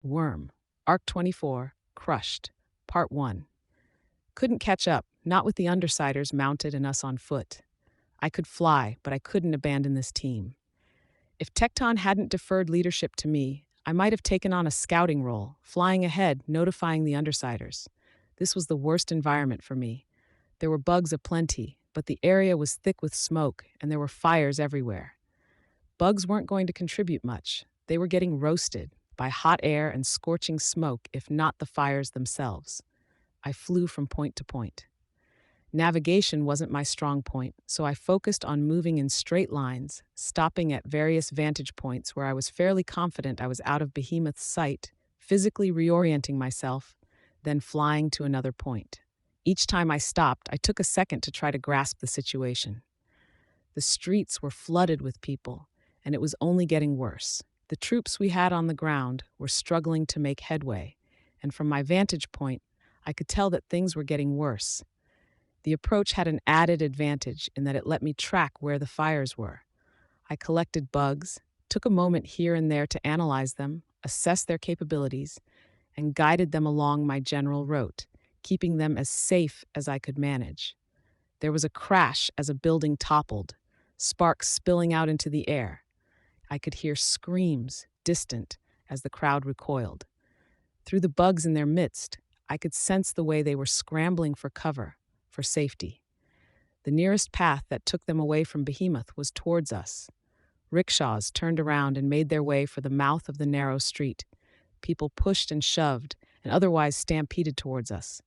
Worm. Arc 24. Crushed. Part 1. Couldn't catch up, not with the Undersiders mounted and us on foot. I could fly, but I couldn't abandon this team. If Tecton hadn't deferred leadership to me, I might have taken on a scouting role, flying ahead, notifying the Undersiders. This was the worst environment for me. There were bugs aplenty, but the area was thick with smoke, and there were fires everywhere. Bugs weren't going to contribute much. They were getting roasted by hot air and scorching smoke, if not the fires themselves. I flew from point to point. Navigation wasn't my strong point, so I focused on moving in straight lines, stopping at various vantage points where I was fairly confident I was out of Behemoth's sight, physically reorienting myself, then flying to another point. Each time I stopped, I took a second to try to grasp the situation. The streets were flooded with people, and it was only getting worse. The troops we had on the ground were struggling to make headway, and from my vantage point, I could tell that things were getting worse. The approach had an added advantage in that it let me track where the fires were. I collected bugs, took a moment here and there to analyze them, assess their capabilities, and guided them along my general route, keeping them as safe as I could manage. There was a crash as a building toppled, sparks spilling out into the air. I could hear screams, distant, as the crowd recoiled. Through the bugs in their midst, I could sense the way they were scrambling for cover, for safety. The nearest path that took them away from Behemoth was towards us. Rickshaws turned around and made their way for the mouth of the narrow street. People pushed and shoved and otherwise stampeded towards us.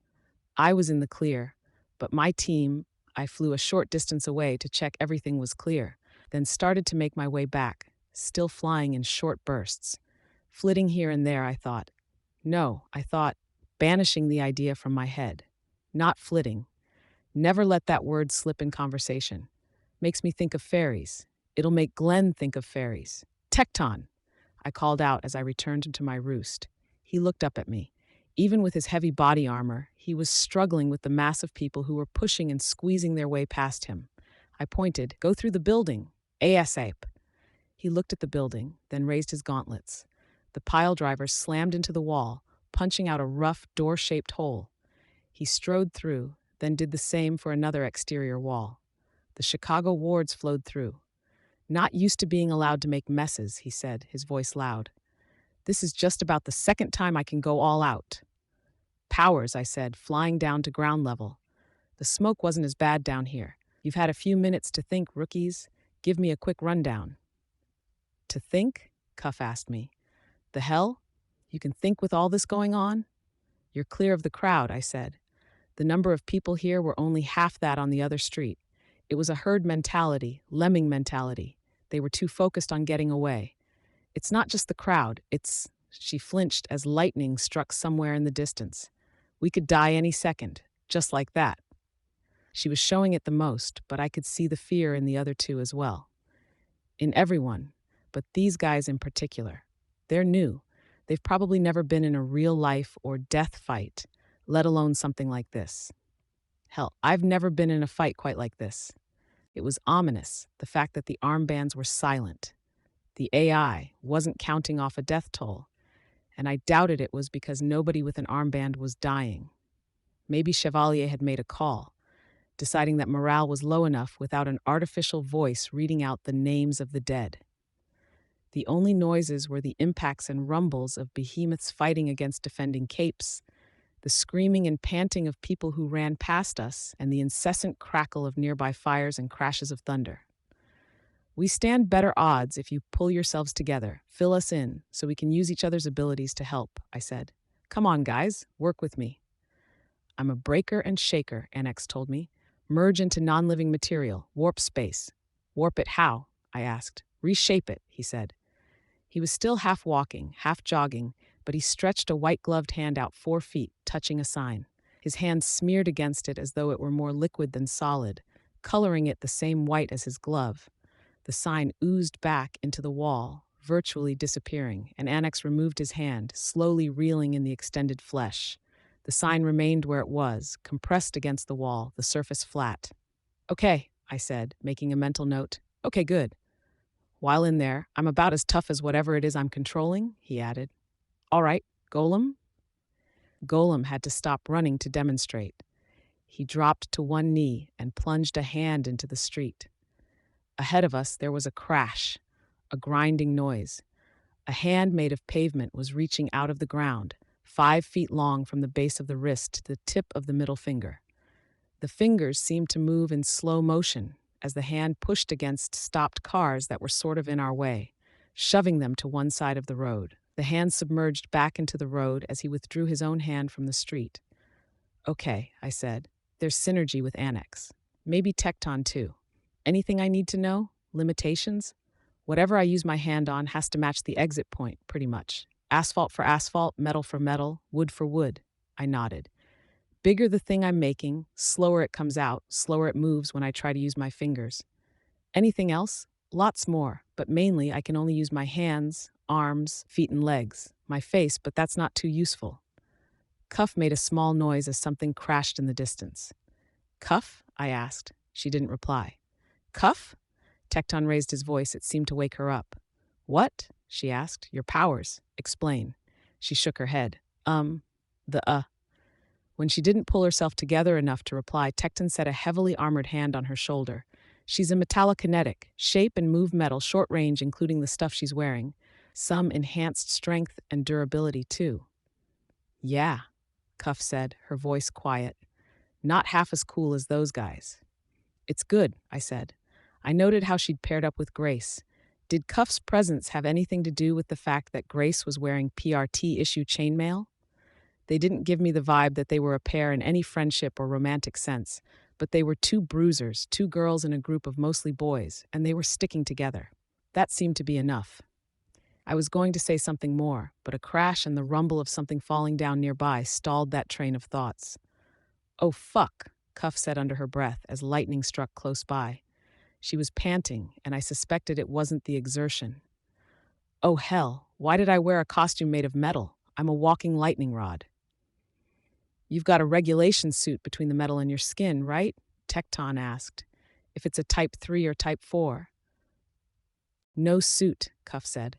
I was in the clear, but my team, I flew a short distance away to check everything was clear, then started to make my way back, still flying in short bursts. Flitting here and there, I thought. No, I thought, banishing the idea from my head. Not flitting. Never let that word slip in conversation. Makes me think of fairies. It'll make Glenn think of fairies. Tecton! I called out as I returned to my roost. He looked up at me. Even with his heavy body armor, he was struggling with the mass of people who were pushing and squeezing their way past him. I pointed, "Go through the building. ASAP." He looked at the building, then raised his gauntlets. The pile driver slammed into the wall, punching out a rough, door-shaped hole. He strode through, then did the same for another exterior wall. The Chicago wards flowed through. "Not used to being allowed to make messes," he said, his voice loud. "This is just about the second time I can go all out." "Powers," I said, flying down to ground level. "The smoke wasn't as bad down here. You've had a few minutes to think, rookies. Give me a quick rundown." "To think?" Cuff asked me. "The hell? You can think with all this going on?" "You're clear of the crowd," I said. The number of people here were only half that on the other street. It was a herd mentality, lemming mentality. They were too focused on getting away. "It's not just the crowd, it's..." She flinched as lightning struck somewhere in the distance. "We could die any second, just like that." She was showing it the most, but I could see the fear in the other two as well. In everyone, but these guys in particular. They're new. They've probably never been in a real life or death fight, let alone something like this. Hell, I've never been in a fight quite like this. It was ominous, the fact that the armbands were silent. The AI wasn't counting off a death toll, and I doubted it was because nobody with an armband was dying. Maybe Chevalier had made a call, deciding that morale was low enough without an artificial voice reading out the names of the dead. The only noises were the impacts and rumbles of behemoths fighting against defending capes, the screaming and panting of people who ran past us, and the incessant crackle of nearby fires and crashes of thunder. "We stand better odds if you pull yourselves together, fill us in, so we can use each other's abilities to help," I said. "Come on, guys, work with me." "I'm a breaker and shaker," Annex told me. "Merge into non-living material, warp space." "Warp it how?" I asked. "Reshape it," he said. He was still half walking, half jogging, but he stretched a white-gloved hand out 4 feet, touching a sign. His hand smeared against it as though it were more liquid than solid, coloring it the same white as his glove. The sign oozed back into the wall, virtually disappearing, and Annex removed his hand, slowly reeling in the extended flesh. The sign remained where it was, compressed against the wall, the surface flat. "Okay," I said, making a mental note. "Okay, good. While in there, I'm about as tough as whatever it is I'm controlling," he added. All right, Golem? Golem had to stop running to demonstrate. He dropped to one knee and plunged a hand into the street. Ahead of us, there was a crash, a grinding noise. A hand made of pavement was reaching out of the ground, 5 feet long from the base of the wrist to the tip of the middle finger. The fingers seemed to move in slow motion as the hand pushed against stopped cars that were sort of in our way, shoving them to one side of the road. The hand submerged back into the road as he withdrew his own hand from the street. Okay, I said. There's synergy with Annex. Maybe Tecton too. Anything I need to know? Limitations? Whatever I use my hand on has to match the exit point, pretty much. Asphalt for asphalt, metal for metal, wood for wood. I nodded. Bigger the thing I'm making, slower it comes out, slower it moves when I try to use my fingers. Anything else? Lots more, but mainly I can only use my hands, arms, feet, and legs. My face, but that's not too useful. Cuff made a small noise as something crashed in the distance. Cuff? I asked. She didn't reply. Cuff? Tecton raised his voice. It seemed to wake her up. What? She asked. Your powers. Explain. She shook her head. When she didn't pull herself together enough to reply, Tecton set a heavily armored hand on her shoulder. She's a metallokinetic, shape and move metal, short range, including the stuff she's wearing. Some enhanced strength and durability, too. Yeah, Cuff said, her voice quiet. Not half as cool as those guys. It's good, I said. I noted how she'd paired up with Grace. Did Cuff's presence have anything to do with the fact that Grace was wearing PRT-issue chainmail? They didn't give me the vibe that they were a pair in any friendship or romantic sense, but they were two bruisers, two girls in a group of mostly boys, and they were sticking together. That seemed to be enough. I was going to say something more, but a crash and the rumble of something falling down nearby stalled that train of thoughts. Oh, fuck, Cuff said under her breath as lightning struck close by. She was panting, and I suspected it wasn't the exertion. Oh, hell, why did I wear a costume made of metal? I'm a walking lightning rod. You've got a regulation suit between the metal and your skin, right? Tecton asked. If it's a type 3 or type 4. No suit, Cuff said.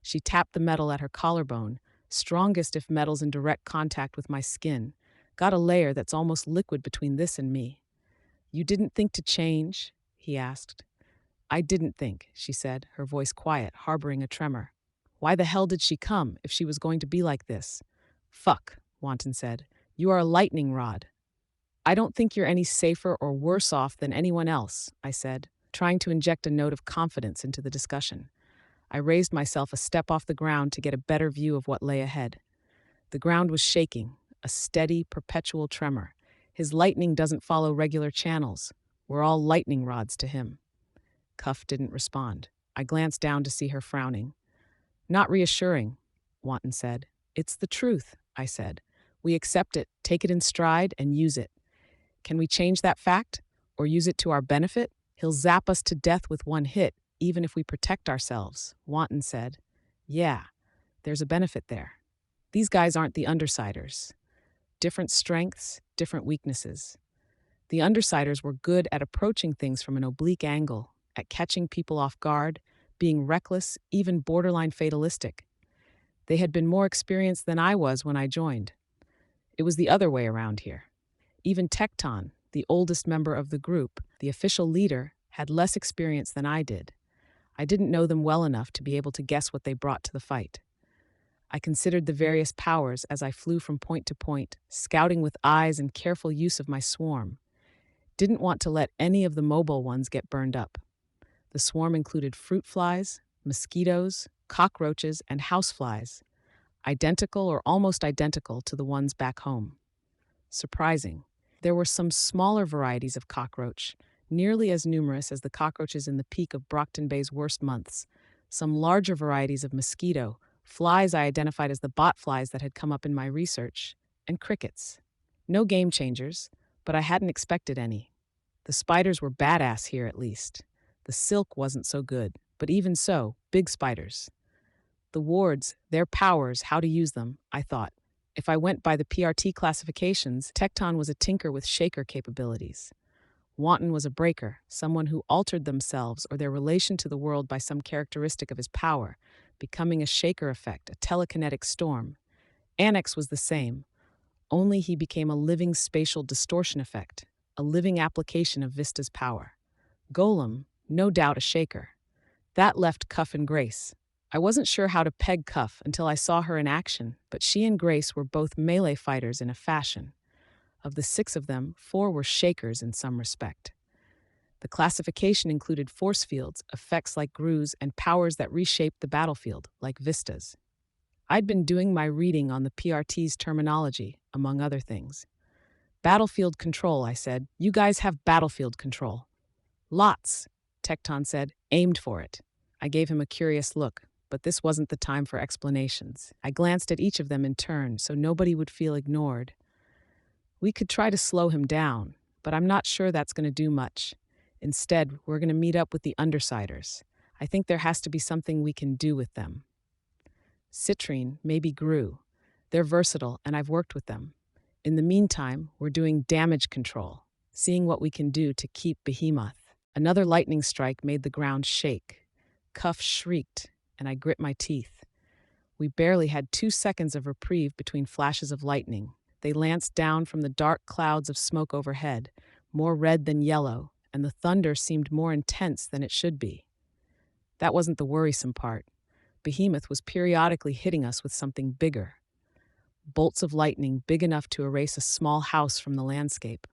She tapped the metal at her collarbone, strongest if metal's in direct contact with my skin. Got a layer that's almost liquid between this and me. You didn't think to change? He asked. I didn't think, she said, her voice quiet, harboring a tremor. Why the hell did she come if she was going to be like this? Fuck, Wanton said. You are a lightning rod. I don't think you're any safer or worse off than anyone else, I said, trying to inject a note of confidence into the discussion. I raised myself a step off the ground to get a better view of what lay ahead. The ground was shaking, a steady, perpetual tremor. His lightning doesn't follow regular channels. We're all lightning rods to him. Cuff didn't respond. I glanced down to see her frowning. Not reassuring, Wanton said. It's the truth, I said. We accept it, take it in stride, and use it. Can we change that fact? Or use it to our benefit? He'll zap us to death with one hit, even if we protect ourselves, Wanton said. Yeah, there's a benefit there. These guys aren't the Undersiders. Different strengths, different weaknesses. The Undersiders were good at approaching things from an oblique angle, at catching people off guard, being reckless, even borderline fatalistic. They had been more experienced than I was when I joined. It was the other way around here. Even Tecton, the oldest member of the group, the official leader, had less experience than I did. I didn't know them well enough to be able to guess what they brought to the fight. I considered the various powers as I flew from point to point, scouting with eyes and careful use of my swarm. Didn't want to let any of the mobile ones get burned up. The swarm included fruit flies, mosquitoes, cockroaches, and houseflies, identical or almost identical to the ones back home. Surprising. There were some smaller varieties of cockroach, nearly as numerous as the cockroaches in the peak of Brockton Bay's worst months, some larger varieties of mosquito, flies I identified as the bot flies that had come up in my research, and crickets. No game changers, but I hadn't expected any. The spiders were badass here at least. The silk wasn't so good, but even so, big spiders. The wards, their powers, how to use them, I thought. If I went by the PRT classifications, Tecton was a tinker with shaker capabilities. Wanton was a breaker, someone who altered themselves or their relation to the world by some characteristic of his power, becoming a shaker effect, a telekinetic storm. Annex was the same, only he became a living spatial distortion effect, a living application of Vista's power. Golem, no doubt a shaker. That left Cuff and Grace. I wasn't sure how to peg Cuff until I saw her in action, but she and Grace were both melee fighters in a fashion. Of the 6 of them, 4 were shakers in some respect. The classification included force fields, effects like grooves, and powers that reshaped the battlefield, like Vista's. I'd been doing my reading on the PRT's terminology, among other things. Battlefield control, I said. You guys have battlefield control. Lots, Tecton said, aimed for it. I gave him a curious look, but this wasn't the time for explanations. I glanced at each of them in turn so nobody would feel ignored. We could try to slow him down, but I'm not sure that's going to do much. Instead, we're going to meet up with the Undersiders. I think there has to be something we can do with them. Citrine, maybe Gru. They're versatile, and I've worked with them. In the meantime, we're doing damage control, seeing what we can do to keep Behemoth. Another lightning strike made the ground shake. Cuff shrieked, and I grit my teeth. We barely had 2 seconds of reprieve between flashes of lightning. They lanced down from the dark clouds of smoke overhead, more red than yellow, and the thunder seemed more intense than it should be. That wasn't the worrisome part. Behemoth was periodically hitting us with something bigger. Bolts of lightning big enough to erase a small house from the landscape.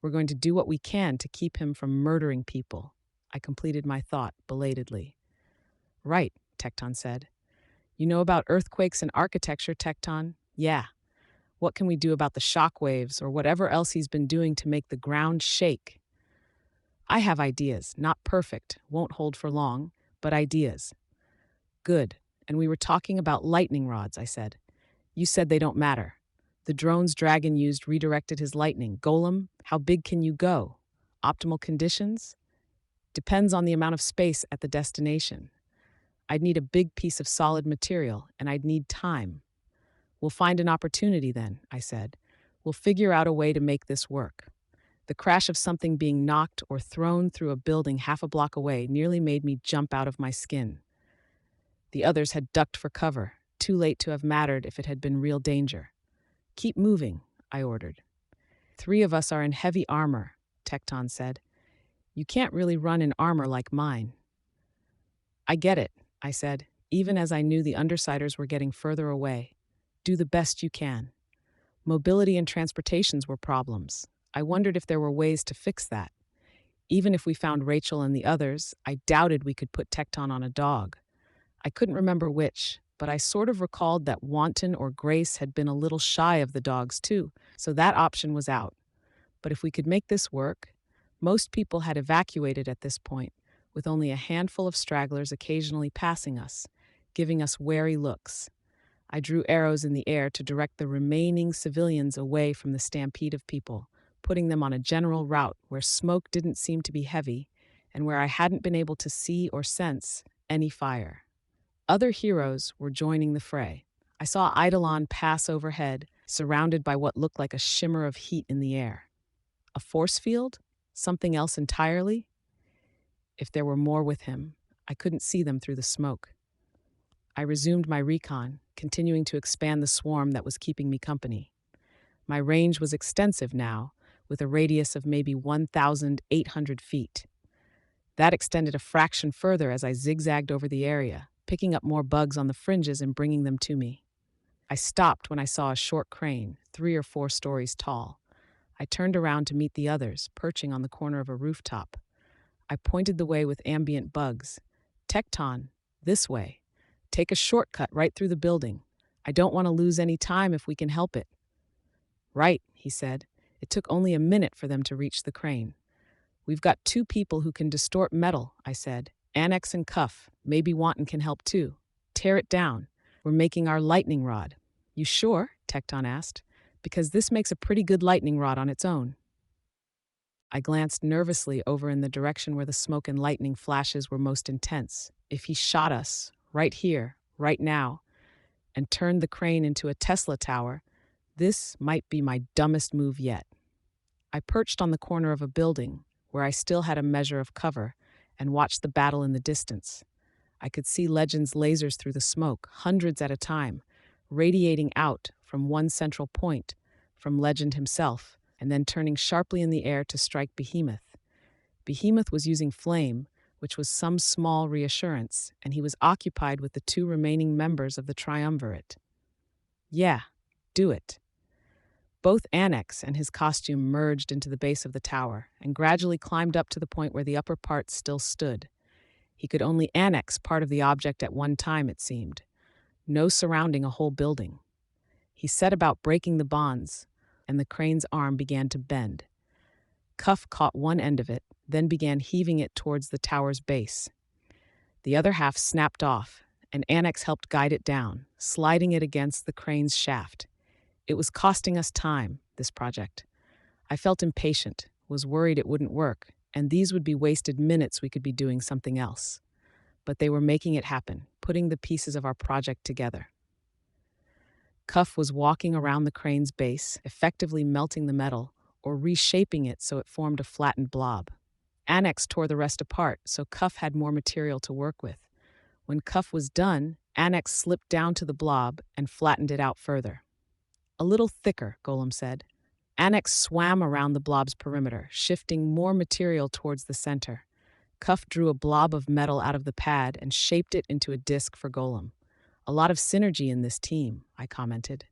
We're going to do what we can to keep him from murdering people. I completed my thought belatedly. Right, Tecton said. You know about earthquakes and architecture, Tecton? Yeah. What can we do about the shock waves or whatever else he's been doing to make the ground shake? I have ideas, not perfect, won't hold for long, but ideas. Good. And we were talking about lightning rods, I said. You said they don't matter. The drone's dragon used redirected his lightning. Golem, how big can you go? Optimal conditions? Depends on the amount of space at the destination. I'd need a big piece of solid material, and I'd need time. We'll find an opportunity then, I said. We'll figure out a way to make this work. The crash of something being knocked or thrown through a building half a block away nearly made me jump out of my skin. The others had ducked for cover, too late to have mattered if it had been real danger. Keep moving, I ordered. 3 of us are in heavy armor, Tecton said. You can't really run in armor like mine. I get it, I said, even as I knew the Undersiders were getting further away. Do the best you can. Mobility and transportations were problems. I wondered if there were ways to fix that. Even if we found Rachel and the others, I doubted we could put Tecton on a dog. I couldn't remember which, but I sort of recalled that Wanton or Grace had been a little shy of the dogs too, so that option was out. But if we could make this work, most people had evacuated at this point, with only a handful of stragglers occasionally passing us, giving us wary looks. I drew arrows in the air to direct the remaining civilians away from the stampede of people, putting them on a general route where smoke didn't seem to be heavy and where I hadn't been able to see or sense any fire. Other heroes were joining the fray. I saw Eidolon pass overhead, surrounded by what looked like a shimmer of heat in the air. A force field? Something else entirely? If there were more with him, I couldn't see them through the smoke. I resumed my recon, continuing to expand the swarm that was keeping me company. My range was extensive now, with a radius of maybe 1,800 feet. That extended a fraction further as I zigzagged over the area, picking up more bugs on the fringes and bringing them to me. I stopped when I saw a short crane, 3 or 4 stories tall. I turned around to meet the others, perching on the corner of a rooftop. I pointed the way with ambient bugs. Tecton, this way. Take a shortcut right through the building. I don't want to lose any time if we can help it. Right, he said. It took only a minute for them to reach the crane. We've got 2 people who can distort metal, I said. Annex and Cuff. Maybe Wanton can help too. Tear it down. We're making our lightning rod. You sure? Tecton asked. Because this makes a pretty good lightning rod on its own. I glanced nervously over in the direction where the smoke and lightning flashes were most intense. If he shot us, right here, right now, and turned the crane into a Tesla tower, this might be my dumbest move yet. I perched on the corner of a building, where I still had a measure of cover, and watched the battle in the distance. I could see Legend's lasers through the smoke, hundreds at a time, radiating out from one central point, from Legend himself, and then turning sharply in the air to strike Behemoth. Behemoth was using flame, which was some small reassurance, and he was occupied with the two remaining members of the triumvirate. Yeah, do it. Both Annex and his costume merged into the base of the tower and gradually climbed up to the point where the upper part still stood. He could only annex part of the object at one time, it seemed. No surrounding a whole building. He set about breaking the bonds, and the crane's arm began to bend. Cuff caught one end of it, then began heaving it towards the tower's base. The other half snapped off, and Annex helped guide it down, sliding it against the crane's shaft. It was costing us time, this project. I felt impatient, was worried it wouldn't work, and these would be wasted minutes we could be doing something else. But they were making it happen, putting the pieces of our project together. Cuff was walking around the crane's base, effectively melting the metal, or reshaping it so it formed a flattened blob. Annex tore the rest apart, so Cuff had more material to work with. When Cuff was done, Annex slipped down to the blob and flattened it out further. A little thicker, Golem said. Annex swam around the blob's perimeter, shifting more material towards the center. Cuff drew a blob of metal out of the pad and shaped it into a disc for Golem. A lot of synergy in this team, I commented.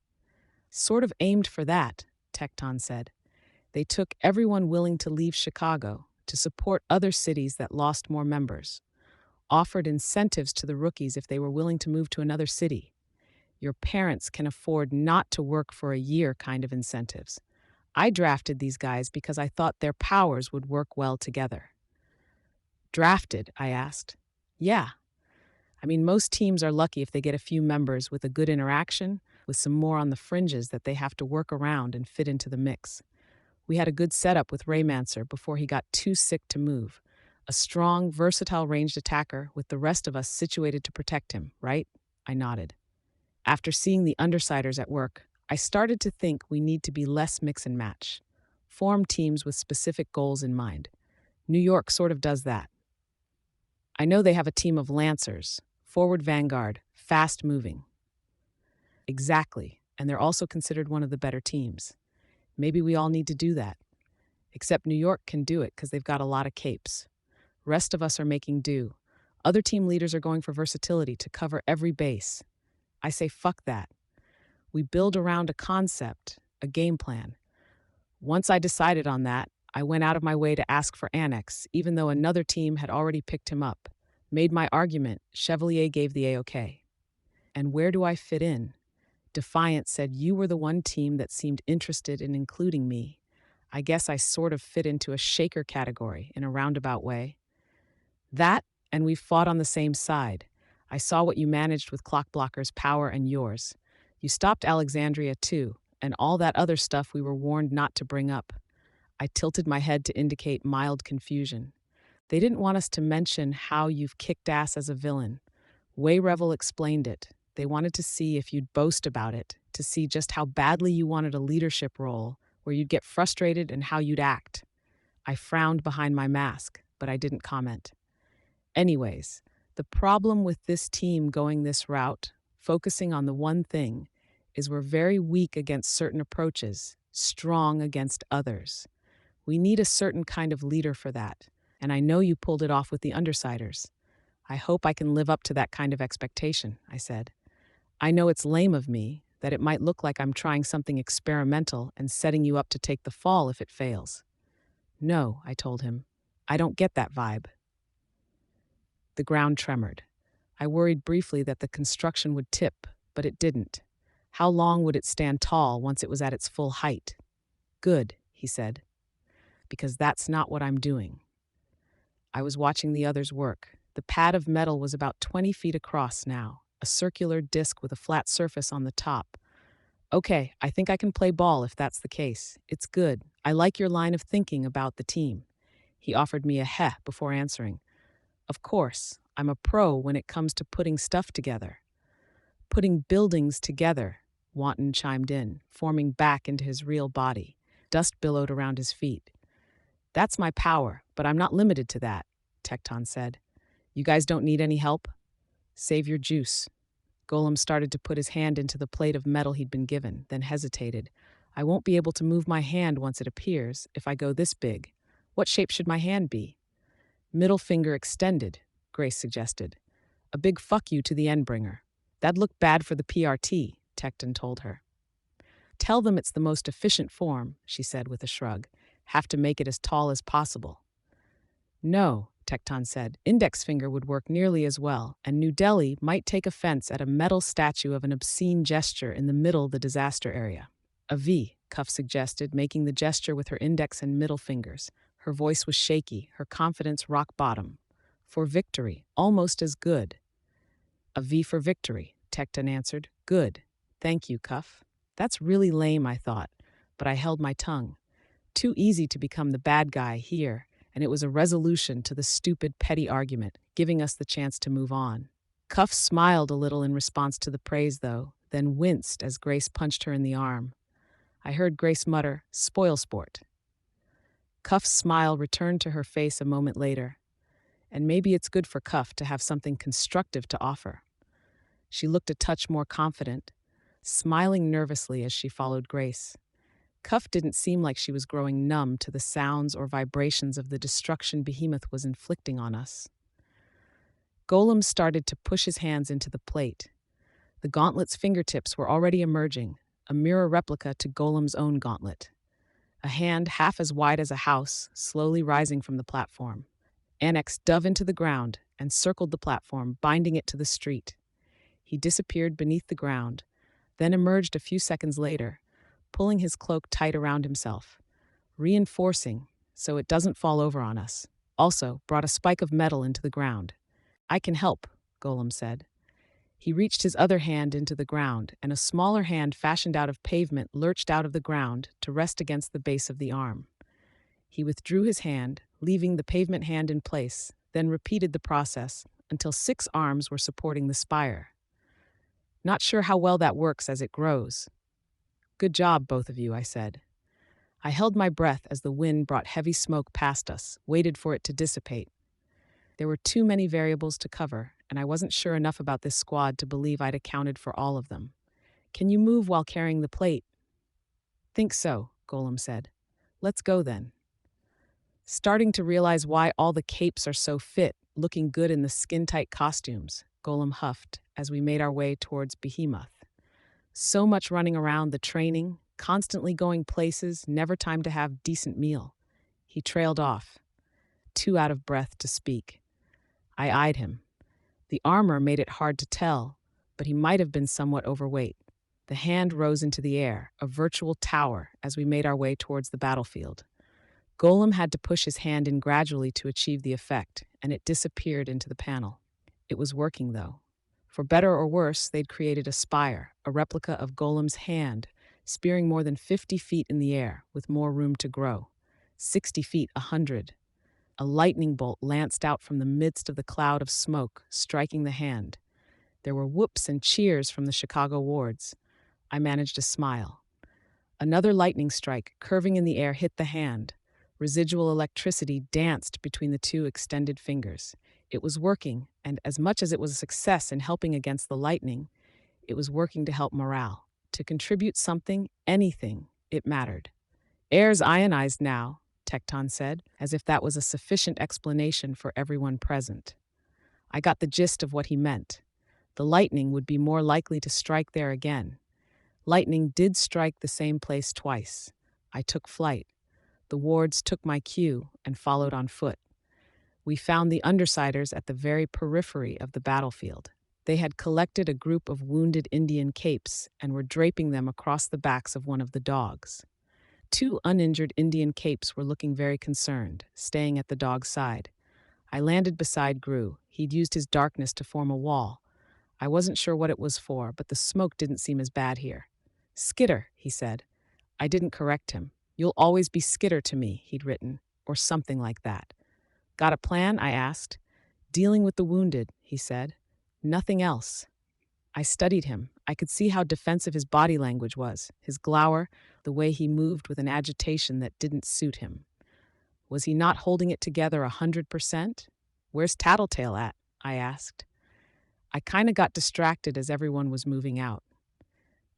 Sort of aimed for that, Tecton said. They took everyone willing to leave Chicago to support other cities that lost more members. Offered incentives to the rookies if they were willing to move to another city. Your parents can afford not to work for a year kind of incentives. I drafted these guys because I thought their powers would work well together. Drafted, I asked. Yeah. I mean, most teams are lucky if they get a few members with a good interaction, with some more on the fringes that they have to work around and fit into the mix. We had a good setup with Raymancer before he got too sick to move. A strong, versatile ranged attacker with the rest of us situated to protect him, right? I nodded. After seeing the Undersiders at work, I started to think we need to be less mix and match. Form teams with specific goals in mind. New York sort of does that. I know they have a team of Lancers, forward vanguard, fast-moving. Exactly, and they're also considered one of the better teams. Maybe we all need to do that. Except New York can do it because they've got a lot of capes. Rest of us are making do. Other team leaders are going for versatility to cover every base. I say fuck that. We build around a concept, a game plan. Once I decided on that, I went out of my way to ask for Annex, even though another team had already picked him up. Made my argument, Chevalier gave the A-OK. And where do I fit in? Defiant said you were the one team that seemed interested in including me. I guess I sort of fit into a shaker category in a roundabout way. That, and we fought on the same side. I saw what you managed with Clockblocker's power and yours. You stopped Alexandria too, and all that other stuff we were warned not to bring up. I tilted my head to indicate mild confusion. They didn't want us to mention how you've kicked ass as a villain. Way Revel explained it. They wanted to see if you'd boast about it, to see just how badly you wanted a leadership role, where you'd get frustrated and how you'd act. I frowned behind my mask, but I didn't comment. Anyways, the problem with this team going this route, focusing on the one thing, is we're very weak against certain approaches, strong against others. We need a certain kind of leader for that, and I know you pulled it off with the Undersiders. I hope I can live up to that kind of expectation, I said. I know it's lame of me, that it might look like I'm trying something experimental and setting you up to take the fall if it fails. No, I told him. I don't get that vibe. The ground tremored. I worried briefly that the construction would tip, but it didn't. How long would it stand tall once it was at its full height? Good, he said, because that's not what I'm doing. I was watching the others work. The pad of metal was about 20 feet across now, a circular disc with a flat surface on the top. Okay, I think I can play ball if that's the case. It's good. I like your line of thinking about the team. He offered me a heh before answering. Of course, I'm a pro when it comes to putting stuff together. Putting buildings together, Wanton chimed in, forming back into his real body. Dust billowed around his feet. That's my power, but I'm not limited to that, Tecton said. You guys don't need any help? Save your juice. Golem started to put his hand into the plate of metal he'd been given, then hesitated. I won't be able to move my hand once it appears, if I go this big. What shape should my hand be? Middle finger extended, Grace suggested. A big fuck you to the Endbringer. That'd look bad for the PRT, Tecton told her. Tell them it's the most efficient form, she said with a shrug. Have to make it as tall as possible. No, Tecton said. Index finger would work nearly as well, and New Delhi might take offense at a metal statue of an obscene gesture in the middle of the disaster area. A V, Cuff suggested, making the gesture with her index and middle fingers. Her voice was shaky, her confidence rock bottom. For victory, almost as good. A V for victory, Tecton answered. Good. Thank you, Cuff. That's really lame, I thought, but I held my tongue. Too easy to become the bad guy here, and it was a resolution to the stupid, petty argument, giving us the chance to move on. Cuff smiled a little in response to the praise, though, then winced as Grace punched her in the arm. I heard Grace mutter, "Spoil sport." Cuff's smile returned to her face a moment later, and maybe it's good for Cuff to have something constructive to offer. She looked a touch more confident, smiling nervously as she followed Grace. Cuff didn't seem like she was growing numb to the sounds or vibrations of the destruction Behemoth was inflicting on us. Golem started to push his hands into the plate. The gauntlet's fingertips were already emerging, a mirror replica to Golem's own gauntlet. A hand half as wide as a house, slowly rising from the platform. Annex dove into the ground and circled the platform, binding it to the street. He disappeared beneath the ground, then emerged a few seconds later, pulling his cloak tight around himself, reinforcing so it doesn't fall over on us. Also, brought a spike of metal into the ground. I can help, Golem said. He reached his other hand into the ground, and a smaller hand fashioned out of pavement lurched out of the ground to rest against the base of the arm. He withdrew his hand, leaving the pavement hand in place, then repeated the process until 6 arms were supporting the spire. Not sure how well that works as it grows. Good job, both of you, I said. I held my breath as the wind brought heavy smoke past us, waited for it to dissipate. There were too many variables to cover, and I wasn't sure enough about this squad to believe I'd accounted for all of them. Can you move while carrying the plate? Think so, Golem said. Let's go then. Starting to realize why all the capes are so fit, looking good in the skin-tight costumes, Golem huffed as we made our way towards Behemoth. So much running around, the training, constantly going places, never time to have decent meal. He trailed off, too out of breath to speak. I eyed him. The armor made it hard to tell, but he might have been somewhat overweight. The hand rose into the air, a virtual tower, as we made our way towards the battlefield. Golem had to push his hand in gradually to achieve the effect, and it disappeared into the panel. It was working, though. For better or worse, they'd created a spire, a replica of Golem's hand, spearing more than 50 feet in the air, with more room to grow. 60 feet, 100. A lightning bolt lanced out from the midst of the cloud of smoke, striking the hand. There were whoops and cheers from the Chicago wards. I managed a smile. Another lightning strike, curving in the air, hit the hand. Residual electricity danced between the 2 extended fingers. It was working, and as much as it was a success in helping against the lightning, it was working to help morale. To contribute something, anything, it mattered. Air's ionized now, Tecton said, as if that was a sufficient explanation for everyone present. I got the gist of what he meant. The lightning would be more likely to strike there again. Lightning did strike the same place twice. I took flight. The wards took my cue and followed on foot. We found the Undersiders at the very periphery of the battlefield. They had collected a group of wounded Indian capes and were draping them across the backs of one of the dogs. 2 uninjured Indian capes were looking very concerned, staying at the dog's side. I landed beside Gru. He'd used his darkness to form a wall. I wasn't sure what it was for, but the smoke didn't seem as bad here. Skitter, he said. I didn't correct him. You'll always be Skitter to me, he'd written, or something like that. Got a plan? I asked. Dealing with the wounded, he said. Nothing else. I studied him. I could see how defensive his body language was, his glower, the way he moved with an agitation that didn't suit him. Was he not holding it together 100%? Where's Tattletale at? I asked. I kinda got distracted as everyone was moving out.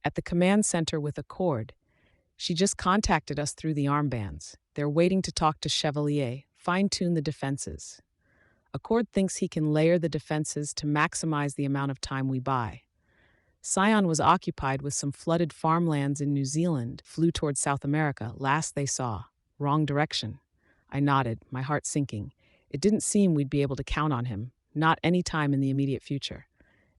At the command center with a cord, she just contacted us through the armbands. They're waiting to talk to Chevalier, fine-tune the defenses. Accord thinks he can layer the defenses to maximize the amount of time we buy. Scion was occupied with some flooded farmlands in New Zealand, flew towards South America, last they saw. Wrong direction. I nodded, my heart sinking. It didn't seem we'd be able to count on him, not any time in the immediate future.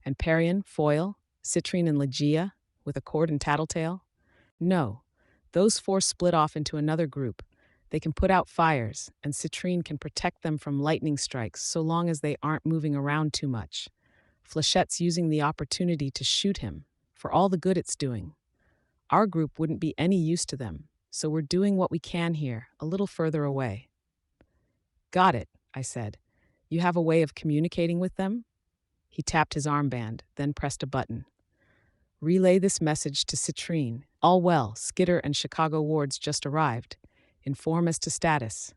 And Parian, Foyle, Citrine, and Legia, with Accord and Tattletale? No. Those four split off into another group. They can put out fires, and Citrine can protect them from lightning strikes so long as they aren't moving around too much. Flechette's using the opportunity to shoot him, for all the good it's doing. Our group wouldn't be any use to them, so we're doing what we can here, a little further away. Got it, I said. You have a way of communicating with them? He tapped his armband, then pressed a button. Relay this message to Citrine. All well, Skidder and Chicago wards just arrived. Inform as to status.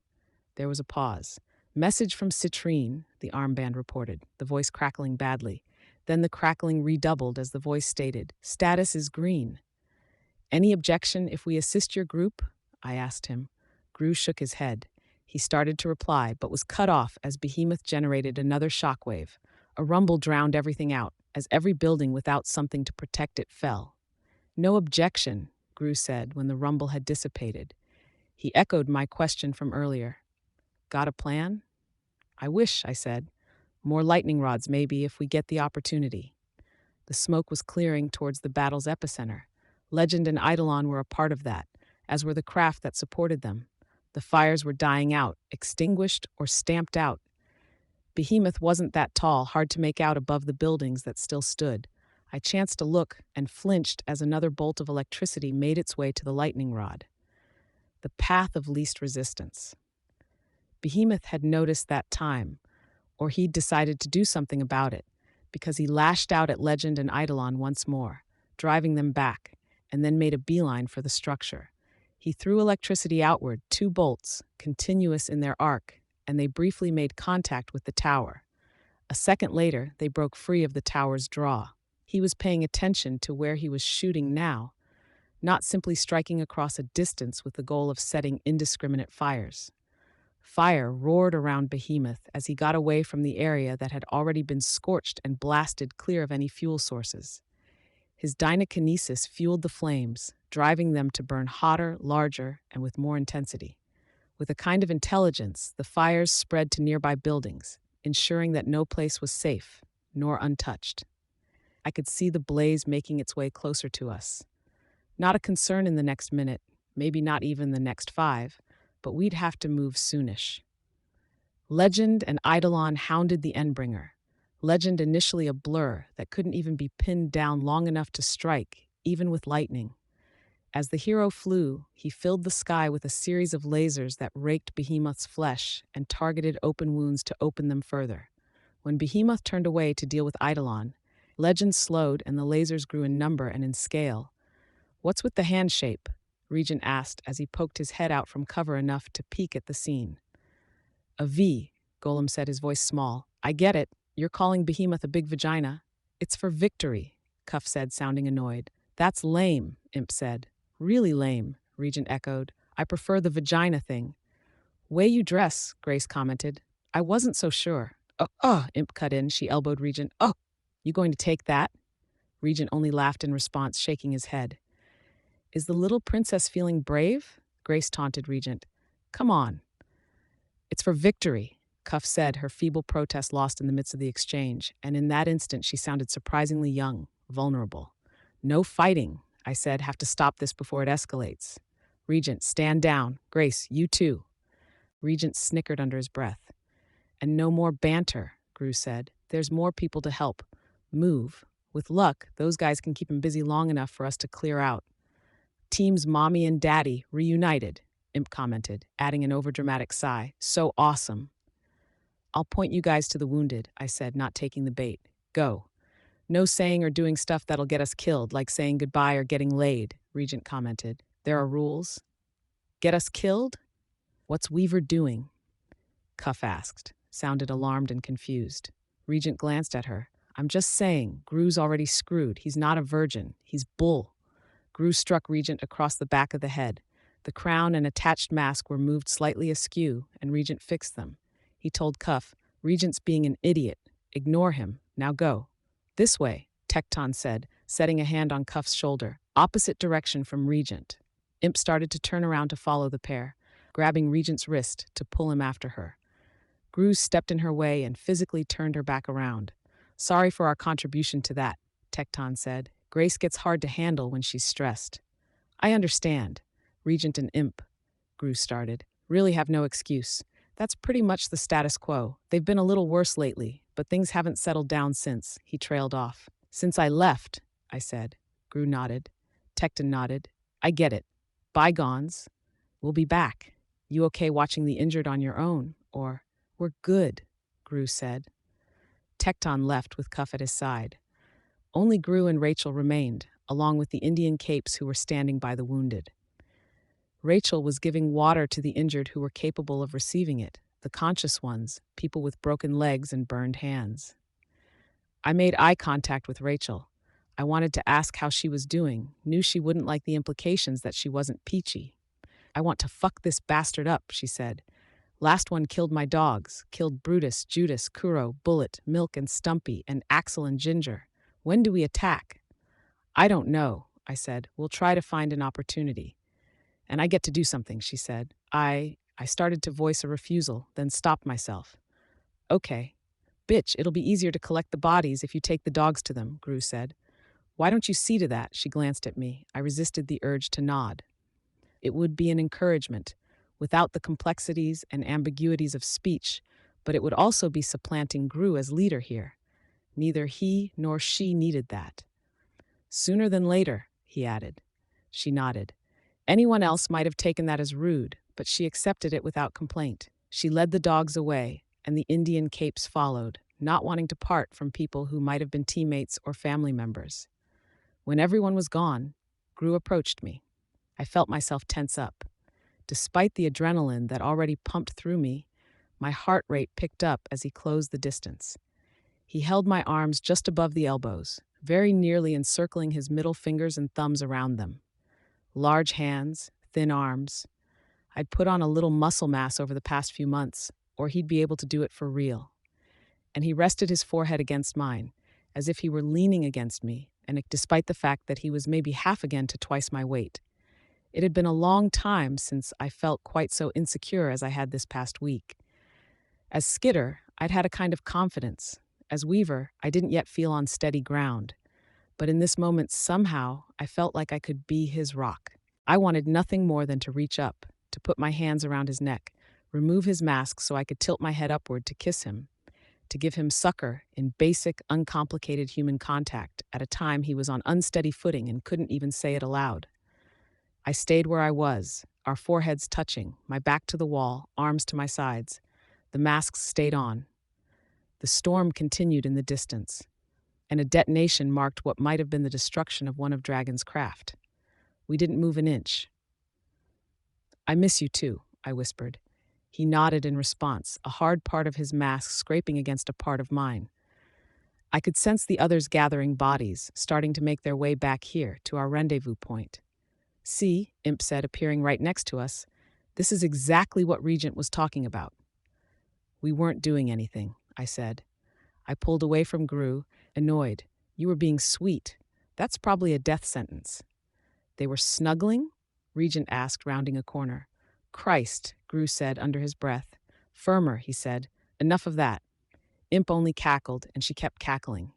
There was a pause. Message from Citrine, the armband reported, the voice crackling badly. Then the crackling redoubled as the voice stated, status is green. Any objection if we assist your group? I asked him. Gru shook his head. He started to reply, but was cut off as Behemoth generated another shockwave. A rumble drowned everything out, as every building without something to protect it fell. No objection, Gru said when the rumble had dissipated. He echoed my question from earlier. Got a plan? I wish, I said. More lightning rods, maybe, if we get the opportunity. The smoke was clearing towards the battle's epicenter. Legend and Eidolon were a part of that, as were the craft that supported them. The fires were dying out, extinguished or stamped out. Behemoth wasn't that tall, hard to make out above the buildings that still stood. I chanced to look and flinched as another bolt of electricity made its way to the lightning rod. The path of least resistance. Behemoth had noticed that time, or he'd decided to do something about it, because he lashed out at Legend and Eidolon once more, driving them back, and then made a beeline for the structure. He threw electricity outward, 2 bolts, continuous in their arc, and they briefly made contact with the tower. A second later, they broke free of the tower's draw. He was paying attention to where he was shooting now, not simply striking across a distance with the goal of setting indiscriminate fires. Fire roared around Behemoth as he got away from the area that had already been scorched and blasted clear of any fuel sources. His dynakinesis fueled the flames, driving them to burn hotter, larger, and with more intensity. With a kind of intelligence, the fires spread to nearby buildings, ensuring that no place was safe, nor untouched. I could see the blaze making its way closer to us. Not a concern in the next minute, maybe not even the next 5, but we'd have to move soonish. Legend and Eidolon hounded the Endbringer. Legend initially a blur that couldn't even be pinned down long enough to strike, even with lightning. As the hero flew, he filled the sky with a series of lasers that raked Behemoth's flesh and targeted open wounds to open them further. When Behemoth turned away to deal with Eidolon, Legend slowed and the lasers grew in number and in scale. What's with the hand shape? Regent asked as he poked his head out from cover enough to peek at the scene. A V, Golem said, his voice small. I get it. You're calling Behemoth a big vagina. It's for victory, Cuff said, sounding annoyed. That's lame, Imp said. Really lame, Regent echoed. I prefer the vagina thing. Way you dress, Grace commented. I wasn't so sure. Imp cut in. She elbowed Regent. Oh, you going to take that? Regent only laughed in response, shaking his head. Is the little princess feeling brave? Grace taunted Regent. Come on. It's for victory, Cuff said, her feeble protest lost in the midst of the exchange, and in that instant she sounded surprisingly young, vulnerable. No fighting, I said, have to stop this before it escalates. Regent, stand down. Grace, you too. Regent snickered under his breath. And no more banter, Gru said. There's more people to help. Move. With luck, those guys can keep him busy long enough for us to clear out. Teams Mommy and Daddy reunited, Imp commented, adding an overdramatic sigh. So awesome. I'll point you guys to the wounded, I said, not taking the bait. Go. No saying or doing stuff that'll get us killed, like saying goodbye or getting laid, Regent commented. There are rules. Get us killed? What's Weaver doing? Cuff asked, sounded alarmed and confused. Regent glanced at her. I'm just saying, Gru's already screwed. He's not a virgin. He's bull. Gru struck Regent across the back of the head. The crown and attached mask were moved slightly askew, and Regent fixed them. He told Cuff, Regent's being an idiot. Ignore him. Now go. This way, Tecton said, setting a hand on Cuff's shoulder, opposite direction from Regent. Imp started to turn around to follow the pair, grabbing Regent's wrist to pull him after her. Gru stepped in her way and physically turned her back around. Sorry for our contribution to that, Tecton said. Grace gets hard to handle when she's stressed. I understand. Regent and Imp, Gru started, really have no excuse. That's pretty much the status quo. They've been a little worse lately, but things haven't settled down since, he trailed off. Since I left, I said. Gru nodded. Tecton nodded. I get it. Bygones. We'll be back. You okay watching the injured on your own? Or, we're good, Gru said. Tecton left with Cuff at his side. Only Gru and Rachel remained, along with the Indian capes who were standing by the wounded. Rachel was giving water to the injured who were capable of receiving it, the conscious ones, people with broken legs and burned hands. I made eye contact with Rachel. I wanted to ask how she was doing, knew she wouldn't like the implications that she wasn't peachy. I want to fuck this bastard up, she said. Last one killed my dogs, killed Brutus, Judas, Kuro, Bullet, Milk and Stumpy, and Axel and Ginger. When do we attack? I don't know, I said. We'll try to find an opportunity. And I get to do something, she said. I started to voice a refusal, then stopped myself. Okay. Bitch, it'll be easier to collect the bodies if you take the dogs to them, Gru said. Why don't you see to that? She glanced at me. I resisted the urge to nod. It would be an encouragement, without the complexities and ambiguities of speech, but it would also be supplanting Gru as leader here. Neither he nor she needed that. Sooner than later, he added. She nodded. Anyone else might have taken that as rude, but she accepted it without complaint. She led the dogs away, and the Indian capes followed, not wanting to part from people who might have been teammates or family members. When everyone was gone, Gru approached me. I felt myself tense up. Despite the adrenaline that already pumped through me, my heart rate picked up as he closed the distance. He held my arms just above the elbows, very nearly encircling his middle fingers and thumbs around them. Large hands, thin arms. I'd put on a little muscle mass over the past few months, or he'd be able to do it for real. And he rested his forehead against mine, as if he were leaning against me, and despite the fact that he was maybe half again to twice my weight. It had been a long time since I felt quite so insecure as I had this past week. As Skitter, I'd had a kind of confidence. As Weaver, I didn't yet feel on steady ground. But in this moment, somehow, I felt like I could be his rock. I wanted nothing more than to reach up, to put my hands around his neck, remove his mask so I could tilt my head upward to kiss him, to give him succor in basic, uncomplicated human contact at a time he was on unsteady footing and couldn't even say it aloud. I stayed where I was, our foreheads touching, my back to the wall, arms to my sides. The masks stayed on. The storm continued in the distance, and a detonation marked what might have been the destruction of one of Dragon's craft. We didn't move an inch. I miss you too, I whispered. He nodded in response, a hard part of his mask scraping against a part of mine. I could sense the others gathering bodies, starting to make their way back here, to our rendezvous point. See, Imp said, appearing right next to us, this is exactly what Regent was talking about. We weren't doing anything, I said. I pulled away from Gru, annoyed. You were being sweet. That's probably a death sentence. They were snuggling? Regent asked, rounding a corner. Christ, Gru said under his breath. Firmer, he said. Enough of that. Imp only cackled, and she kept cackling.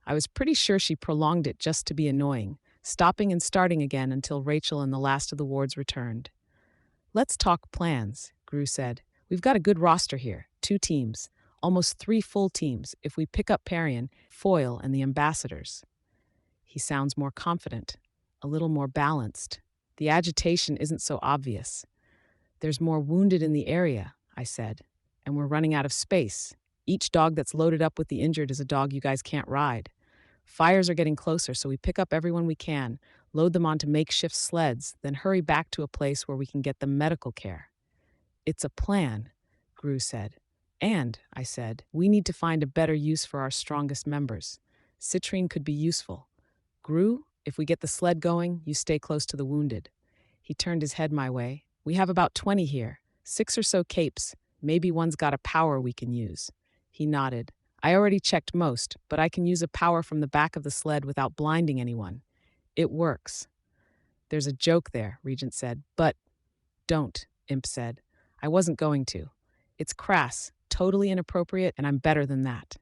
I was pretty sure she prolonged it just to be annoying, stopping and starting again until Rachel and the last of the wards returned. Let's talk plans, Gru said. We've got a good roster here, 2 teams, almost 3 full teams if we pick up Parian, Foyle, and the ambassadors. He sounds more confident, a little more balanced. The agitation isn't so obvious. There's more wounded in the area, I said, and we're running out of space. Each dog that's loaded up with the injured is a dog you guys can't ride. Fires are getting closer, so we pick up everyone we can, load them onto makeshift sleds, then hurry back to a place where we can get them medical care. It's a plan, Gru said. And, I said, we need to find a better use for our strongest members. Citrine could be useful. Gru, if we get the sled going, you stay close to the wounded. He turned his head my way. We have about 20 here, 6 or so capes. Maybe one's got a power we can use. He nodded. I already checked most, but I can use a power from the back of the sled without blinding anyone. It works. There's a joke there, Regent said. But don't, Imp said. I wasn't going to. It's crass, totally inappropriate, and I'm better than that.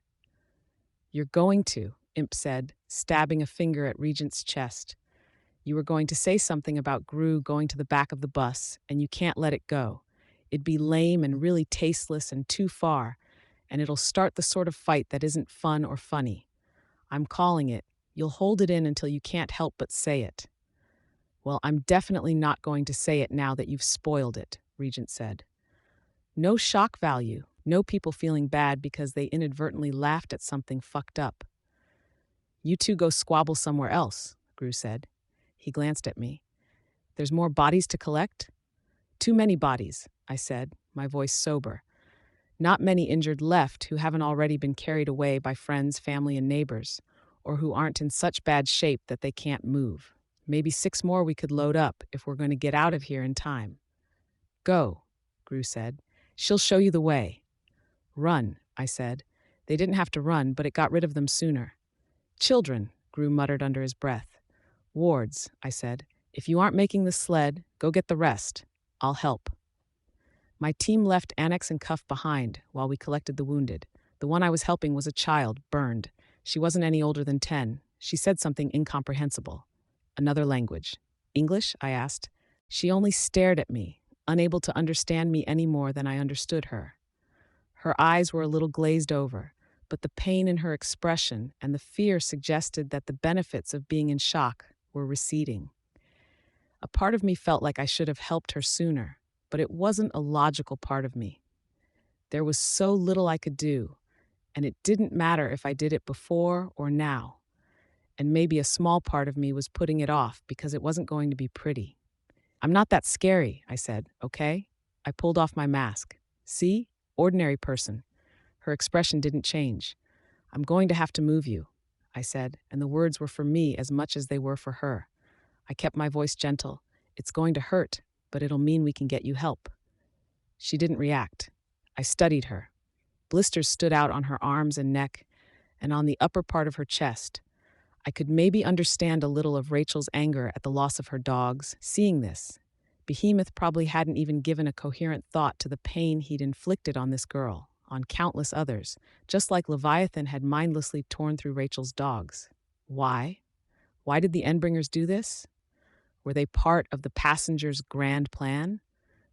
You're going to, Imp said, stabbing a finger at Regent's chest. You were going to say something about Gru going to the back of the bus, and you can't let it go. It'd be lame and really tasteless and too far, and it'll start the sort of fight that isn't fun or funny. I'm calling it. You'll hold it in until you can't help but say it. Well, I'm definitely not going to say it now that you've spoiled it, Regent said. No shock value, no people feeling bad because they inadvertently laughed at something fucked up. You two go squabble somewhere else, Gru said. He glanced at me. There's more bodies to collect? Too many bodies, I said, my voice sober. Not many injured left who haven't already been carried away by friends, family, and neighbors, or who aren't in such bad shape that they can't move. Maybe 6 more we could load up if we're going to get out of here in time. Go, Gru said. She'll show you the way. Run, I said. They didn't have to run, but it got rid of them sooner. Children, Gru muttered under his breath. Wards, I said. If you aren't making the sled, go get the rest. I'll help. My team left Annex and Cuff behind while we collected the wounded. The one I was helping was a child, burned. She wasn't any older than 10. She said something incomprehensible. Another language. English? I asked. She only stared at me, unable to understand me any more than I understood her. Her eyes were a little glazed over, but the pain in her expression and the fear suggested that the benefits of being in shock were receding. A part of me felt like I should have helped her sooner, but it wasn't a logical part of me. There was so little I could do, and it didn't matter if I did it before or now. And maybe a small part of me was putting it off because it wasn't going to be pretty. I'm not that scary, I said, okay? I pulled off my mask. See? Ordinary person. Her expression didn't change. I'm going to have to move you, I said, and the words were for me as much as they were for her. I kept my voice gentle. It's going to hurt, but it'll mean we can get you help. She didn't react. I studied her. Blisters stood out on her arms and neck, and on the upper part of her chest. I could maybe understand a little of Rachel's anger at the loss of her dogs. Seeing this, Behemoth probably hadn't even given a coherent thought to the pain he'd inflicted on this girl, on countless others, just like Leviathan had mindlessly torn through Rachel's dogs. Why? Why did the Endbringers do this? Were they part of the passengers' grand plan?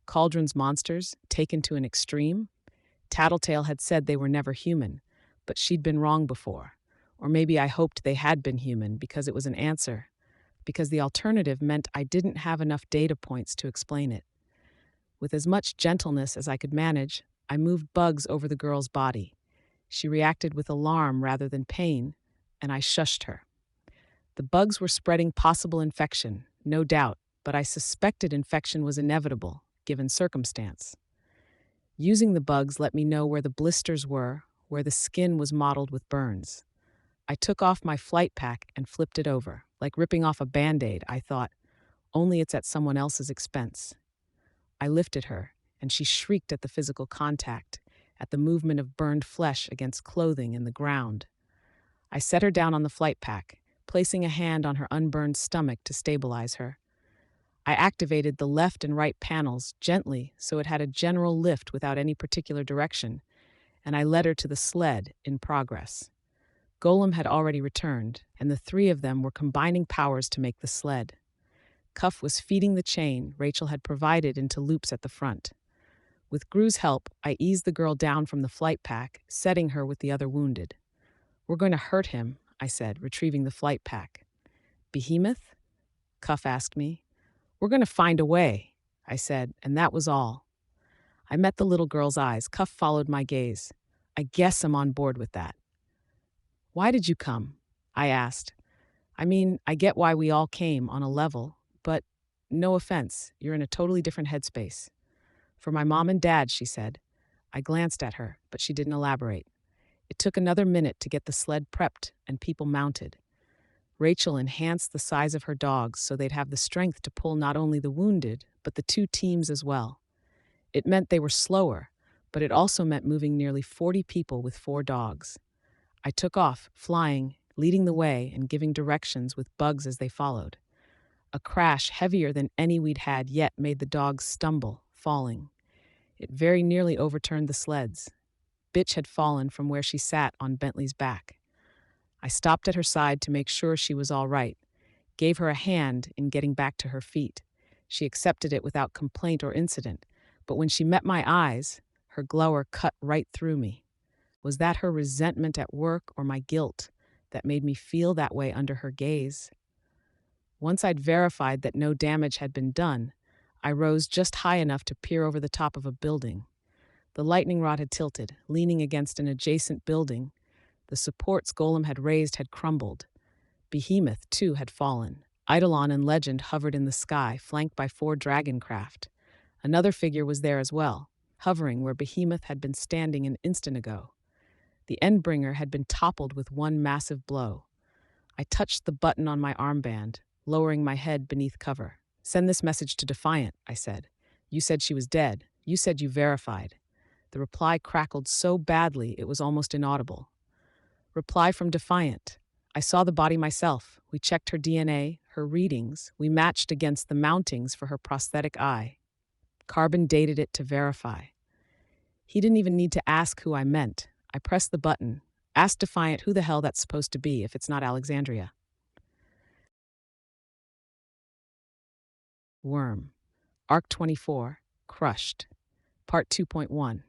Cauldron's monsters, taken to an extreme? Tattletale had said they were never human, but she'd been wrong before. Or maybe I hoped they had been human because it was an answer, because the alternative meant I didn't have enough data points to explain it. With as much gentleness as I could manage, I moved bugs over the girl's body. She reacted with alarm rather than pain, and I shushed her. The bugs were spreading possible infection, no doubt, but I suspected infection was inevitable, given circumstance. Using the bugs let me know where the blisters were, where the skin was mottled with burns. I took off my flight pack and flipped it over. Like ripping off a Band-Aid, I thought, only it's at someone else's expense. I lifted her, and she shrieked at the physical contact, at the movement of burned flesh against clothing and the ground. I set her down on the flight pack, placing a hand on her unburned stomach to stabilize her. I activated the left and right panels gently so it had a general lift without any particular direction, and I led her to the sled in progress. Golem had already returned, and the 3 of them were combining powers to make the sled. Cuff was feeding the chain Rachel had provided into loops at the front. With Gru's help, I eased the girl down from the flight pack, setting her with the other wounded. We're going to hurt him, I said, retrieving the flight pack. Behemoth? Cuff asked me. We're going to find a way, I said, and that was all. I met the little girl's eyes. Cuff followed my gaze. I guess I'm on board with that. Why did you come? I asked. I mean, I get why we all came on a level, but no offense, you're in a totally different headspace. For my mom and dad, she said. I glanced at her, but she didn't elaborate. It took another minute to get the sled prepped and people mounted. Rachel enhanced the size of her dogs so they'd have the strength to pull not only the wounded, but the two teams as well. It meant they were slower, but it also meant moving nearly 40 people with 4 dogs. I took off, flying, leading the way, and giving directions with bugs as they followed. A crash heavier than any we'd had yet made the dogs stumble, falling. It very nearly overturned the sleds. Bitch had fallen from where she sat on Bentley's back. I stopped at her side to make sure she was all right, gave her a hand in getting back to her feet. She accepted it without complaint or incident, but when she met my eyes, her glower cut right through me. Was that her resentment at work or my guilt that made me feel that way under her gaze? Once I'd verified that no damage had been done, I rose just high enough to peer over the top of a building. The lightning rod had tilted, leaning against an adjacent building. The supports Golem had raised had crumbled. Behemoth, too, had fallen. Eidolon and Legend hovered in the sky, flanked by 4 dragon craft. Another figure was there as well, hovering where Behemoth had been standing an instant ago. The Endbringer had been toppled with one massive blow. I touched the button on my armband, lowering my head beneath cover. "Send this message to Defiant," I said. "You said she was dead. You said you verified." The reply crackled so badly it was almost inaudible. Reply from Defiant. "I saw the body myself. We checked her DNA, her readings. We matched against the mountings for her prosthetic eye. Carbon dated it to verify." He didn't even need to ask who I meant. I pressed the button. Ask Defiant who the hell that's supposed to be if it's not Alexandria. Worm. Arc 24. Crushed. Part 2.1.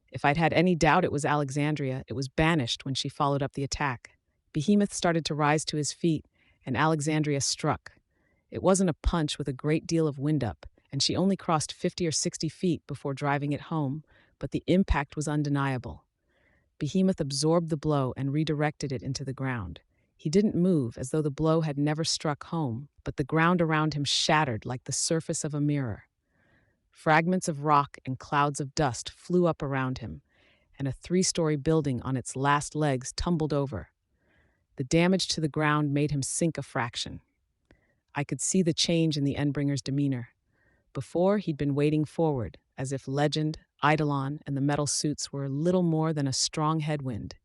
If I'd had any doubt it was Alexandria, it was banished when she followed up the attack. Behemoth started to rise to his feet, and Alexandria struck. It wasn't a punch with a great deal of wind up, and she only crossed 50 or 60 feet before driving it home, but the impact was undeniable. Behemoth absorbed the blow and redirected it into the ground. He didn't move, as though the blow had never struck home, but the ground around him shattered like the surface of a mirror. Fragments of rock and clouds of dust flew up around him, and a 3-story building on its last legs tumbled over. The damage to the ground made him sink a fraction. I could see the change in the Endbringer's demeanor. Before, he'd been wading forward, as if Legend, Eidolon, and the metal suits were little more than a strong headwind.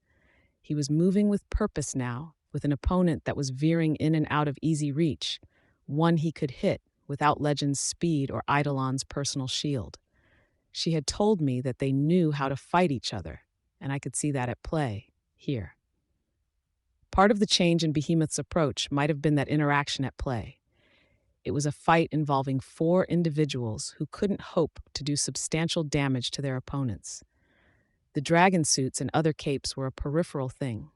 He was moving with purpose now, with an opponent that was veering in and out of easy reach, one he could hit without Legend's speed or Eidolon's personal shield. She had told me that they knew how to fight each other, and I could see that at play, here. Part of the change in Behemoth's approach might have been that interaction at play. It was a fight involving 4 individuals who couldn't hope to do substantial damage to their opponents. The dragon suits and other capes were a peripheral thing.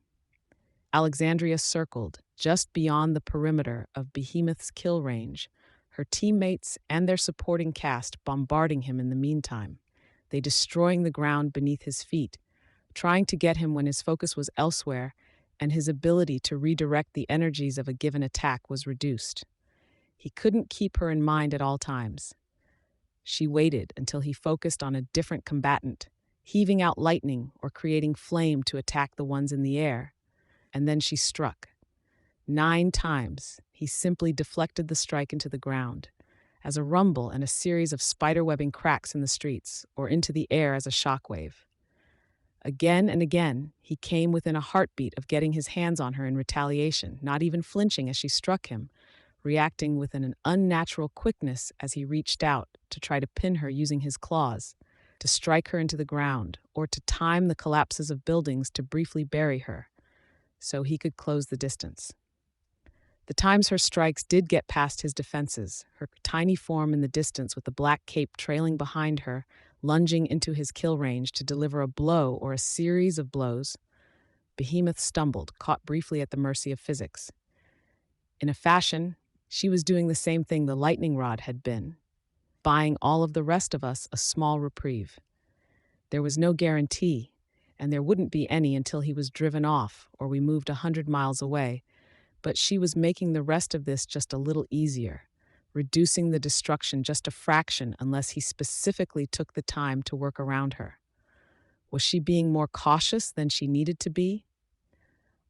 Alexandria circled, just beyond the perimeter of Behemoth's kill range, her teammates and their supporting cast bombarding him in the meantime, they destroying the ground beneath his feet, trying to get him when his focus was elsewhere and his ability to redirect the energies of a given attack was reduced. He couldn't keep her in mind at all times. She waited until he focused on a different combatant, heaving out lightning or creating flame to attack the ones in the air, and then she struck. 9 times, he simply deflected the strike into the ground, as a rumble and a series of spiderwebbing cracks in the streets, or into the air as a shockwave. Again and again, he came within a heartbeat of getting his hands on her in retaliation, not even flinching as she struck him, reacting with an unnatural quickness as he reached out to try to pin her using his claws, to strike her into the ground, or to time the collapses of buildings to briefly bury her, so he could close the distance. The times her strikes did get past his defenses, her tiny form in the distance with the black cape trailing behind her, lunging into his kill range to deliver a blow or a series of blows, Behemoth stumbled, caught briefly at the mercy of physics. In a fashion, she was doing the same thing the lightning rod had been, buying all of the rest of us a small reprieve. There was no guarantee, and there wouldn't be any until he was driven off or we moved 100 miles away, but she was making the rest of this just a little easier, reducing the destruction just a fraction unless he specifically took the time to work around her. Was she being more cautious than she needed to be?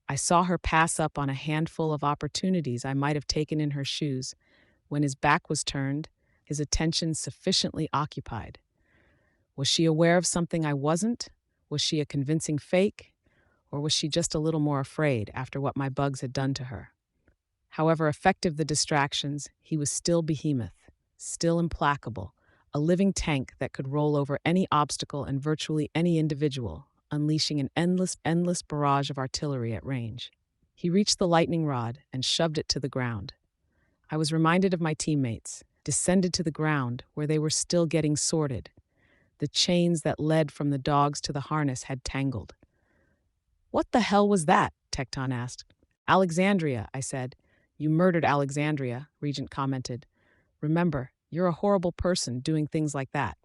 I saw her pass up on a handful of opportunities I might have taken in her shoes when his back was turned, his attention sufficiently occupied. Was she aware of something I wasn't? Was she a convincing fake? Or was she just a little more afraid after what my bugs had done to her? However effective the distractions, he was still behemoth, still implacable, a living tank that could roll over any obstacle and virtually any individual, unleashing an endless barrage of artillery at range. He reached the lightning rod and shoved it to the ground. I was reminded of my teammates, descended to the ground where they were still getting sorted. The chains that led from the dogs to the harness had tangled. "What the hell was that?" Tecton asked. "Alexandria," I said. "You murdered Alexandria," Regent commented. "Remember, you're a horrible person doing things like that."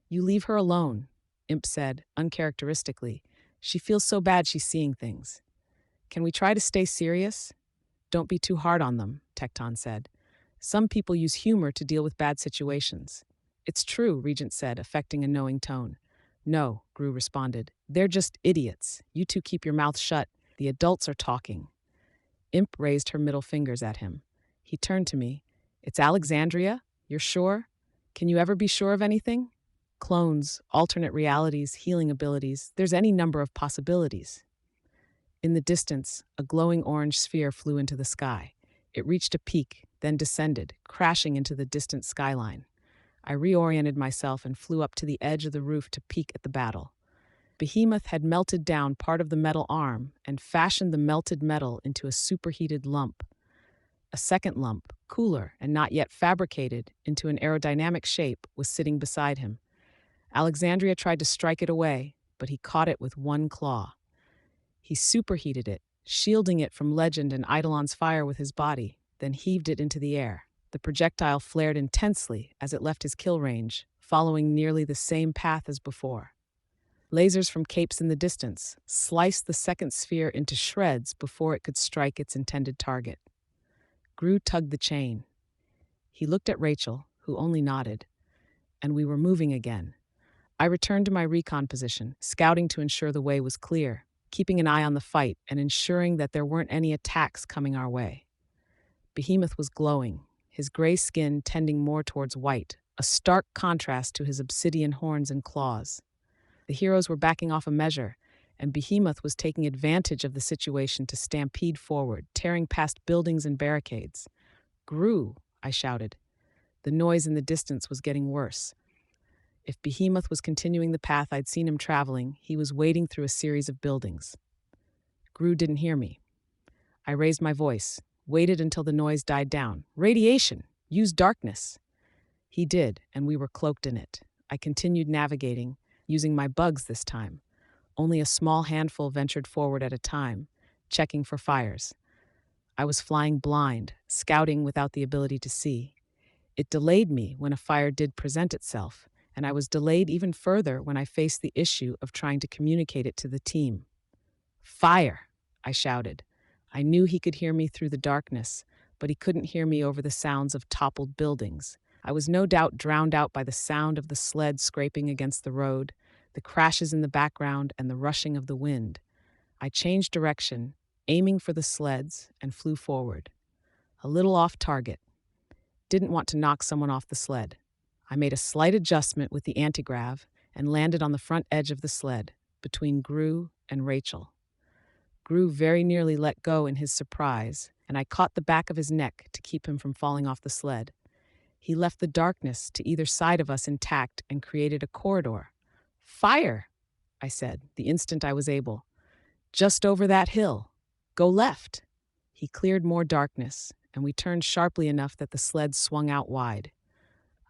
"You leave her alone," Imp said, uncharacteristically. "She feels so bad she's seeing things." "Can we try to stay serious?" "Don't be too hard on them," Tecton said. "Some people use humor to deal with bad situations." "It's true," Regent said, affecting a knowing tone. "No," Gru responded. "They're just idiots. You two keep your mouth shut. The adults are talking." Imp raised her middle fingers at him. He turned to me. "It's Alexandria? You're sure? Can you ever be sure of anything? Clones, alternate realities, healing abilities, there's any number of possibilities." In the distance, a glowing orange sphere flew into the sky. It reached a peak, then descended, crashing into the distant skyline. I reoriented myself and flew up to the edge of the roof to peek at the battle. Behemoth had melted down part of the metal arm and fashioned the melted metal into a superheated lump. A second lump, cooler and not yet fabricated into an aerodynamic shape, was sitting beside him. Alexandria tried to strike it away, but he caught it with one claw. He superheated it, shielding it from Legend and Eidolon's fire with his body, then heaved it into the air. The projectile flared intensely as it left his kill range, following nearly the same path as before. Lasers from capes in the distance sliced the second sphere into shreds before it could strike its intended target. Gru tugged the chain. He looked at Rachel, who only nodded, and we were moving again. I returned to my recon position, scouting to ensure the way was clear, keeping an eye on the fight and ensuring that there weren't any attacks coming our way. Behemoth was glowing, his gray skin tending more towards white, a stark contrast to his obsidian horns and claws. The heroes were backing off a measure, and Behemoth was taking advantage of the situation to stampede forward, tearing past buildings and barricades. "Gru!" I shouted. The noise in the distance was getting worse. If Behemoth was continuing the path I'd seen him traveling, he was wading through a series of buildings. Gru didn't hear me. I raised my voice, waited until the noise died down. "Radiation! Use darkness!" He did, and we were cloaked in it. I continued navigating, using my bugs this time. Only a small handful ventured forward at a time, checking for fires. I was flying blind, scouting without the ability to see. It delayed me when a fire did present itself, and I was delayed even further when I faced the issue of trying to communicate it to the team. "Fire!" I shouted. I knew he could hear me through the darkness, but he couldn't hear me over the sounds of toppled buildings. I was no doubt drowned out by the sound of the sled scraping against the road, the crashes in the background, and the rushing of the wind. I changed direction, aiming for the sleds, and flew forward. A little off target. Didn't want to knock someone off the sled. I made a slight adjustment with the antigrav and landed on the front edge of the sled, between Gru and Rachel. Gru very nearly let go in his surprise, and I caught the back of his neck to keep him from falling off the sled. He left the darkness to either side of us intact and created a corridor. "Fire!" I said, the instant I was able. "Just over that hill. Go left." He cleared more darkness, and we turned sharply enough that the sled swung out wide.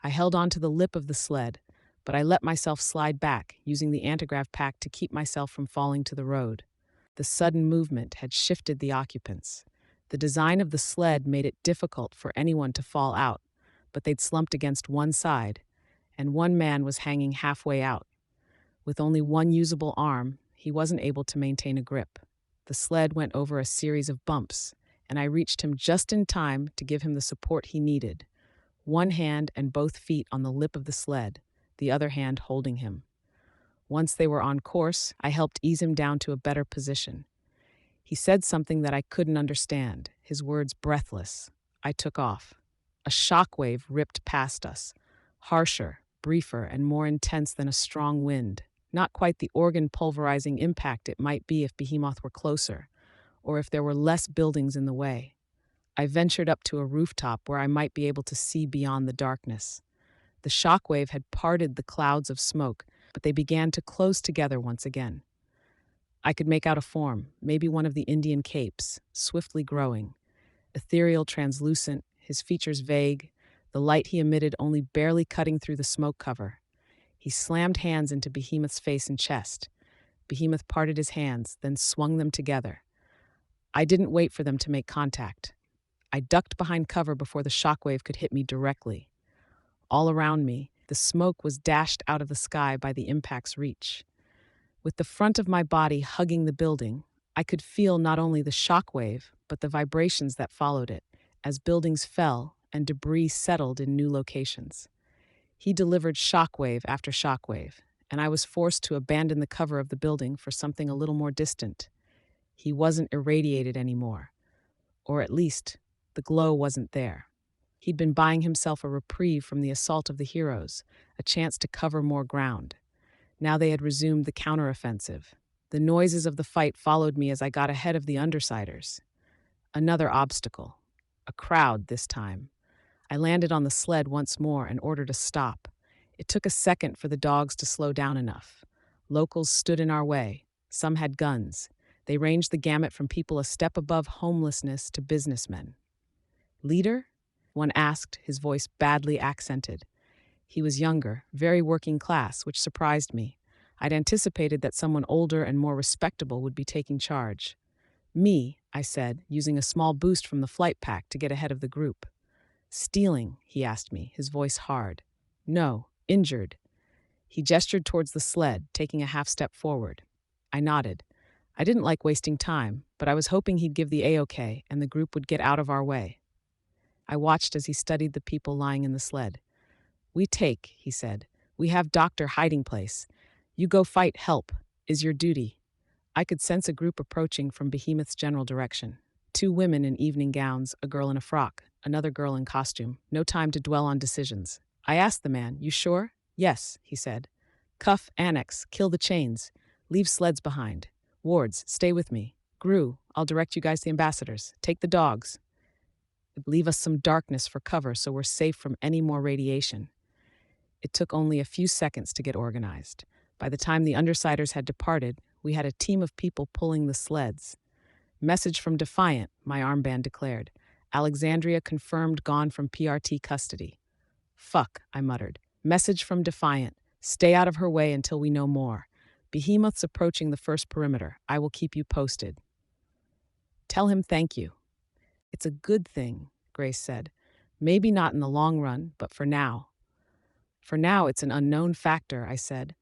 I held on to the lip of the sled, but I let myself slide back, using the antigrav pack to keep myself from falling to the road. The sudden movement had shifted the occupants. The design of the sled made it difficult for anyone to fall out, but they'd slumped against one side, and one man was hanging halfway out. With only one usable arm, he wasn't able to maintain a grip. The sled went over a series of bumps, and I reached him just in time to give him the support he needed. One hand and both feet on the lip of the sled, the other hand holding him. Once they were on course, I helped ease him down to a better position. He said something that I couldn't understand, his words breathless. I took off. A shockwave ripped past us, harsher, briefer, and more intense than a strong wind. Not quite the organ-pulverizing impact it might be if Behemoth were closer, or if there were less buildings in the way. I ventured up to a rooftop where I might be able to see beyond the darkness. The shockwave had parted the clouds of smoke, but they began to close together once again. I could make out a form, maybe one of the Indian capes, swiftly growing. Ethereal, translucent, his features vague, the light he emitted only barely cutting through the smoke cover. He slammed hands into Behemoth's face and chest. Behemoth parted his hands, then swung them together. I didn't wait for them to make contact. I ducked behind cover before the shockwave could hit me directly. All around me, the smoke was dashed out of the sky by the impact's reach. With the front of my body hugging the building, I could feel not only the shockwave, but the vibrations that followed it, as buildings fell and debris settled in new locations. He delivered shockwave after shockwave, and I was forced to abandon the cover of the building for something a little more distant. He wasn't irradiated anymore, or at least, the glow wasn't there. He'd been buying himself a reprieve from the assault of the heroes, a chance to cover more ground. Now they had resumed the counteroffensive. The noises of the fight followed me as I got ahead of the undersiders. Another obstacle. A crowd this time. I landed on the sled once more and ordered a stop. It took a second for the dogs to slow down enough. Locals stood in our way. Some had guns. They ranged the gamut from people a step above homelessness to businessmen. "Leader?" one asked, his voice badly accented. He was younger, very working class, which surprised me. I'd anticipated that someone older and more respectable would be taking charge. "Me," I said, using a small boost from the flight pack to get ahead of the group. "Stealing?" he asked me, his voice hard. "No, injured." He gestured towards the sled, taking a half step forward. I nodded. I didn't like wasting time, but I was hoping he'd give the A-OK and the group would get out of our way. I watched as he studied the people lying in the sled. "We take," he said. "We have doctor hiding place. You go fight help, is your duty." I could sense a group approaching from Behemoth's general direction. 2 women in evening gowns, a girl in a frock, another girl in costume. No time to dwell on decisions. I asked the man, "You sure?" "Yes," he said. "Cuff, annex, kill the chains. Leave sleds behind. Wards, stay with me. Gru, I'll direct you guys to the ambassadors. Take the dogs. Leave us some darkness for cover so we're safe from any more radiation." It took only a few seconds to get organized. By the time the undersiders had departed, we had a team of people pulling the sleds. "Message from Defiant," my armband declared. "Alexandria confirmed gone from PRT custody." "Fuck," I muttered. "Message from Defiant. Stay out of her way until we know more. Behemoth's approaching the first perimeter. I will keep you posted." "Tell him thank you." "It's a good thing," Grace said. "Maybe not in the long run, but for now." "For now, it's an unknown factor," I said.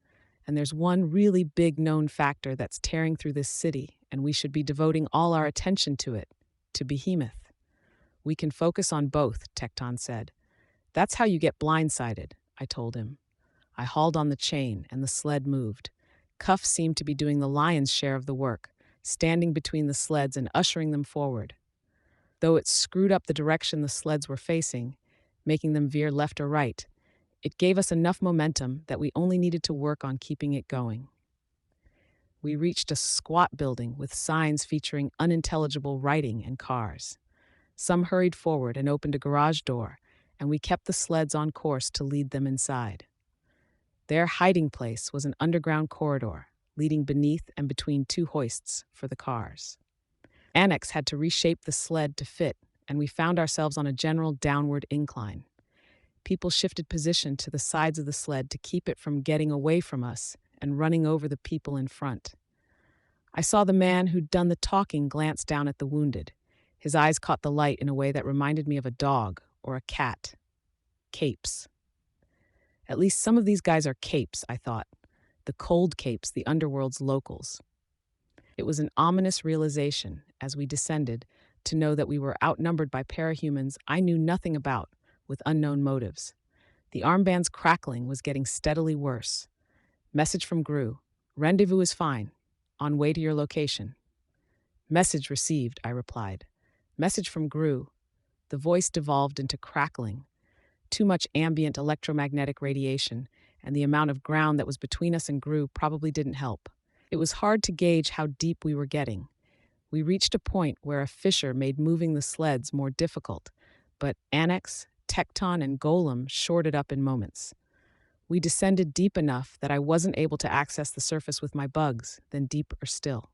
"And there's one really big known factor that's tearing through this city, and we should be devoting all our attention to it, to Behemoth." "We can focus on both," Tecton said. "That's how you get blindsided," I told him. I hauled on the chain, and the sled moved. Cuff seemed to be doing the lion's share of the work, standing between the sleds and ushering them forward. Though it screwed up the direction the sleds were facing, making them veer left or right, it gave us enough momentum that we only needed to work on keeping it going. We reached a squat building with signs featuring unintelligible writing and cars. Some hurried forward and opened a garage door, and we kept the sleds on course to lead them inside. Their hiding place was an underground corridor, leading beneath and between 2 hoists for the cars. Annex had to reshape the sled to fit, and we found ourselves on a general downward incline. People shifted position to the sides of the sled to keep it from getting away from us and running over the people in front. I saw the man who'd done the talking glance down at the wounded. His eyes caught the light in a way that reminded me of a dog or a cat. Capes. At least some of these guys are capes, I thought. The cold capes, the underworld's locals. It was an ominous realization, as we descended, to know that we were outnumbered by parahumans I knew nothing about, with unknown motives. The armband's crackling was getting steadily worse. Message from Gru. Rendezvous is fine. On way to your location. Message received, I replied. Message from Gru. The voice devolved into crackling. Too much ambient electromagnetic radiation, and the amount of ground that was between us and Gru probably didn't help. It was hard to gauge how deep we were getting. We reached a point where a fissure made moving the sleds more difficult, but Annex, Tecton, and Golem shorted up in moments. We descended deep enough that I wasn't able to access the surface with my bugs, then deeper still.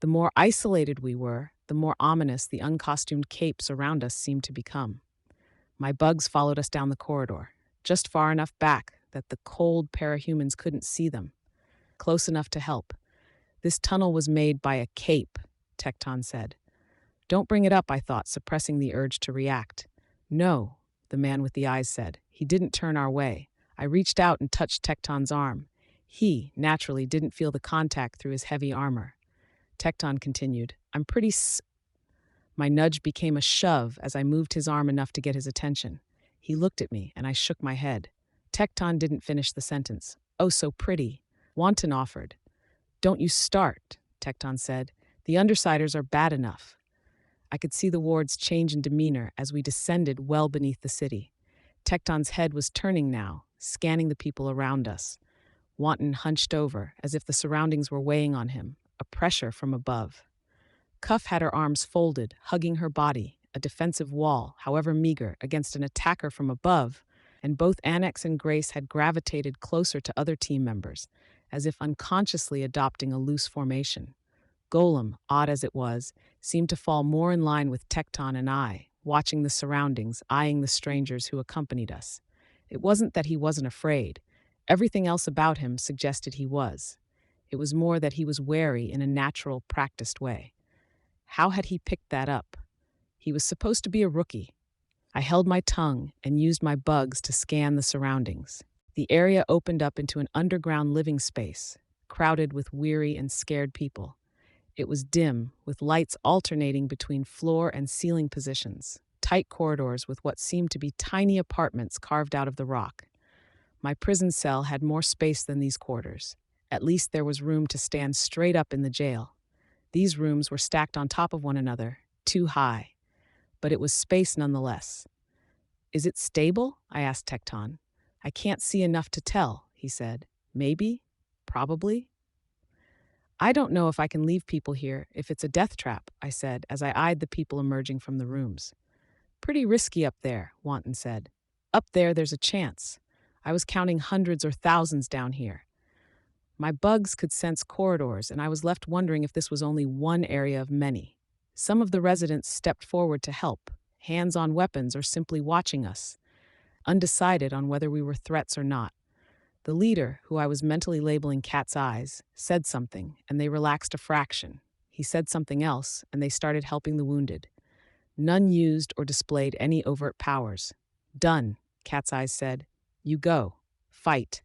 The more isolated we were, the more ominous the uncostumed capes around us seemed to become. My bugs followed us down the corridor, just far enough back that the cold parahumans couldn't see them, close enough to help. This tunnel was made by a cape, Tecton said. Don't bring it up, I thought, suppressing the urge to react. No, the man with the eyes said. He didn't turn our way. I reached out and touched Tecton's arm. He, naturally, didn't feel the contact through his heavy armor. Tecton continued, I'm pretty My nudge became a shove as I moved his arm enough to get his attention. He looked at me, and I shook my head. Tecton didn't finish the sentence. Oh, so pretty. Wanton offered. Don't you start, Tecton said. The Undersiders are bad enough. I could see the wards change in demeanor as we descended well beneath the city. Tecton's head was turning now, scanning the people around us. Wanton hunched over, as if the surroundings were weighing on him, a pressure from above. Cuff had her arms folded, hugging her body, a defensive wall, however meager, against an attacker from above, and both Annex and Grace had gravitated closer to other team members, as if unconsciously adopting a loose formation. Golem, odd as it was, seemed to fall more in line with Tecton and I, watching the surroundings, eyeing the strangers who accompanied us. It wasn't that he wasn't afraid. Everything else about him suggested he was. It was more that he was wary in a natural, practiced way. How had he picked that up? He was supposed to be a rookie. I held my tongue and used my bugs to scan the surroundings. The area opened up into an underground living space, crowded with weary and scared people. It was dim, with lights alternating between floor and ceiling positions, tight corridors with what seemed to be tiny apartments carved out of the rock. My prison cell had more space than these quarters. At least there was room to stand straight up in the jail. These rooms were stacked on top of one another, too high. But it was space nonetheless. Is it stable? I asked Tecton. I can't see enough to tell, he said. Maybe? Probably? I don't know if I can leave people here if it's a death trap, I said as I eyed the people emerging from the rooms. Pretty risky up there, Wanton said. Up there, there's a chance. I was counting hundreds or thousands down here. My bugs could sense corridors, and I was left wondering if this was only one area of many. Some of the residents stepped forward to help, hands on weapons or simply watching us, undecided on whether we were threats or not. The leader, who I was mentally labeling Cat's Eyes, said something, and they relaxed a fraction. He said something else, and they started helping the wounded. None used or displayed any overt powers. Done, Cat's Eyes said. You go. Fight.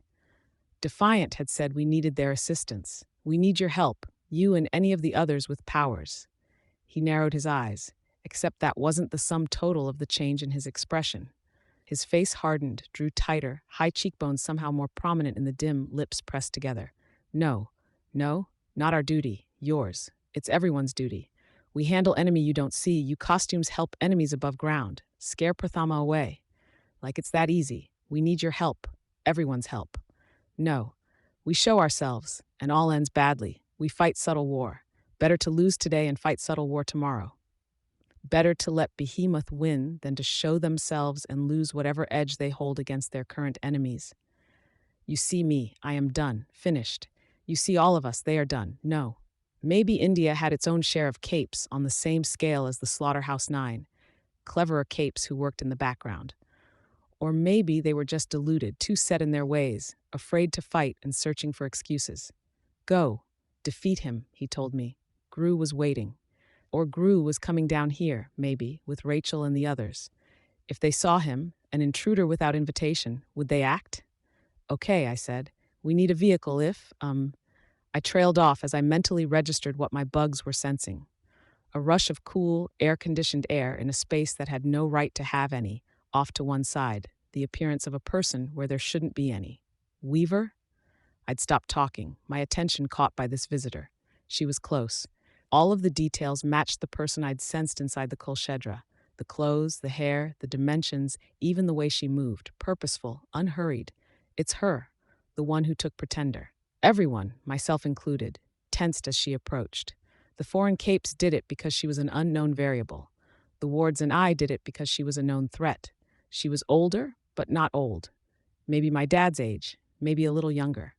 Defiant had said we needed their assistance. We need your help, you and any of the others with powers. He narrowed his eyes, except that wasn't the sum total of the change in his expression. His face hardened, drew tighter, high cheekbones somehow more prominent in the dim lips pressed together. No, not our duty, yours. It's everyone's duty. We handle enemy you don't see. You costumes help enemies above ground. Scare Prathama away. Like it's that easy. We need your help. Everyone's help. No. We show ourselves, and all ends badly. We fight subtle war. Better to lose today and fight subtle war tomorrow. Better to let Behemoth win than to show themselves and lose whatever edge they hold against their current enemies. You see me, I am done, finished. You see all of us, they are done. No. Maybe India had its own share of capes on the same scale as the Slaughterhouse Nine, cleverer capes who worked in the background. Or maybe they were just deluded, too set in their ways, afraid to fight and searching for excuses. Go, defeat him, he told me. Gru was waiting. Or Gru was coming down here, maybe, with Rachel and the others. If they saw him, an intruder without invitation, would they act? Okay, I said. We need a vehicle if, I trailed off as I mentally registered what my bugs were sensing. A rush of cool, air-conditioned air in a space that had no right to have any, off to one side, the appearance of a person where there shouldn't be any. Weaver? I'd stopped talking, my attention caught by this visitor. She was close. All of the details matched the person I'd sensed inside the Kolshedra. The clothes, the hair, the dimensions, even the way she moved, purposeful, unhurried. It's her, the one who took Pretender. Everyone, myself included, tensed as she approached. The foreign capes did it because she was an unknown variable. The wards and I did it because she was a known threat. She was older, but not old. Maybe my dad's age, maybe a little younger.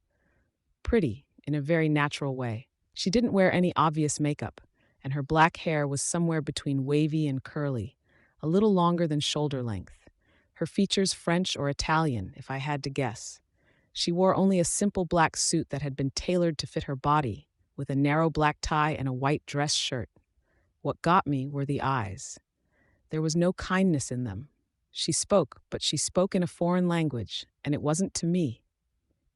Pretty, in a very natural way. She didn't wear any obvious makeup, and her black hair was somewhere between wavy and curly, a little longer than shoulder length. Her features French or Italian, if I had to guess. She wore only a simple black suit that had been tailored to fit her body, with a narrow black tie and a white dress shirt. What got me were the eyes. There was no kindness in them. She spoke, but she spoke in a foreign language, and it wasn't to me.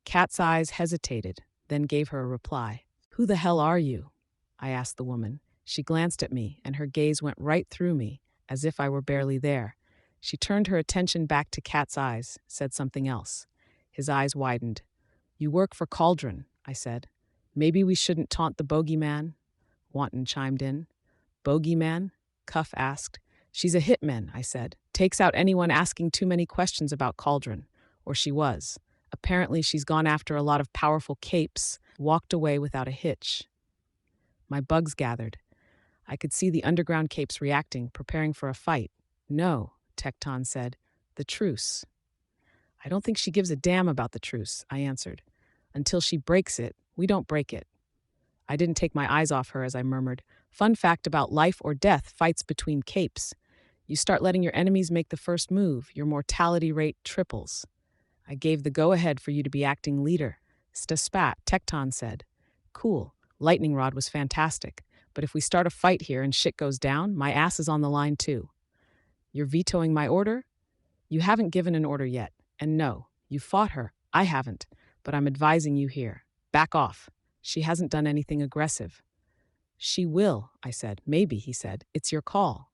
Cat's eyes hesitated, then gave her a reply. "Who the hell are you?" I asked the woman. She glanced at me, and her gaze went right through me, as if I were barely there. She turned her attention back to Cat's eyes, said something else. His eyes widened. "You work for Cauldron," I said. "Maybe we shouldn't taunt the bogeyman?" Wanton chimed in. "Bogeyman?" Cuff asked. "She's a hitman," I said. "Takes out anyone asking too many questions about Cauldron. Or she was. Apparently she's gone after a lot of powerful capes, walked away without a hitch." My bugs gathered. I could see the underground capes reacting, preparing for a fight. "No," Tecton said. "The truce." "I don't think she gives a damn about the truce," I answered. "Until she breaks it, we don't break it." I didn't take my eyes off her as I murmured, "Fun fact about life or death fights between capes. You start letting your enemies make the first move, your mortality rate triples." I gave the go-ahead for you to be acting leader. Spat, Tecton said. "Cool. Lightning Rod was fantastic. But if we start a fight here and shit goes down, my ass is on the line too." "You're vetoing my order?" "You haven't given an order yet. And no, you fought her. I haven't. But I'm advising you here. Back off. She hasn't done anything aggressive." "She will," I said. "Maybe," he said. "It's your call."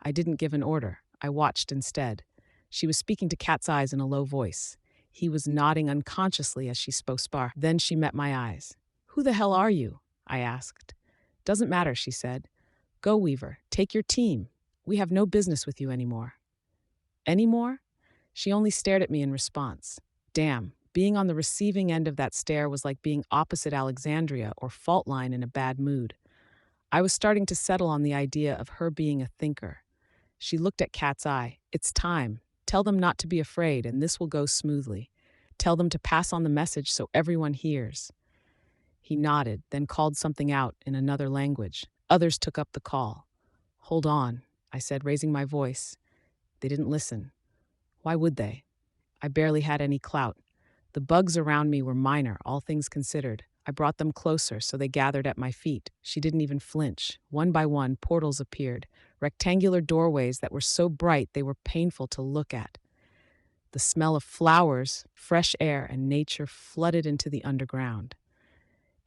I didn't give an order. I watched instead. She was speaking to Cat's eyes in a low voice. He was nodding unconsciously as she spoke. Then she met my eyes. "Who the hell are you?" I asked. "Doesn't matter," she said. "Go, Weaver. Take your team. We have no business with you anymore." "Anymore?" She only stared at me in response. Damn, being on the receiving end of that stare was like being opposite Alexandria or Fault Line in a bad mood. I was starting to settle on the idea of her being a thinker. She looked at Cat's eye. "It's time. Tell them not to be afraid, and this will go smoothly. Tell them to pass on the message so everyone hears." He nodded, then called something out in another language. Others took up the call. "Hold on," I said, raising my voice. They didn't listen. Why would they? I barely had any clout. The bugs around me were minor, all things considered. I brought them closer, so they gathered at my feet. She didn't even flinch. One by one, portals appeared, rectangular doorways that were so bright they were painful to look at. The smell of flowers, fresh air, and nature flooded into the underground.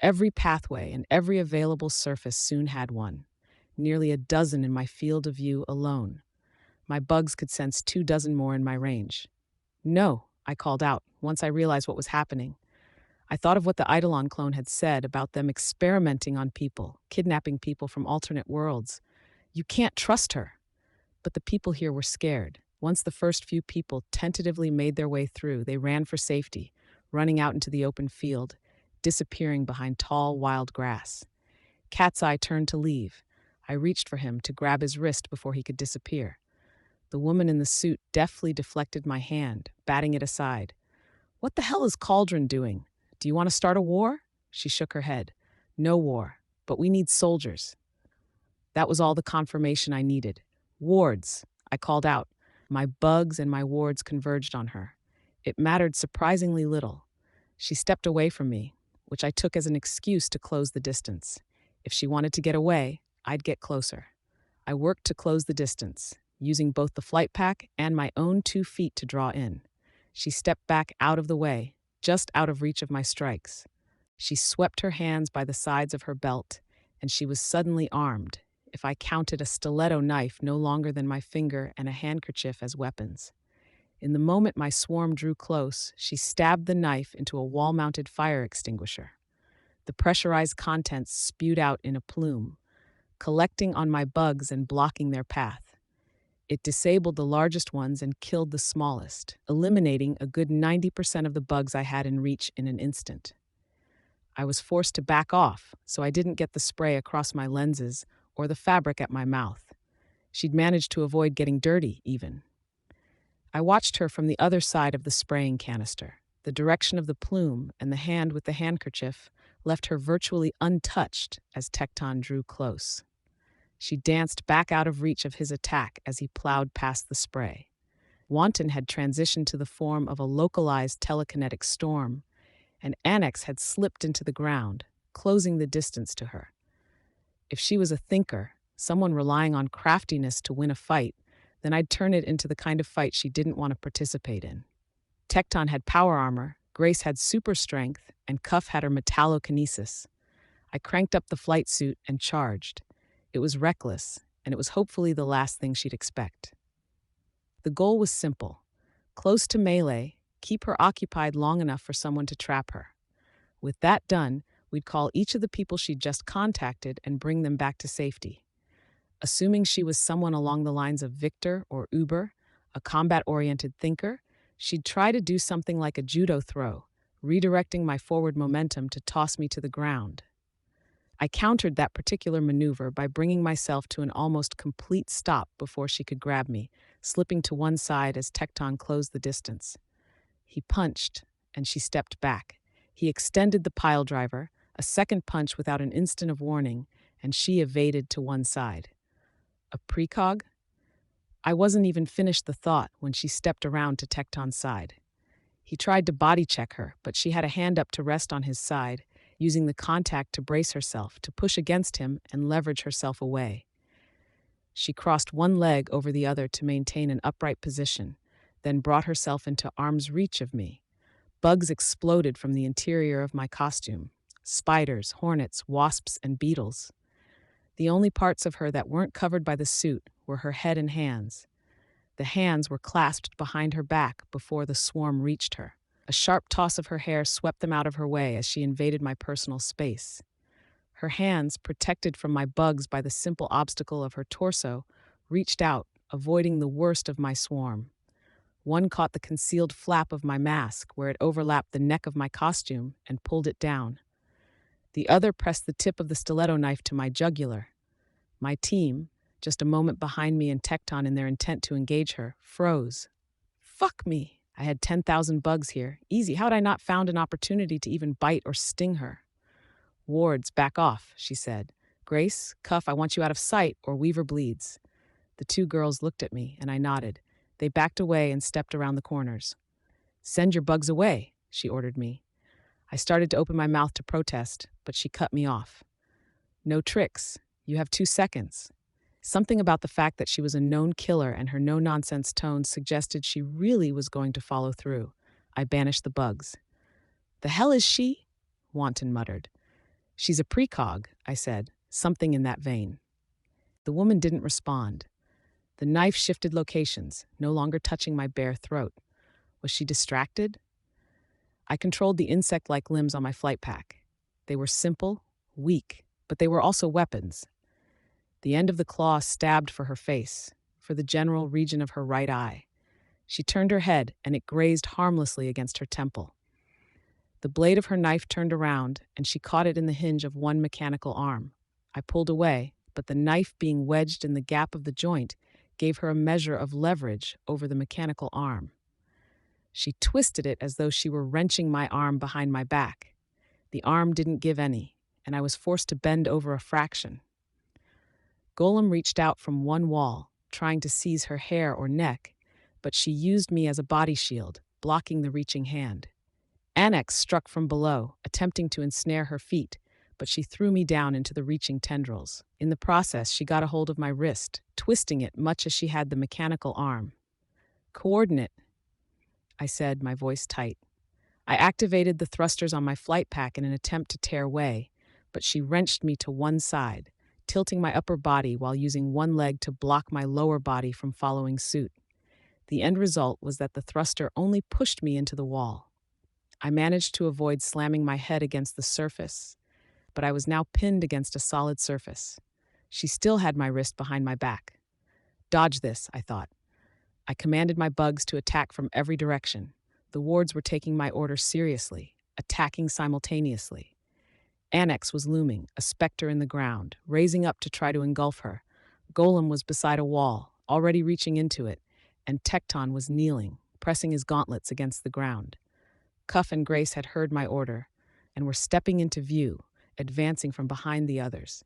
Every pathway and every available surface soon had one. Nearly a dozen in my field of view alone. My bugs could sense 24 more in my range. "No," I called out, once I realized what was happening. I thought of what the Eidolon clone had said about them experimenting on people, kidnapping people from alternate worlds. You can't trust her. But the people here were scared. Once the first few people tentatively made their way through, they ran for safety, running out into the open field, disappearing behind tall, wild grass. Cat's Eye turned to leave. I reached for him to grab his wrist before he could disappear. The woman in the suit deftly deflected my hand, batting it aside. "What the hell is Cauldron doing? Do you want to start a war?" She shook her head. "No war, but we need soldiers." That was all the confirmation I needed. "Wards," I called out. My bugs and my wards converged on her. It mattered surprisingly little. She stepped away from me, which I took as an excuse to close the distance. If she wanted to get away, I'd get closer. I worked to close the distance, using both the flight pack and my own 2 feet to draw in. She stepped back out of the way, just out of reach of my strikes. She swept her hands by the sides of her belt, and she was suddenly armed, if I counted a stiletto knife no longer than my finger and a handkerchief as weapons. In the moment my swarm drew close, she stabbed the knife into a wall-mounted fire extinguisher. The pressurized contents spewed out in a plume, collecting on my bugs and blocking their path. It disabled the largest ones and killed the smallest, eliminating a good 90% of the bugs I had in reach in an instant. I was forced to back off, so I didn't get the spray across my lenses or the fabric at my mouth. She'd managed to avoid getting dirty, even. I watched her from the other side of the spraying canister. The direction of the plume and the hand with the handkerchief left her virtually untouched as Tecton drew close. She danced back out of reach of his attack as he plowed past the spray. Wanton had transitioned to the form of a localized telekinetic storm, and Annex had slipped into the ground, closing the distance to her. If she was a thinker, someone relying on craftiness to win a fight, then I'd turn it into the kind of fight she didn't want to participate in. Tecton had power armor, Grace had super strength, and Cuff had her metallokinesis. I cranked up the flight suit and charged. It was reckless, and it was hopefully the last thing she'd expect. The goal was simple. Close to melee, keep her occupied long enough for someone to trap her. With that done, we'd call each of the people she'd just contacted and bring them back to safety. Assuming she was someone along the lines of Victor or Uber, a combat-oriented thinker, she'd try to do something like a judo throw, redirecting my forward momentum to toss me to the ground. I countered that particular maneuver by bringing myself to an almost complete stop before she could grab me, slipping to one side as Tecton closed the distance. He punched, and she stepped back. He extended the piledriver, a second punch without an instant of warning, and she evaded to one side. A precog? I wasn't even finished the thought when she stepped around to Tecton's side. He tried to body check her, but she had a hand up to rest on his side, using the contact to brace herself, to push against him and leverage herself away. She crossed one leg over the other to maintain an upright position, then brought herself into arm's reach of me. Bugs exploded from the interior of my costume. Spiders, hornets, wasps, and beetles. The only parts of her that weren't covered by the suit were her head and hands. The hands were clasped behind her back before the swarm reached her. A sharp toss of her hair swept them out of her way as she invaded my personal space. Her hands, protected from my bugs by the simple obstacle of her torso, reached out, avoiding the worst of my swarm. One caught the concealed flap of my mask where it overlapped the neck of my costume and pulled it down. The other pressed the tip of the stiletto knife to my jugular. My team, just a moment behind me and Tecton in their intent to engage her, froze. Fuck me. I had 10,000 bugs here. Easy. How'd I not found an opportunity to even bite or sting her? Wards, back off, she said. Grace, Cuff, I want you out of sight or Weaver bleeds. The two girls looked at me, and I nodded. They backed away and stepped around the corners. Send your bugs away, she ordered me. I started to open my mouth to protest, but she cut me off. No tricks. You have 2 seconds. Something about the fact that she was a known killer and her no-nonsense tone suggested she really was going to follow through. I banished the bugs. The hell is she? Wanton muttered. She's a precog, I said, something in that vein. The woman didn't respond. The knife shifted locations, no longer touching my bare throat. Was she distracted? I controlled the insect-like limbs on my flight pack. They were simple, weak, but they were also weapons. The end of the claw stabbed for her face, for the general region of her right eye. She turned her head, and it grazed harmlessly against her temple. The blade of her knife turned around, and she caught it in the hinge of one mechanical arm. I pulled away, but the knife being wedged in the gap of the joint gave her a measure of leverage over the mechanical arm. She twisted it as though she were wrenching my arm behind my back. The arm didn't give any, and I was forced to bend over a fraction. Golem reached out from one wall, trying to seize her hair or neck, but she used me as a body shield, blocking the reaching hand. Annex struck from below, attempting to ensnare her feet, but she threw me down into the reaching tendrils. In the process, she got a hold of my wrist, twisting it much as she had the mechanical arm. Coordinate, I said, my voice tight. I activated the thrusters on my flight pack in an attempt to tear away, but she wrenched me to one side, tilting my upper body while using one leg to block my lower body from following suit. The end result was that the thruster only pushed me into the wall. I managed to avoid slamming my head against the surface, but I was now pinned against a solid surface. She still had my wrist behind my back. Dodge this, I thought. I commanded my bugs to attack from every direction. The wards were taking my order seriously, attacking simultaneously. Annex was looming, a specter in the ground, raising up to try to engulf her. Golem was beside a wall, already reaching into it, and Tecton was kneeling, pressing his gauntlets against the ground. Cuff and Grace had heard my order, and were stepping into view, advancing from behind the others.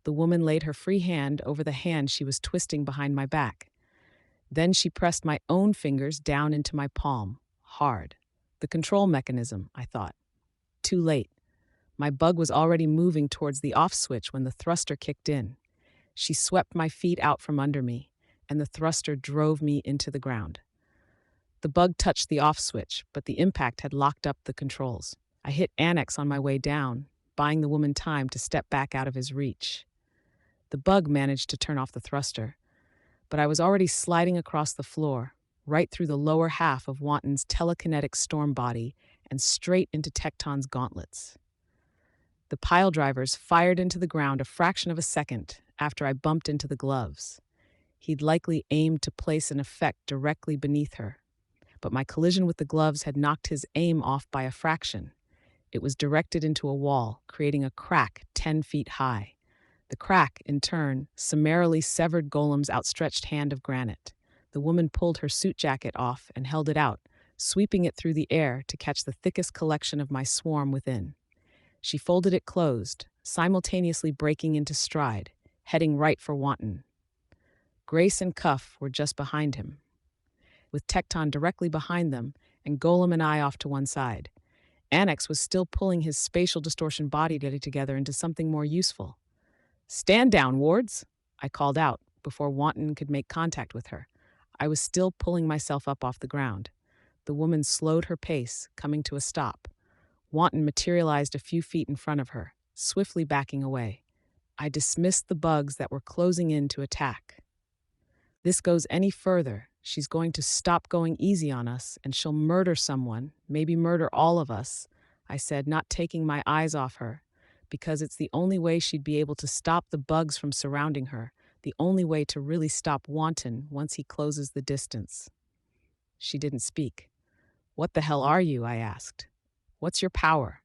The woman laid her free hand over the hand she was twisting behind my back. Then she pressed my own fingers down into my palm, hard. The control mechanism, I thought. Too late. My bug was already moving towards the off switch when the thruster kicked in. She swept my feet out from under me, and the thruster drove me into the ground. The bug touched the off switch, but the impact had locked up the controls. I hit Annex on my way down, buying the woman time to step back out of his reach. The bug managed to turn off the thruster, but I was already sliding across the floor, right through the lower half of Wanton's telekinetic storm body and straight into Tecton's gauntlets. The pile drivers fired into the ground a fraction of a second after I bumped into the gloves. He'd likely aimed to place an effect directly beneath her, but my collision with the gloves had knocked his aim off by a fraction. It was directed into a wall, creating a crack 10 feet high. The crack, in turn, summarily severed Golem's outstretched hand of granite. The woman pulled her suit jacket off and held it out, sweeping it through the air to catch the thickest collection of my swarm within. She folded it closed, simultaneously breaking into stride, heading right for Wanton. Grace and Cuff were just behind him, with Tecton directly behind them and Golem and I off to one side. Annex was still pulling his spatial distortion body together into something more useful. "Stand down, wards," I called out before Wanton could make contact with her. I was still pulling myself up off the ground. The woman slowed her pace, coming to a stop. Wanton materialized a few feet in front of her, swiftly backing away. I dismissed the bugs that were closing in to attack. This goes any further, she's going to stop going easy on us, and she'll murder someone, maybe murder all of us, I said, not taking my eyes off her, because it's the only way she'd be able to stop the bugs from surrounding her, the only way to really stop Wanton once he closes the distance. She didn't speak. "What the hell are you?" I asked. "What's your power?"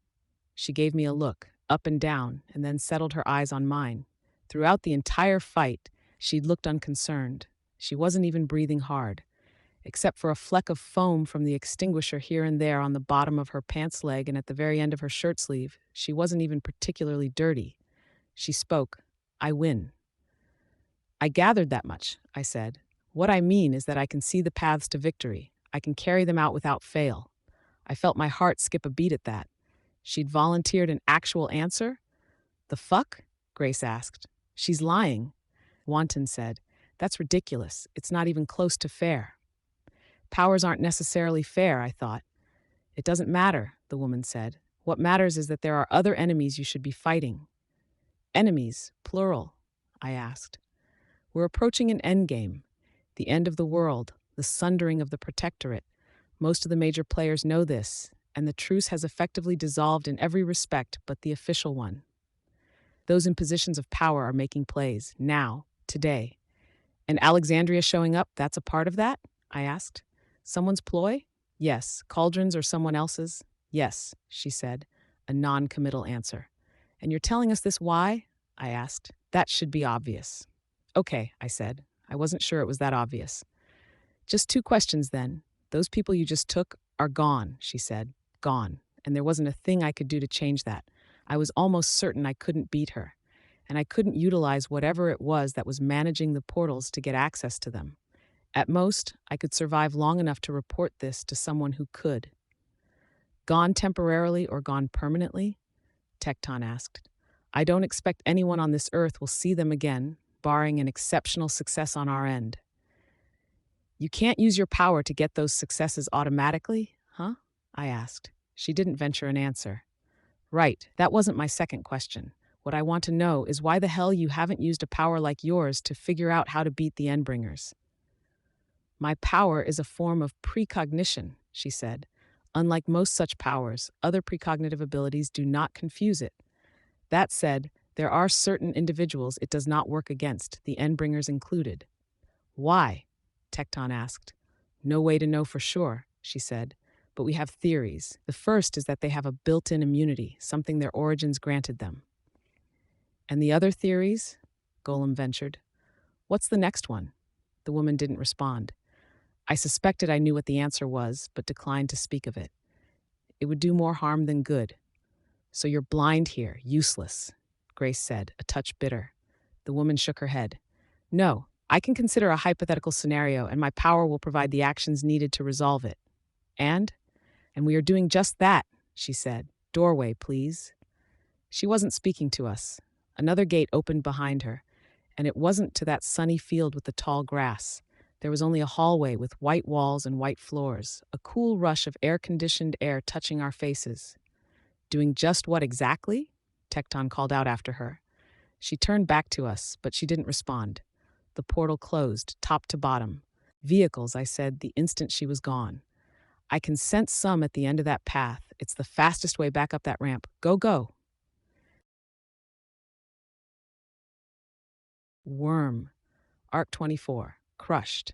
She gave me a look, up and down, and then settled her eyes on mine. Throughout the entire fight, she'd looked unconcerned. She wasn't even breathing hard. Except for a fleck of foam from the extinguisher here and there on the bottom of her pants leg and at the very end of her shirt sleeve, she wasn't even particularly dirty. She spoke. "I win." "I gathered that much," I said. "What I mean is that I can see the paths to victory. I can carry them out without fail." I felt my heart skip a beat at that. She'd volunteered an actual answer? "The fuck?" Grace asked. "She's lying," Wanton said. "That's ridiculous. It's not even close to fair." "Powers aren't necessarily fair," I thought. "It doesn't matter," the woman said. "What matters is that there are other enemies you should be fighting." "Enemies, plural?" I asked. "We're approaching an endgame. The end of the world, the sundering of the Protectorate. Most of the major players know this, and the truce has effectively dissolved in every respect but the official one. Those in positions of power are making plays, now, today. And Alexandria showing up, that's a part of that?" I asked. "Someone's ploy?" "Yes. Cauldron's or someone else's?" "Yes," she said, a non-committal answer. "And you're telling us this why?" I asked. "That should be obvious." "Okay," I said. I wasn't sure it was that obvious. "Just 2 questions then. Those people you just took are gone," she said. "Gone. And there wasn't a thing I could do to change that. I was almost certain I couldn't beat her. And I couldn't utilize whatever it was that was managing the portals to get access to them. At most, I could survive long enough to report this to someone who could." "Gone temporarily or gone permanently?" Tecton asked. "I don't expect anyone on this earth will see them again, barring an exceptional success on our end." "You can't use your power to get those successes automatically, huh?" I asked. She didn't venture an answer. "Right, that wasn't my second question. What I want to know is why the hell you haven't used a power like yours to figure out how to beat the Endbringers." My power is a form of precognition, she said. Unlike most such powers, other precognitive abilities do not confuse it. That said, there are certain individuals it does not work against, the Endbringers included. Why? Tecton asked. No way to know for sure, she said, but we have theories. The first is that they have a built-in immunity, something their origins granted them. And the other theories? Golem ventured. What's the next one? The woman didn't respond. I suspected I knew what the answer was, but declined to speak of it. It would do more harm than good. So you're blind here, useless, Grace said, a touch bitter. The woman shook her head. No, I can consider a hypothetical scenario, and my power will provide the actions needed to resolve it. And? And we are doing just that, she said. Doorway, please. She wasn't speaking to us. Another gate opened behind her, and it wasn't to that sunny field with the tall grass. There was only a hallway with white walls and white floors, a cool rush of air-conditioned air touching our faces. Doing just what exactly? Tecton called out after her. She turned back to us, but she didn't respond. The portal closed, top to bottom. Vehicles, I said, the instant she was gone. I can sense some at the end of that path. It's the fastest way back up that ramp. Go, go. Worm. Arc 24. Crushed.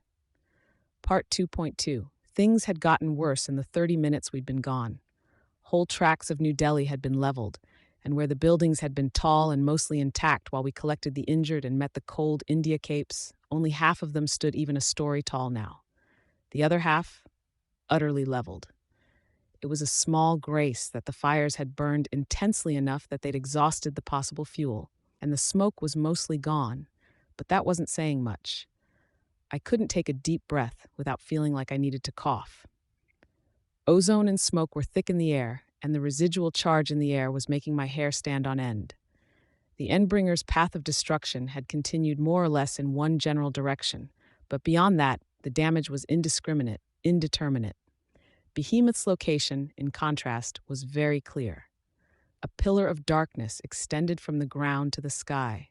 Part 2.2. Things had gotten worse in the 30 minutes we'd been gone. Whole tracts of New Delhi had been leveled, and where the buildings had been tall and mostly intact while we collected the injured and met the cold India capes, only half of them stood even a story tall now. The other half, utterly leveled. It was a small grace that the fires had burned intensely enough that they'd exhausted the possible fuel, and the smoke was mostly gone, but that wasn't saying much. I couldn't take a deep breath without feeling like I needed to cough. Ozone and smoke were thick in the air, and the residual charge in the air was making my hair stand on end. The Endbringer's path of destruction had continued more or less in one general direction, but beyond that, the damage was indiscriminate, indeterminate. Behemoth's location, in contrast, was very clear. A pillar of darkness extended from the ground to the sky.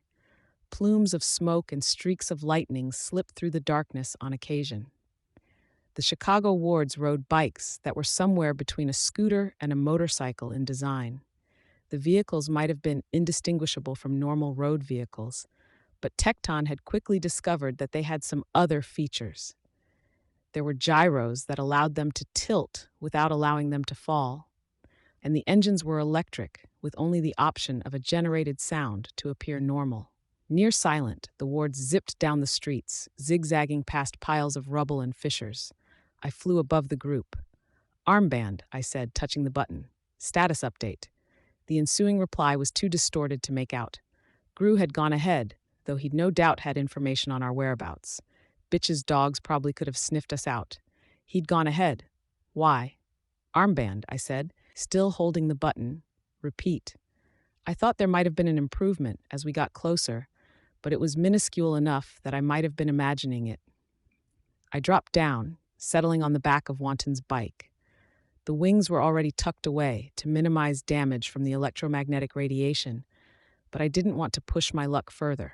Plumes of smoke and streaks of lightning slipped through the darkness on occasion. The Chicago wards rode bikes that were somewhere between a scooter and a motorcycle in design. The vehicles might have been indistinguishable from normal road vehicles, but Tecton had quickly discovered that they had some other features. There were gyros that allowed them to tilt without allowing them to fall, and the engines were electric, with only the option of a generated sound to appear normal. Near silent, the wards zipped down the streets, zigzagging past piles of rubble and fissures. I flew above the group. Armband, I said, touching the button. Status update. The ensuing reply was too distorted to make out. Gru had gone ahead, though he'd no doubt had information on our whereabouts. Bitch's dogs probably could have sniffed us out. He'd gone ahead. Why? Armband, I said, still holding the button. Repeat. I thought there might have been an improvement as we got closer, but it was minuscule enough that I might have been imagining it. I dropped down, settling on the back of Wanton's bike. The wings were already tucked away to minimize damage from the electromagnetic radiation, but I didn't want to push my luck further.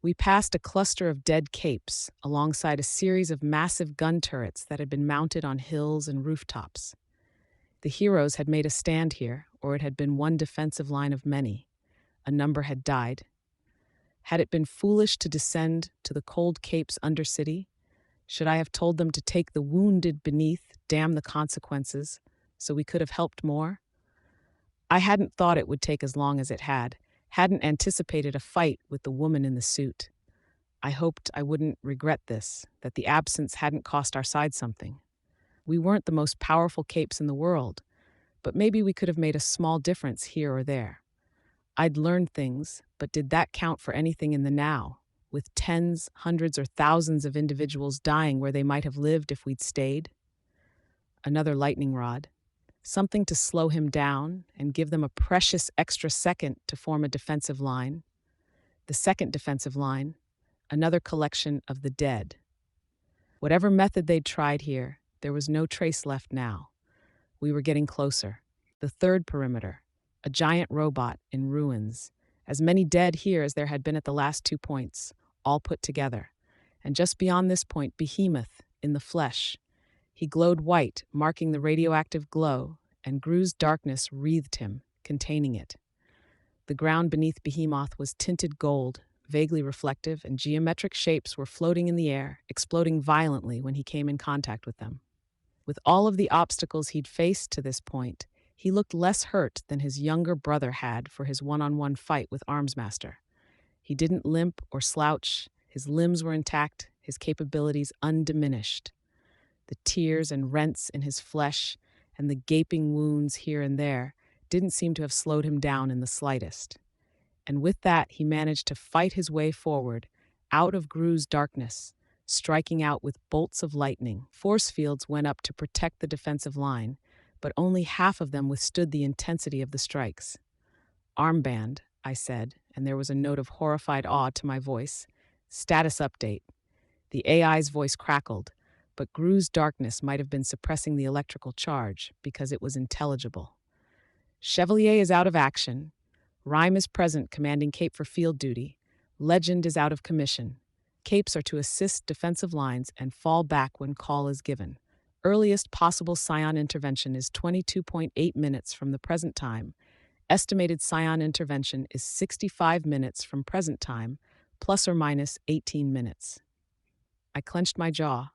We passed a cluster of dead capes alongside a series of massive gun turrets that had been mounted on hills and rooftops. The heroes had made a stand here, or it had been one defensive line of many. A number had died. Had it been foolish to descend to the cold Cape's undercity? Should I have told them to take the wounded beneath, damn the consequences, so we could have helped more? I hadn't thought it would take as long as it had, hadn't anticipated a fight with the woman in the suit. I hoped I wouldn't regret this, that the absence hadn't cost our side something. We weren't the most powerful Capes in the world, but maybe we could have made a small difference here or there. I'd learned things, but did that count for anything in the now, with tens, hundreds, or thousands of individuals dying where they might have lived if we'd stayed? Another lightning rod. Something to slow him down and give them a precious extra second to form a defensive line. The second defensive line, another collection of the dead. Whatever method they'd tried here, there was no trace left now. We were getting closer. The third perimeter, a giant robot in ruins. As many dead here as there had been at the last 2 points, all put together. and just beyond this point, Behemoth, in the flesh. He glowed white, marking the radioactive glow, and Gru's darkness wreathed him, containing it. The ground beneath Behemoth was tinted gold, vaguely reflective, and geometric shapes were floating in the air, exploding violently when he came in contact with them. With all of the obstacles he'd faced to this point, he looked less hurt than his younger brother had for his one-on-one fight with Armsmaster. He didn't limp or slouch, his limbs were intact, his capabilities undiminished. The tears and rents in his flesh and the gaping wounds here and there didn't seem to have slowed him down in the slightest. And with that, he managed to fight his way forward, out of Gru's darkness, striking out with bolts of lightning. Force fields went up to protect the defensive line, but only half of them withstood the intensity of the strikes. "Armband," I said, and there was a note of horrified awe to my voice. "Status update." The AI's voice crackled, but Gru's darkness might have been suppressing the electrical charge because it was intelligible. "Chevalier is out of action. Rhyme is present, commanding Cape for field duty. Legend is out of commission. Capes are to assist defensive lines and fall back when call is given. Earliest possible Scion intervention is 22.8 minutes from the present time. Estimated Scion intervention is 65 minutes from present time, plus or minus 18 minutes. I clenched my jaw.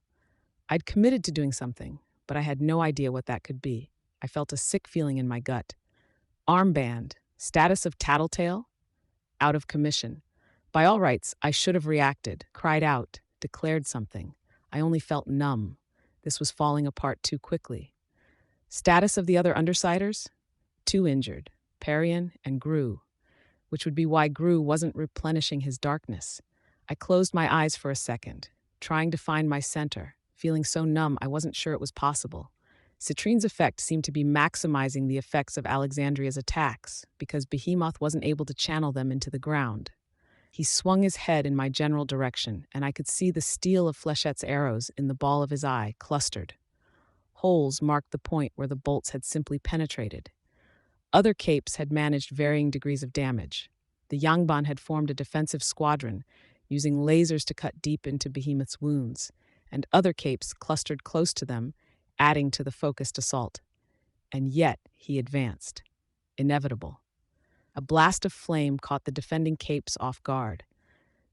I'd committed to doing something, but I had no idea what that could be. I felt a sick feeling in my gut. Armband, status of tattletale? Out of commission. By all rights, I should have reacted, cried out, declared something. I only felt numb. This was falling apart too quickly. Status of the other Undersiders? 2 injured, Parian and Gru, which would be why Gru wasn't replenishing his darkness. I closed my eyes for a second, trying to find my center, feeling so numb I wasn't sure it was possible. Citrine's effect seemed to be maximizing the effects of Alexandria's attacks because Behemoth wasn't able to channel them into the ground. He swung his head in my general direction, and I could see the steel of Flechette's arrows in the ball of his eye clustered. Holes marked the point where the bolts had simply penetrated. Other capes had managed varying degrees of damage. The Yangban had formed a defensive squadron, using lasers to cut deep into Behemoth's wounds, and other capes clustered close to them, adding to the focused assault. And yet he advanced. Inevitable. A blast of flame caught the defending capes off guard.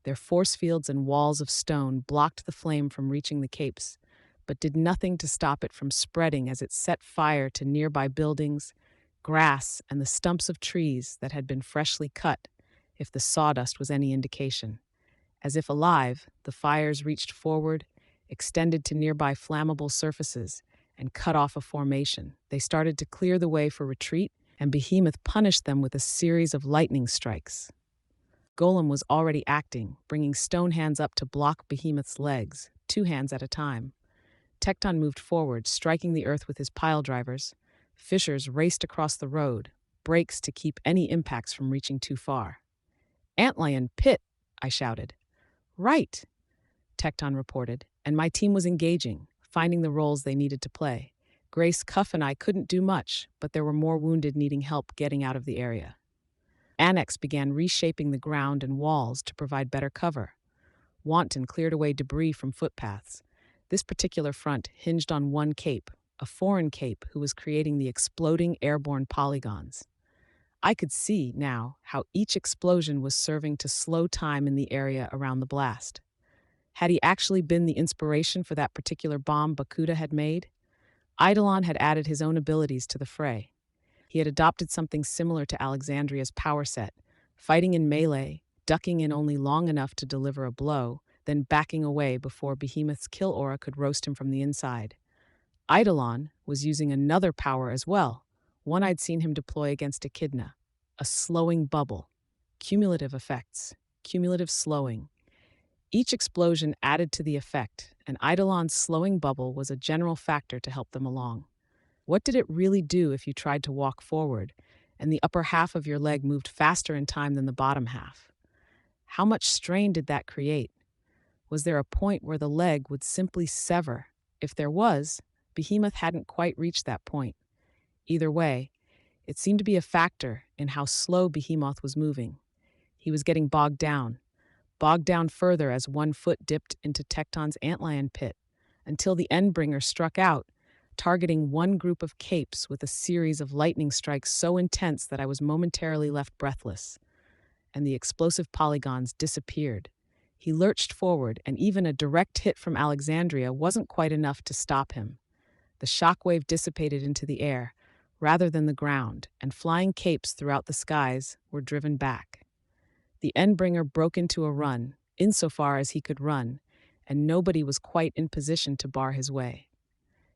Their force fields and walls of stone blocked the flame from reaching the capes, but did nothing to stop it from spreading as it set fire to nearby buildings, grass, and the stumps of trees that had been freshly cut, if the sawdust was any indication. As if alive, the fires reached forward, extended to nearby flammable surfaces, and cut off a formation. They started to clear the way for retreat, and Behemoth punished them with a series of lightning strikes. Golem was already acting, bringing stone hands up to block Behemoth's legs, 2 hands at a time. Tecton moved forward, striking the earth with his pile drivers. Fishers raced across the road, brakes to keep any impacts from reaching too far. "Antlion, pit!" I shouted. "Right," Tecton reported, and my team was engaging, finding the roles they needed to play. Grace, Cuff, and I couldn't do much, but there were more wounded needing help getting out of the area. Annex began reshaping the ground and walls to provide better cover. Wanton cleared away debris from footpaths. This particular front hinged on one cape, a foreign cape who was creating the exploding airborne polygons. I could see, now, how each explosion was serving to slow time in the area around the blast. Had he actually been the inspiration for that particular bomb Bakuda had made? Eidolon had added his own abilities to the fray. He had adopted something similar to Alexandria's power set, fighting in melee, ducking in only long enough to deliver a blow, then backing away before Behemoth's kill aura could roast him from the inside. Eidolon was using another power as well, one I'd seen him deploy against Echidna, a slowing bubble. Cumulative effects, cumulative slowing. Each explosion added to the effect, and Eidolon's slowing bubble was a general factor to help them along. What did it really do if you tried to walk forward, and the upper half of your leg moved faster in time than the bottom half? How much strain did that create? Was there a point where the leg would simply sever? If there was, Behemoth hadn't quite reached that point. Either way, it seemed to be a factor in how slow Behemoth was moving. He was getting bogged down, bogged down further as one foot dipped into Tecton's antlion pit, until the Endbringer struck out, targeting one group of capes with a series of lightning strikes so intense that I was momentarily left breathless, and the explosive polygons disappeared. He lurched forward, and even a direct hit from Alexandria wasn't quite enough to stop him. The shockwave dissipated into the air, rather than the ground, and flying capes throughout the skies were driven back. The Endbringer broke into a run, insofar as he could run, and nobody was quite in position to bar his way.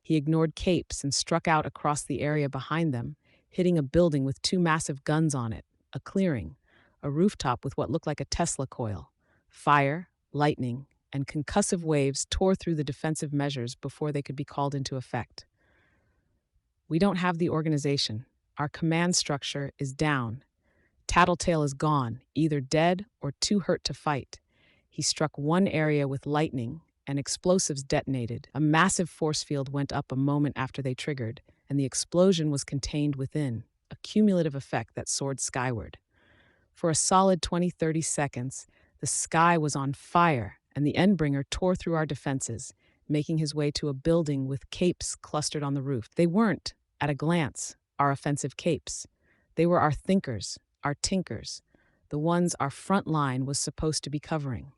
He ignored capes and struck out across the area behind them, hitting a building with two massive guns on it, a clearing, a rooftop with what looked like a Tesla coil. Fire, lightning, and concussive waves tore through the defensive measures before they could be called into effect. We don't have the organization. Our command structure is down. Tattletale is gone, either dead or too hurt to fight. He struck one area with lightning, and explosives detonated. A massive force field went up a moment after they triggered, and the explosion was contained within, a cumulative effect that soared skyward. For a solid 20-30 seconds, the sky was on fire, and the Endbringer tore through our defenses, making his way to a building with capes clustered on the roof. They weren't, at a glance, our offensive capes. They were our thinkers, our tinkers, the ones our front line was supposed to be covering.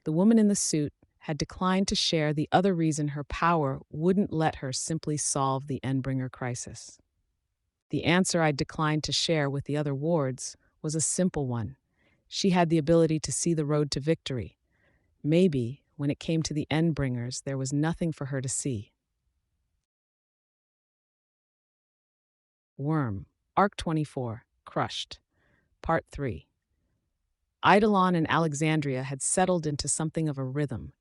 The woman in the suit had declined to share the other reason her power wouldn't let her simply solve the Endbringer crisis. The answer I declined to share with the other wards was a simple one. She had the ability to see the road to victory. Maybe, when it came to the Endbringers, there was nothing for her to see. Worm, Arc 24, Crushed, Part 3. Eidolon and Alexandria had settled into something of a rhythm.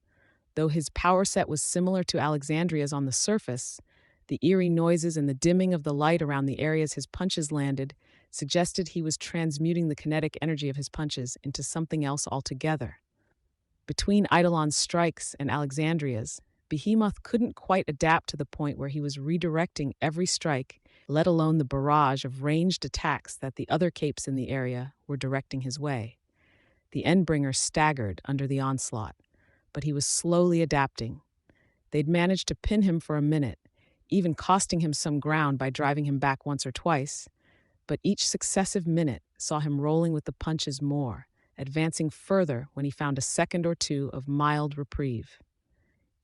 Though his power set was similar to Alexandria's on the surface, the eerie noises and the dimming of the light around the areas his punches landed suggested he was transmuting the kinetic energy of his punches into something else altogether. Between Eidolon's strikes and Alexandria's, Behemoth couldn't quite adapt to the point where he was redirecting every strike, let alone the barrage of ranged attacks that the other capes in the area were directing his way. The Endbringer staggered under the onslaught, but he was slowly adapting. They'd managed to pin him for a minute, even costing him some ground by driving him back once or twice, but each successive minute saw him rolling with the punches more, advancing further when he found a second or two of mild reprieve.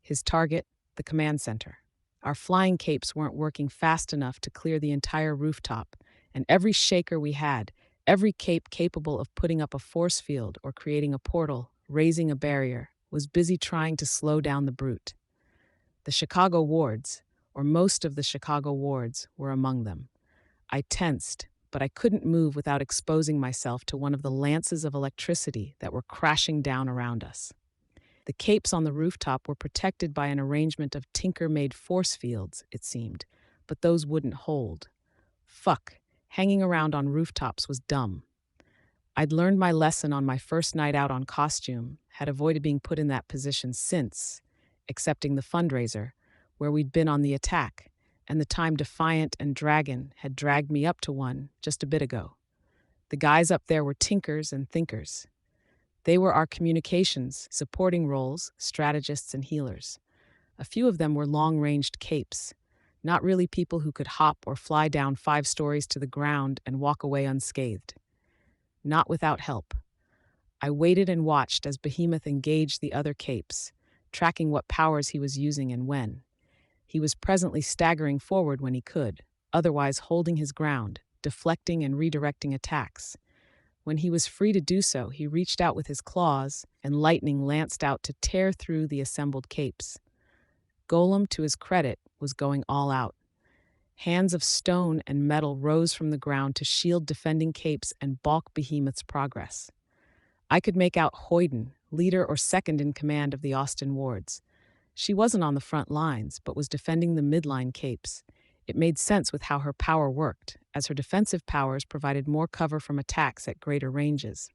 His target, the command center. Our flying capes weren't working fast enough to clear the entire rooftop, and every shaker we had, every cape capable of putting up a force field or creating a portal, raising a barrier, was busy trying to slow down the brute. The Chicago wards, or most of the Chicago wards, were among them. I tensed, but I couldn't move without exposing myself to one of the lances of electricity that were crashing down around us. The capes on the rooftop were protected by an arrangement of tinker-made force fields, it seemed, but those wouldn't hold. Fuck, hanging around on rooftops was dumb. I'd learned my lesson on my first night out on costume, had avoided being put in that position since, excepting the fundraiser, where we'd been on the attack, and the time Defiant and Dragon had dragged me up to one just a bit ago. The guys up there were tinkers and thinkers. They were our communications, supporting roles, strategists, and healers. A few of them were long-ranged capes, not really people who could hop or fly down 5 stories to the ground and walk away unscathed. Not without help. I waited and watched as Behemoth engaged the other capes, tracking what powers he was using and when. He was presently staggering forward when he could, otherwise holding his ground, deflecting and redirecting attacks. When he was free to do so, he reached out with his claws, and lightning lanced out to tear through the assembled capes. Golem, to his credit, was going all out. Hands of stone and metal rose from the ground to shield defending capes and balk Behemoth's progress. I could make out Hoyden, leader or second in command of the Austin wards. She wasn't on the front lines, but was defending the midline capes. It made sense with how her power worked, as her defensive powers provided more cover from attacks at greater ranges.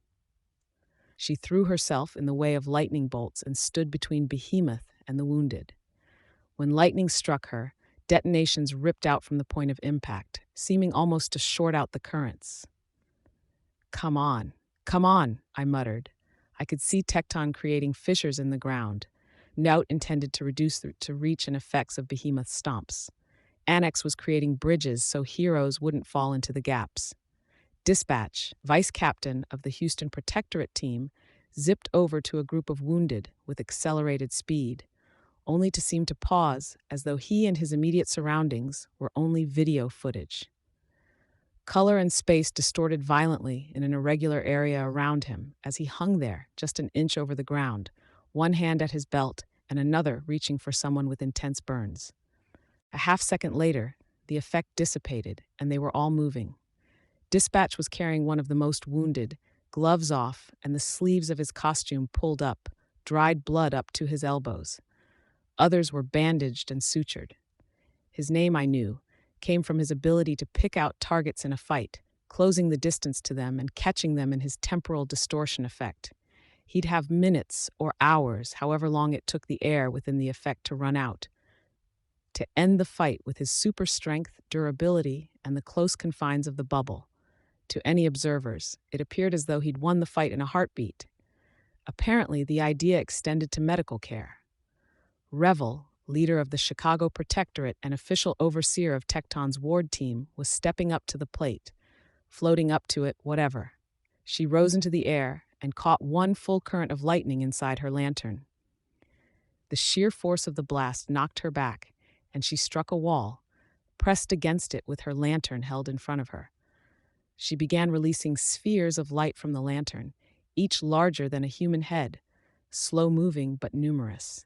She threw herself in the way of lightning bolts and stood between Behemoth and the wounded. When lightning struck her, detonations ripped out from the point of impact, seeming almost to short out the currents. Come on, I muttered. I could see Tecton creating fissures in the ground, Nout intended to reduce the reach and effects of Behemoth's stomps. Annex was creating bridges so heroes wouldn't fall into the gaps. Dispatch, vice captain of the Houston Protectorate team, zipped over to a group of wounded with accelerated speed, only to seem to pause as though he and his immediate surroundings were only video footage. Color and space distorted violently in an irregular area around him as he hung there just an inch over the ground, one hand at his belt and another reaching for someone with intense burns. A half second later, the effect dissipated and they were all moving. Dispatch was carrying one of the most wounded, gloves off and the sleeves of his costume pulled up, dried blood up to his elbows. Others were bandaged and sutured. His name, I knew, came from his ability to pick out targets in a fight, closing the distance to them and catching them in his temporal distortion effect. He'd have minutes or hours, however long it took the air within the effect to run out, to end the fight with his super strength, durability, and the close confines of the bubble. To any observers, it appeared as though he'd won the fight in a heartbeat. Apparently, the idea extended to medical care. Revel, leader of the Chicago Protectorate and official overseer of Tecton's ward team, was stepping up to the plate, floating up to it, whatever. She rose into the air and caught one full current of lightning inside her lantern. The sheer force of the blast knocked her back, and she struck a wall, pressed against it with her lantern held in front of her. She began releasing spheres of light from the lantern, each larger than a human head, slow-moving but numerous.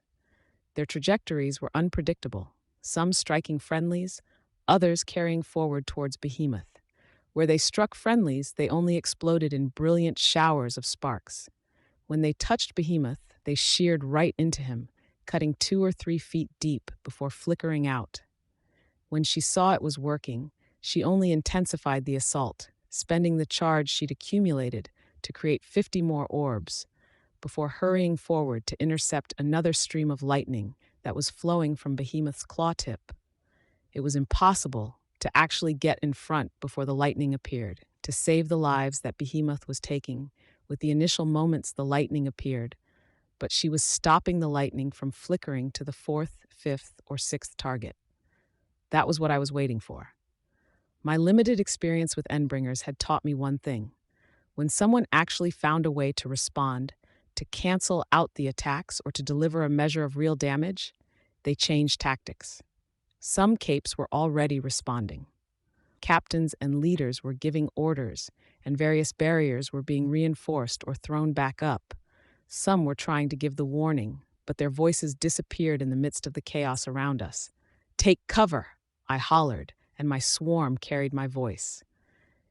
Their trajectories were unpredictable, some striking friendlies, others carrying forward towards Behemoth. Where they struck friendlies, they only exploded in brilliant showers of sparks. When they touched Behemoth, they sheared right into him, cutting 2 or 3 feet deep before flickering out. When she saw it was working, she only intensified the assault, spending the charge she'd accumulated to create 50 more orbs, before hurrying forward to intercept another stream of lightning that was flowing from Behemoth's claw tip. It was impossible to actually get in front before the lightning appeared, to save the lives that Behemoth was taking. With the initial moments the lightning appeared, but she was stopping the lightning from flickering to the 4th, 5th, or 6th target. That was what I was waiting for. My limited experience with Endbringers had taught me one thing. When someone actually found a way to respond, to cancel out the attacks or to deliver a measure of real damage, they changed tactics. Some capes were already responding. Captains and leaders were giving orders, and various barriers were being reinforced or thrown back up. Some were trying to give the warning, but their voices disappeared in the midst of the chaos around us. "Take cover!" I hollered, and my swarm carried my voice.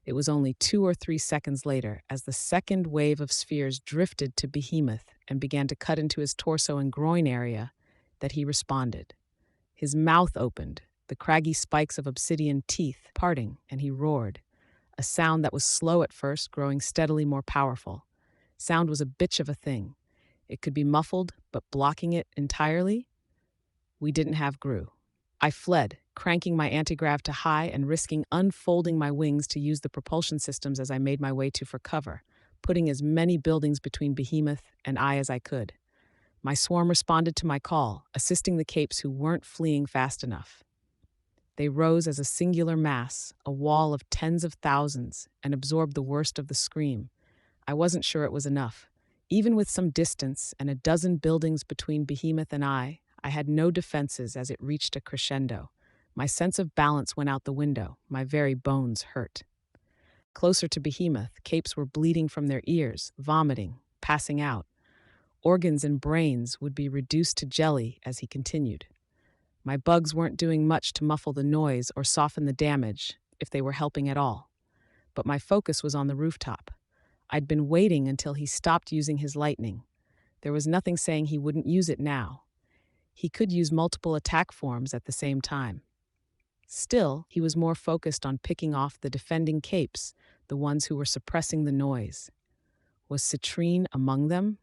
It was only 2 or 3 seconds later, as the second wave of spheres drifted to Behemoth and began to cut into his torso and groin area, that he responded. His mouth opened, the craggy spikes of obsidian teeth parting, and he roared, a sound that was slow at first, growing steadily more powerful. Sound was a bitch of a thing. It could be muffled, but blocking it entirely? We didn't have GRU. I fled, cranking my antigrav to high and risking unfolding my wings to use the propulsion systems as I made my way for cover, putting as many buildings between Behemoth and I as I could. My swarm responded to my call, assisting the capes who weren't fleeing fast enough. They rose as a singular mass, a wall of tens of thousands, and absorbed the worst of the scream. I wasn't sure it was enough. Even with some distance and a dozen buildings between Behemoth and I had no defenses as it reached a crescendo. My sense of balance went out the window. My very bones hurt. Closer to Behemoth, capes were bleeding from their ears, vomiting, passing out. Organs and brains would be reduced to jelly as he continued. My bugs weren't doing much to muffle the noise or soften the damage, if they were helping at all. But my focus was on the rooftop. I'd been waiting until he stopped using his lightning. There was nothing saying he wouldn't use it now. He could use multiple attack forms at the same time. Still, he was more focused on picking off the defending capes, the ones who were suppressing the noise. Was Citrine among them?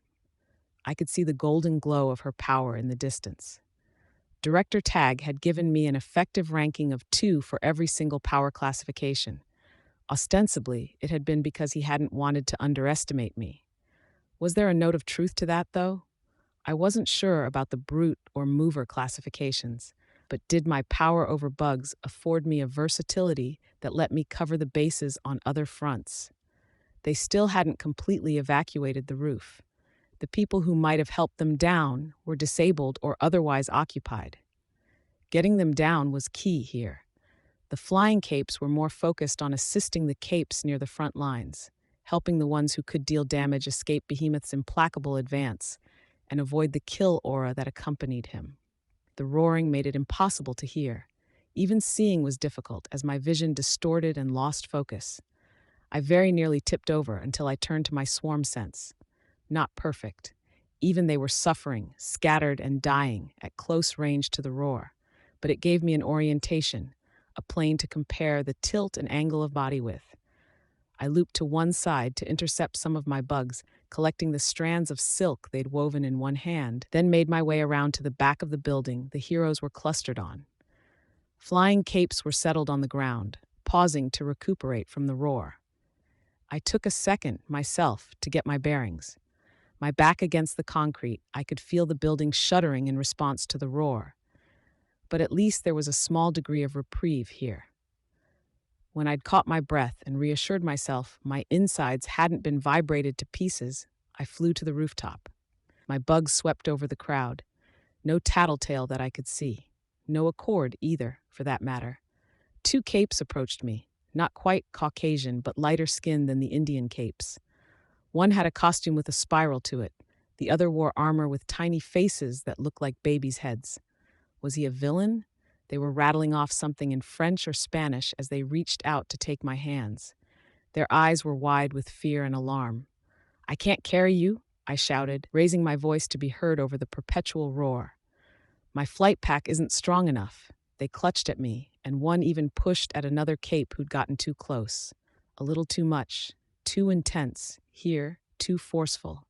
I could see the golden glow of her power in the distance. Director Tag had given me an effective ranking of 2 for every single power classification. Ostensibly, it had been because he hadn't wanted to underestimate me. Was there a note of truth to that, though? I wasn't sure about the brute or mover classifications, but did my power over bugs afford me a versatility that let me cover the bases on other fronts? They still hadn't completely evacuated the roof. The people who might have helped them down were disabled or otherwise occupied. Getting them down was key here. The flying capes were more focused on assisting the capes near the front lines, helping the ones who could deal damage escape Behemoth's implacable advance and avoid the kill aura that accompanied him. The roaring made it impossible to hear. Even seeing was difficult as my vision distorted and lost focus. I very nearly tipped over until I turned to my swarm sense. Not perfect. Even they were suffering, scattered, and dying at close range to the roar. But it gave me an orientation, a plane to compare the tilt and angle of body with. I looped to one side to intercept some of my bugs, collecting the strands of silk they'd woven in one hand, then made my way around to the back of the building the heroes were clustered on. Flying capes were settled on the ground, pausing to recuperate from the roar. I took a second, myself, to get my bearings. My back against the concrete, I could feel the building shuddering in response to the roar. But at least there was a small degree of reprieve here. When I'd caught my breath and reassured myself my insides hadn't been vibrated to pieces, I flew to the rooftop. My bugs swept over the crowd. No tattletale that I could see. No accord either, for that matter. 2 capes approached me, not quite Caucasian, but lighter skinned than the Indian capes. One had a costume with a spiral to it. The other wore armor with tiny faces that looked like babies' heads. Was he a villain? They were rattling off something in French or Spanish as they reached out to take my hands. Their eyes were wide with fear and alarm. "I can't carry you," I shouted, raising my voice to be heard over the perpetual roar. "My flight pack isn't strong enough." They clutched at me, and one even pushed at another cape who'd gotten too close. A little too much, too intense, here, too forceful.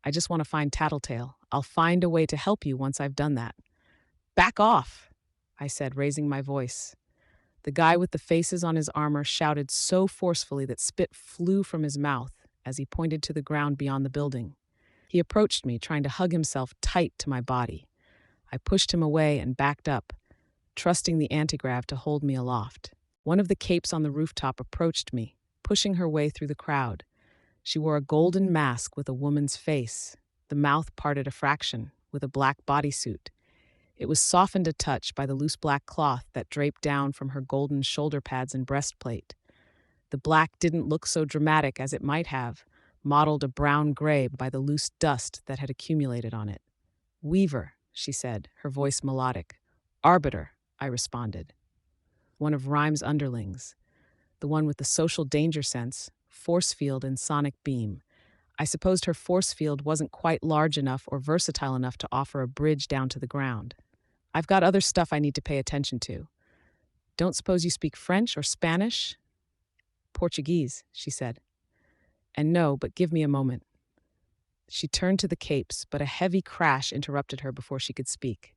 "I just want to find Tattletale. I'll find a way to help you once I've done that." "Back off," I said, raising my voice. The guy with the faces on his armor shouted so forcefully that spit flew from his mouth as he pointed to the ground beyond the building. He approached me, trying to hug himself tight to my body. I pushed him away and backed up, trusting the antigrav to hold me aloft. One of the capes on the rooftop approached me, pushing her way through the crowd. She wore a golden mask with a woman's face, the mouth parted a fraction, with a black bodysuit. It was softened a touch by the loose black cloth that draped down from her golden shoulder pads and breastplate. The black didn't look so dramatic as it might have, mottled a brown-gray by the loose dust that had accumulated on it. "Weaver," she said, her voice melodic. "Arbiter," I responded. One of Rhyme's underlings. The one with the social danger sense, force field and sonic beam. I supposed her force field wasn't quite large enough or versatile enough to offer a bridge down to the ground. "I've got other stuff I need to pay attention to." "Don't suppose you speak French or Spanish?" "Portuguese," she said. "And no, but give me a moment." She turned to the capes, but a heavy crash interrupted her before she could speak.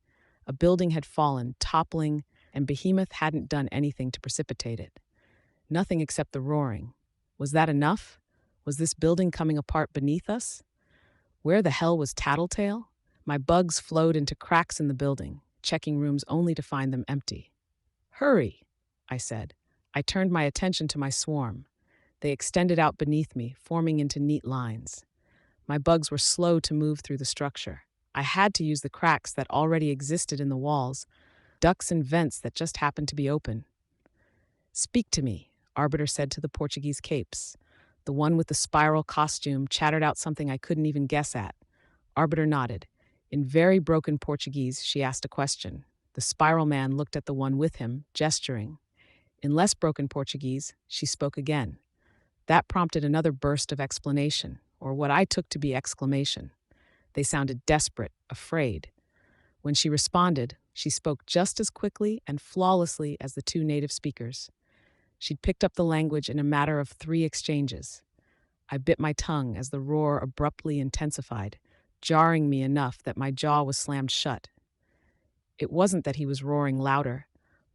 A building had fallen, toppling, and Behemoth hadn't done anything to precipitate it. Nothing except the roaring. Was that enough? Was this building coming apart beneath us? Where the hell was Tattletale? My bugs flowed into cracks in the building, checking rooms only to find them empty. "Hurry," I said. I turned my attention to my swarm. They extended out beneath me, forming into neat lines. My bugs were slow to move through the structure. I had to use the cracks that already existed in the walls, ducts and vents that just happened to be open. "Speak to me," Arbiter said to the Portuguese capes. The one with the spiral costume chattered out something I couldn't even guess at. Arbiter nodded. In very broken Portuguese, she asked a question. The spiral man looked at the one with him, gesturing. In less broken Portuguese, she spoke again. That prompted another burst of explanation, or what I took to be exclamation. They sounded desperate, afraid. When she responded, she spoke just as quickly and flawlessly as the 2 native speakers. She'd picked up the language in a matter of 3 exchanges. I bit my tongue as the roar abruptly intensified, jarring me enough that my jaw was slammed shut. It wasn't that he was roaring louder.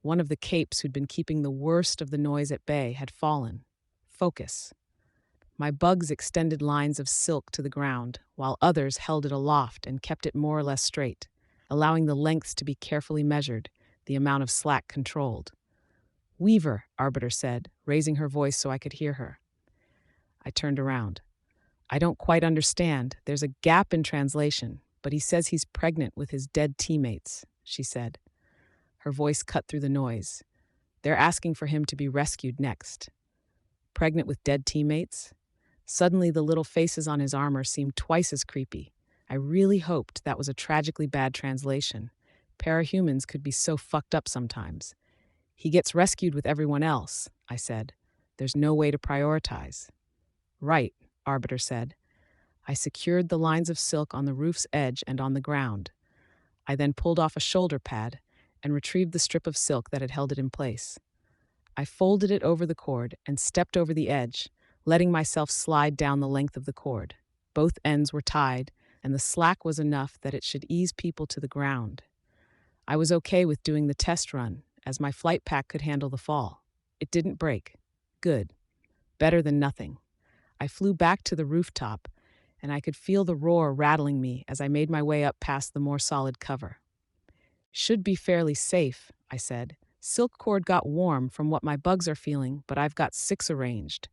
One of the capes who'd been keeping the worst of the noise at bay had fallen. Focus. My bugs extended lines of silk to the ground, while others held it aloft and kept it more or less straight, allowing the lengths to be carefully measured, the amount of slack controlled. "Weaver," Arbiter said, raising her voice so I could hear her. I turned around. "I don't quite understand. There's a gap in translation, but he says he's pregnant with his dead teammates," she said. Her voice cut through the noise. "They're asking for him to be rescued next." Pregnant with dead teammates? Suddenly, the little faces on his armor seemed twice as creepy. I really hoped that was a tragically bad translation. Parahumans could be so fucked up sometimes. "He gets rescued with everyone else," I said. "There's no way to prioritize." "Right," Arbiter said. I secured the lines of silk on the roof's edge and on the ground. I then pulled off a shoulder pad and retrieved the strip of silk that had held it in place. I folded it over the cord and stepped over the edge, letting myself slide down the length of the cord. Both ends were tied, and the slack was enough that it should ease people to the ground. I was okay with doing the test run, as my flight pack could handle the fall. It didn't break. Good. Better than nothing. I flew back to the rooftop, and I could feel the roar rattling me as I made my way up past the more solid cover. "Should be fairly safe," I said. "Silk cord got warm from what my bugs are feeling, but I've got 6 arranged.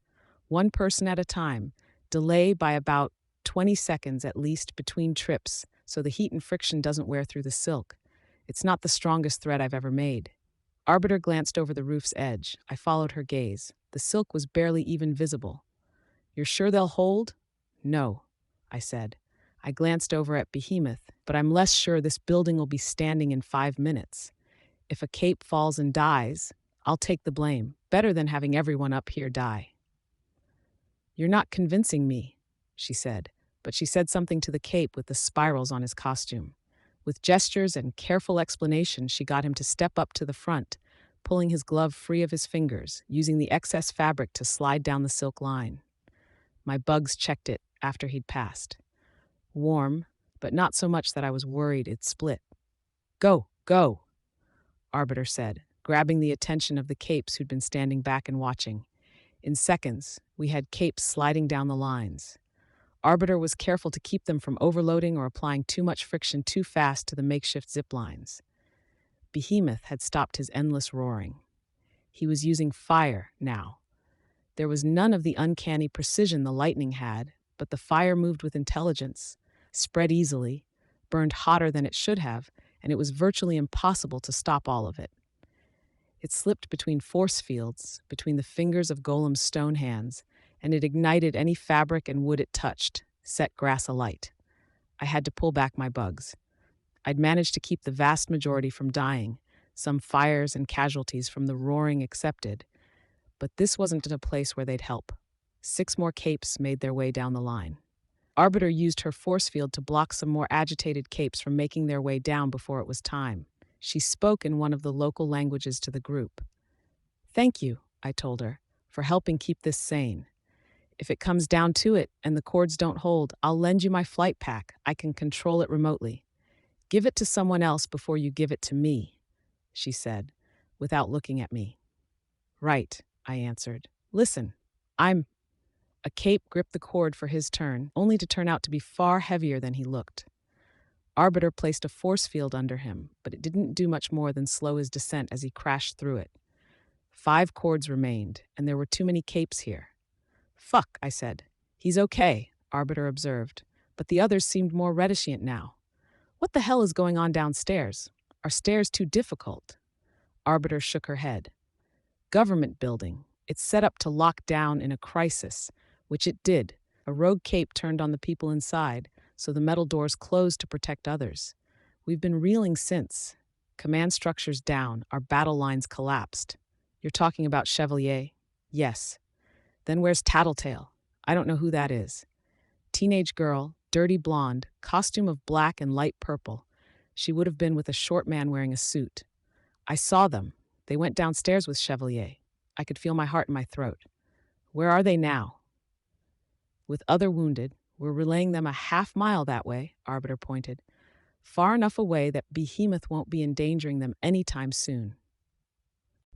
One person at a time. Delay by about 20 seconds at least between trips, so the heat and friction doesn't wear through the silk. It's not the strongest thread I've ever made." Arbiter glanced over the roof's edge. I followed her gaze. The silk was barely even visible. "You're sure they'll hold?" "No," I said. I glanced over at Behemoth, but I'm less sure this building will be standing in 5 minutes. If a cape falls and dies, I'll take the blame. Better than having everyone up here die. "You're not convincing me," she said, but she said something to the cape with the spirals on his costume. With gestures and careful explanation, she got him to step up to the front, pulling his glove free of his fingers, using the excess fabric to slide down the silk line. My bugs checked it after he'd passed. Warm, but not so much that I was worried it'd split. "Go, go," Arbiter said, grabbing the attention of the capes who'd been standing back and watching. In seconds, we had capes sliding down the lines. Arbiter was careful to keep them from overloading or applying too much friction too fast to the makeshift zip lines. Behemoth had stopped his endless roaring. He was using fire now. There was none of the uncanny precision the lightning had, but the fire moved with intelligence, spread easily, burned hotter than it should have, and it was virtually impossible to stop all of it. It slipped between force fields, between the fingers of Golem's stone hands, and it ignited any fabric and wood it touched, set grass alight. I had to pull back my bugs. I'd managed to keep the vast majority from dying, some fires and casualties from the roaring accepted, but this wasn't a place where they'd help. 6 more capes made their way down the line. Arbiter used her force field to block some more agitated capes from making their way down before it was time. She spoke in one of the local languages to the group. "Thank you," I told her, "for helping keep this sane. If it comes down to it and the cords don't hold, I'll lend you my flight pack. I can control it remotely. Give it to someone else before you give it to me," she said, without looking at me. "Right," I answered. "Listen, I'm—" A cape gripped the cord for his turn, only to turn out to be far heavier than he looked. Arbiter placed a force field under him, but it didn't do much more than slow his descent as he crashed through it. 5 cords remained, and there were too many capes here. "Fuck," I said. "He's okay," Arbiter observed, but the others seemed more reticent now. "What the hell is going on downstairs? Are stairs too difficult?" Arbiter shook her head. "Government building. It's set up to lock down in a crisis," which it did. A rogue cape turned on the people inside, so the metal doors closed to protect others. We've been reeling since. Command structures down, our battle lines collapsed. "You're talking about Chevalier?" "Yes." "Then where's Tattletale?" "I don't know who that is." Teenage girl, dirty blonde, costume of black and light purple. She would have been with a short man wearing a suit. "I saw them. They went downstairs with Chevalier." I could feel my heart in my throat. "Where are they now?" "With other wounded. We're relaying them a half-mile that way," Arbiter pointed. "Far enough away that Behemoth won't be endangering them anytime soon."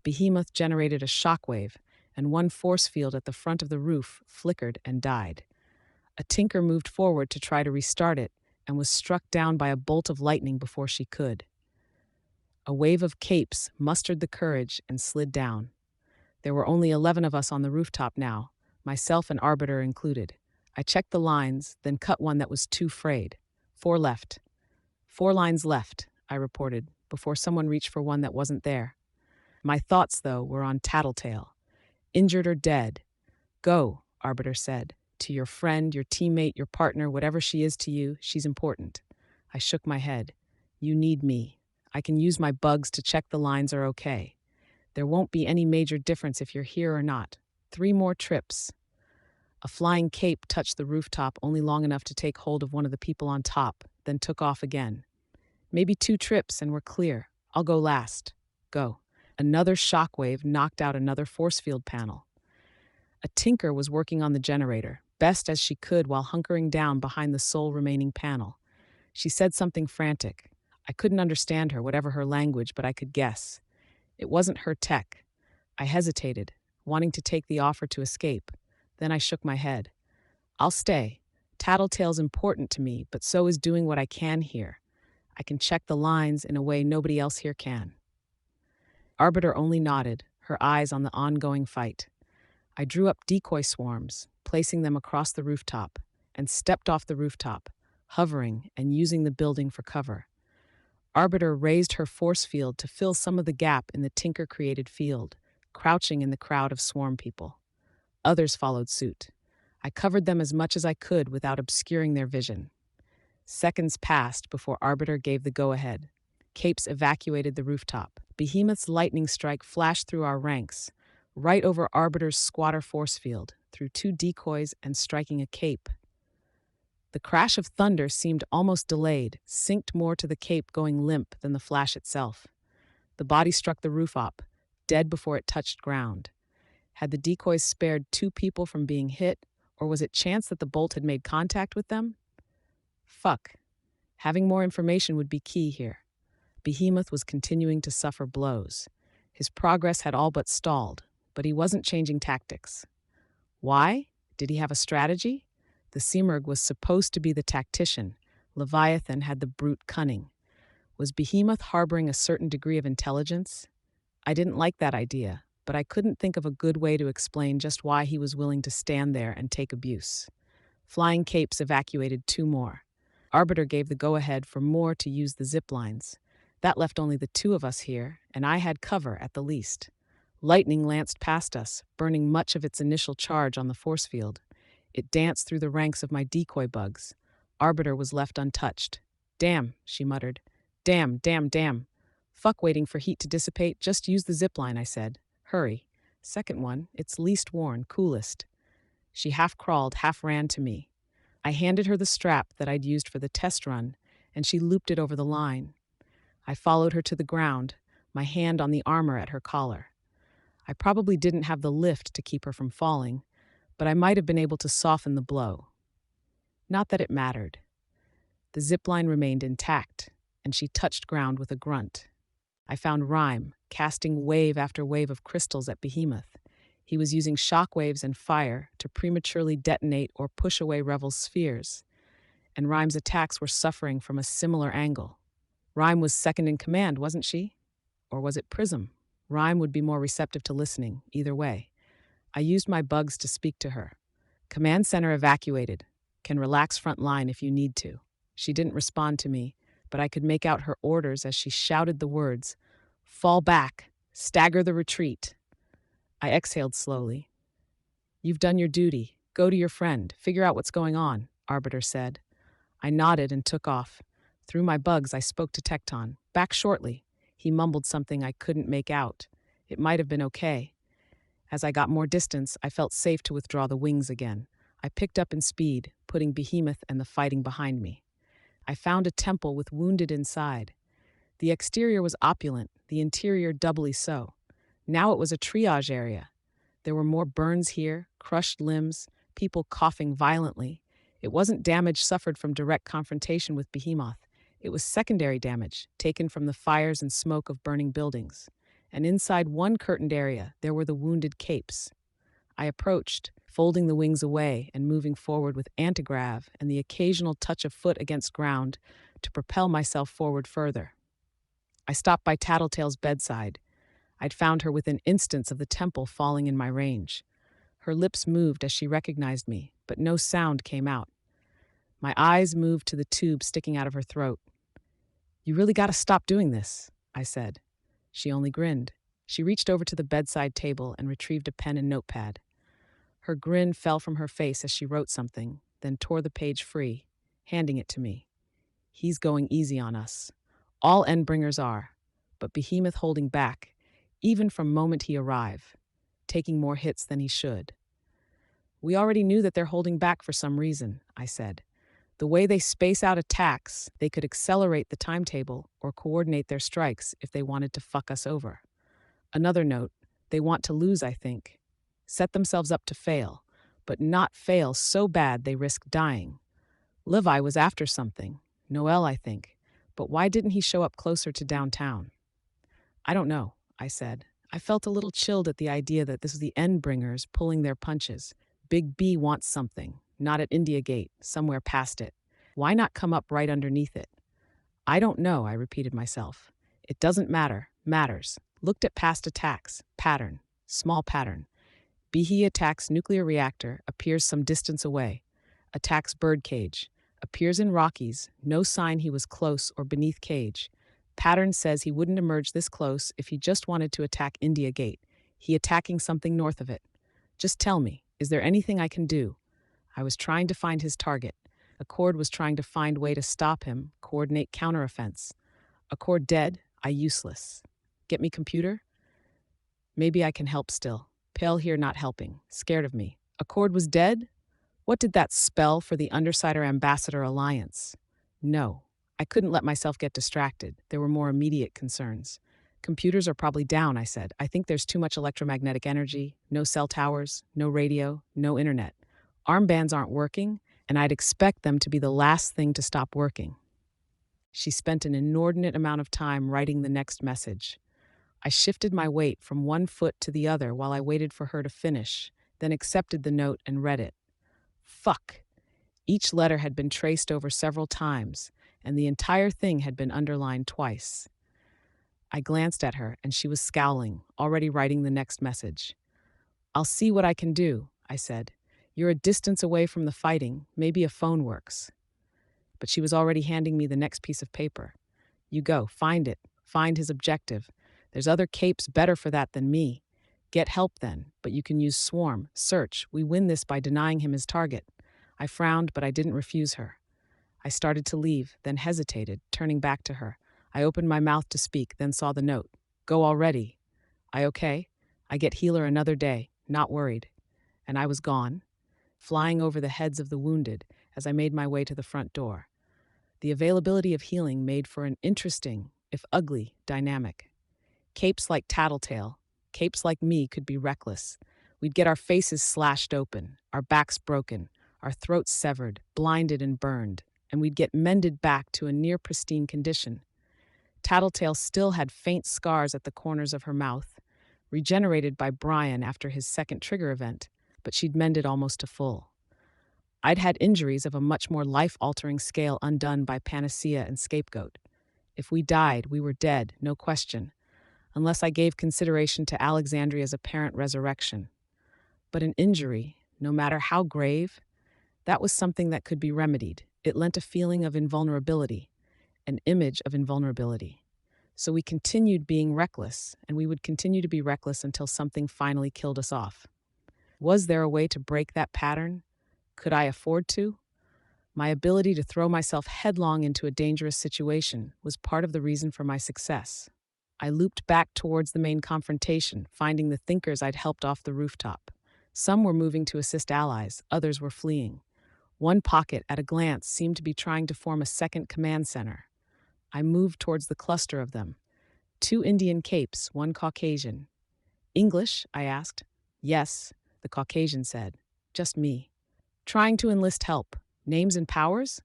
Behemoth generated a shockwave, and one force field at the front of the roof flickered and died. A tinker moved forward to try to restart it and was struck down by a bolt of lightning before she could. A wave of capes mustered the courage and slid down. There were only 11 of us on the rooftop now, myself and Arbiter included. I checked the lines, then cut one that was too frayed. 4 left. 4 lines left, I reported, before someone reached for one that wasn't there. My thoughts, though, were on Tattletale. Injured or dead. Go, Arbiter said. To your friend, your teammate, your partner, whatever she is to you, she's important. I shook my head. You need me. I can use my bugs to check the lines are okay. There won't be any major difference if you're here or not. 3 more trips. A flying cape touched the rooftop only long enough to take hold of one of the people on top, then took off again. Maybe 2 trips and we're clear. I'll go last. Go. Another shockwave knocked out another force field panel. A tinker was working on the generator, best as she could while hunkering down behind the sole remaining panel. She said something frantic. I couldn't understand her, whatever her language, but I could guess. It wasn't her tech. I hesitated, wanting to take the offer to escape. Then I shook my head. I'll stay. Tattletale's important to me, but so is doing what I can here. I can check the lines in a way nobody else here can. Arbiter only nodded, her eyes on the ongoing fight. I drew up decoy swarms, placing them across the rooftop, and stepped off the rooftop, hovering and using the building for cover. Arbiter raised her force field to fill some of the gap in the tinker-created field, crouching in the crowd of swarm people. Others followed suit. I covered them as much as I could without obscuring their vision. Seconds passed before Arbiter gave the go-ahead. Capes evacuated the rooftop. Behemoth's lightning strike flashed through our ranks, right over Arbiter's squatter force field, through 2 decoys and striking a cape. The crash of thunder seemed almost delayed, synced more to the cape going limp than the flash itself. The body struck the roof op, dead before it touched ground. Had the decoys spared 2 people from being hit, or was it chance that the bolt had made contact with them? Fuck. Having more information would be key here. Behemoth was continuing to suffer blows. His progress had all but stalled, but he wasn't changing tactics. Why? Did he have a strategy? The Simurgh was supposed to be the tactician. Leviathan had the brute cunning. Was Behemoth harboring a certain degree of intelligence? I didn't like that idea, but I couldn't think of a good way to explain just why he was willing to stand there and take abuse. Flying capes evacuated 2 more. Arbiter gave the go-ahead for more to use the zip lines. That left only the 2 of us here, and I had cover at the least. Lightning lanced past us, burning much of its initial charge on the force field. It danced through the ranks of my decoy bugs. Arbiter was left untouched. Damn, she muttered. Damn, damn, damn. Fuck waiting for heat to dissipate, just use the zipline, I said. Hurry. Second one, it's least worn, coolest. She half crawled, half ran to me. I handed her the strap that I'd used for the test run, and she looped it over the line. I followed her to the ground, my hand on the armor at her collar. I probably didn't have the lift to keep her from falling, but I might have been able to soften the blow. Not that it mattered. The zipline remained intact, and she touched ground with a grunt. I found Rhyme, casting wave after wave of crystals at Behemoth. He was using shockwaves and fire to prematurely detonate or push away Revel's spheres, and Rhyme's attacks were suffering from a similar angle. Rhyme was second in command, wasn't she? Or was it Prism? Rhyme would be more receptive to listening, either way. I used my bugs to speak to her. Command center evacuated. Can relax front line if you need to. She didn't respond to me, but I could make out her orders as she shouted the words, fall back, stagger the retreat. I exhaled slowly. You've done your duty. Go to your friend. Figure out what's going on, Arbiter said. I nodded and took off. Through my bugs, I spoke to Tecton. Back shortly. He mumbled something I couldn't make out. It might have been okay. As I got more distance, I felt safe to withdraw the wings again. I picked up in speed, putting Behemoth and the fighting behind me. I found a temple with wounded inside. The exterior was opulent, the interior doubly so. Now it was a triage area. There were more burns here, crushed limbs, people coughing violently. It wasn't damage suffered from direct confrontation with Behemoth. It was secondary damage, taken from the fires and smoke of burning buildings. And inside one curtained area, there were the wounded capes. I approached, folding the wings away and moving forward with antigrav and the occasional touch of foot against ground to propel myself forward further. I stopped by Tattletale's bedside. I'd found her within instants of the temple falling in my range. Her lips moved as she recognized me, but no sound came out. My eyes moved to the tube sticking out of her throat. "You really gotta stop doing this," I said. She only grinned. She reached over to the bedside table and retrieved a pen and notepad. Her grin fell from her face as she wrote something, then tore the page free, handing it to me. "He's going easy on us. All Endbringers are, but Behemoth holding back, even from moment he arrive, taking more hits than he should." "We already knew that they're holding back for some reason," I said. "The way they space out attacks, they could accelerate the timetable or coordinate their strikes if they wanted to fuck us over." Another note, they want to lose, I think. Set themselves up to fail, but not fail so bad they risk dying. Levi was after something. Noel, I think. But why didn't he show up closer to downtown? "I don't know," I said. I felt a little chilled at the idea that this was the Endbringers pulling their punches. Big B wants something, not at India Gate, somewhere past it. Why not come up right underneath it? "I don't know," I repeated myself. "It doesn't matter. Matters. Looked at past attacks. Pattern. Small pattern. Behe attacks nuclear reactor, appears some distance away. Attacks birdcage. Appears in Rockies, no sign he was close or beneath cage. Pattern says he wouldn't emerge this close if he just wanted to attack India Gate. He attacking something north of it. Just tell me, is there anything I can do?" I was trying to find his target. Accord was trying to find way to stop him, coordinate counteroffense. Accord dead, I useless. Get me computer? Maybe I can help still. Pale here not helping, scared of me. Accord was dead? What did that spell for the Undersider Ambassador Alliance? No, I couldn't let myself get distracted. There were more immediate concerns. "Computers are probably down," I said. "I think there's too much electromagnetic energy, no cell towers, no radio, no internet. Armbands aren't working, and I'd expect them to be the last thing to stop working." She spent an inordinate amount of time writing the next message. I shifted my weight from one foot to the other while I waited for her to finish, then accepted the note and read it. Fuck. Each letter had been traced over several times, and the entire thing had been underlined twice. I glanced at her, and she was scowling, already writing the next message. "I'll see what I can do," I said. "You're a distance away from the fighting. Maybe a phone works." But she was already handing me the next piece of paper. "You go, find it. Find his objective. There's other capes better for that than me. Get help then, but you can use swarm, search. We win this by denying him his target." I frowned, but I didn't refuse her. I started to leave, then hesitated, turning back to her. I opened my mouth to speak, then saw the note. "Go already." "I okay? I get healer another day, not worried." And I was gone, flying over the heads of the wounded as I made my way to the front door. The availability of healing made for an interesting, if ugly, dynamic. Capes like Tattletale, capes like me could be reckless. We'd get our faces slashed open, our backs broken, our throats severed, blinded and burned, and we'd get mended back to a near pristine condition. Tattletale still had faint scars at the corners of her mouth, regenerated by Brian after his second trigger event, but she'd mended almost to full. I'd had injuries of a much more life-altering scale undone by Panacea and Scapegoat. If we died, we were dead, no question, unless I gave consideration to Alexandria's apparent resurrection. But an injury, no matter how grave, that was something that could be remedied. It lent a feeling of invulnerability, an image of invulnerability. So we continued being reckless, and we would continue to be reckless until something finally killed us off. Was there a way to break that pattern? Could I afford to? My ability to throw myself headlong into a dangerous situation was part of the reason for my success. I looped back towards the main confrontation, finding the thinkers I'd helped off the rooftop. Some were moving to assist allies, others were fleeing. One pocket, at a glance, seemed to be trying to form a second command center. I moved towards the cluster of them. 2 Indian capes, 1 Caucasian. "English?" I asked. "Yes," the Caucasian said. "Just me." "Trying to enlist help. Names and powers?"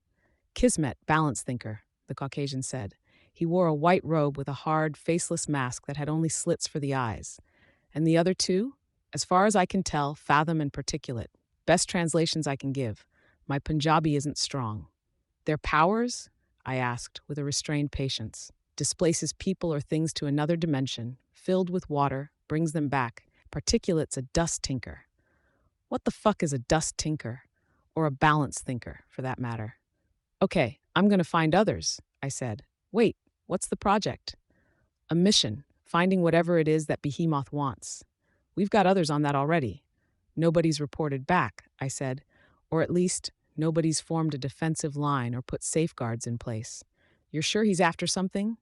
"Kismet, balance thinker," the Caucasian said. He wore a white robe with a hard, faceless mask that had only slits for the eyes. "And the other 2? As far as I can tell, fathom and particulate. Best translations I can give. My Punjabi isn't strong. Their powers? I asked, with a restrained patience. Displaces people or things to another dimension, filled with water, brings them back. Particulate's a dust tinker. What the fuck is a dust tinker? Or a balance thinker, for that matter? Okay, I'm gonna find others, I said. Wait, what's the project? A mission, finding whatever it is that Behemoth wants. We've got others on that already. Nobody's reported back, I said, or at least nobody's formed a defensive line or put safeguards in place. You're sure he's after something?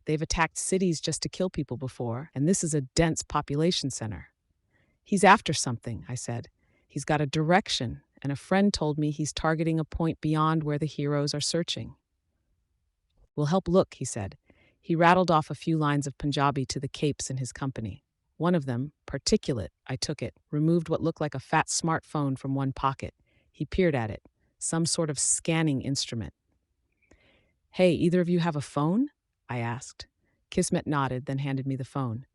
They've attacked cities just to kill people before, and this is a dense population center. He's after something, I said. He's got a direction, and a friend told me he's targeting a point beyond where the heroes are searching. We'll help look, he said. He rattled off a few lines of Punjabi to the capes in his company. One of them, Particulate, I took it, removed what looked like a fat smartphone from one pocket. He peered at it, some sort of scanning instrument. Hey, either of you have a phone? I asked. Kismet nodded, then handed me the phone.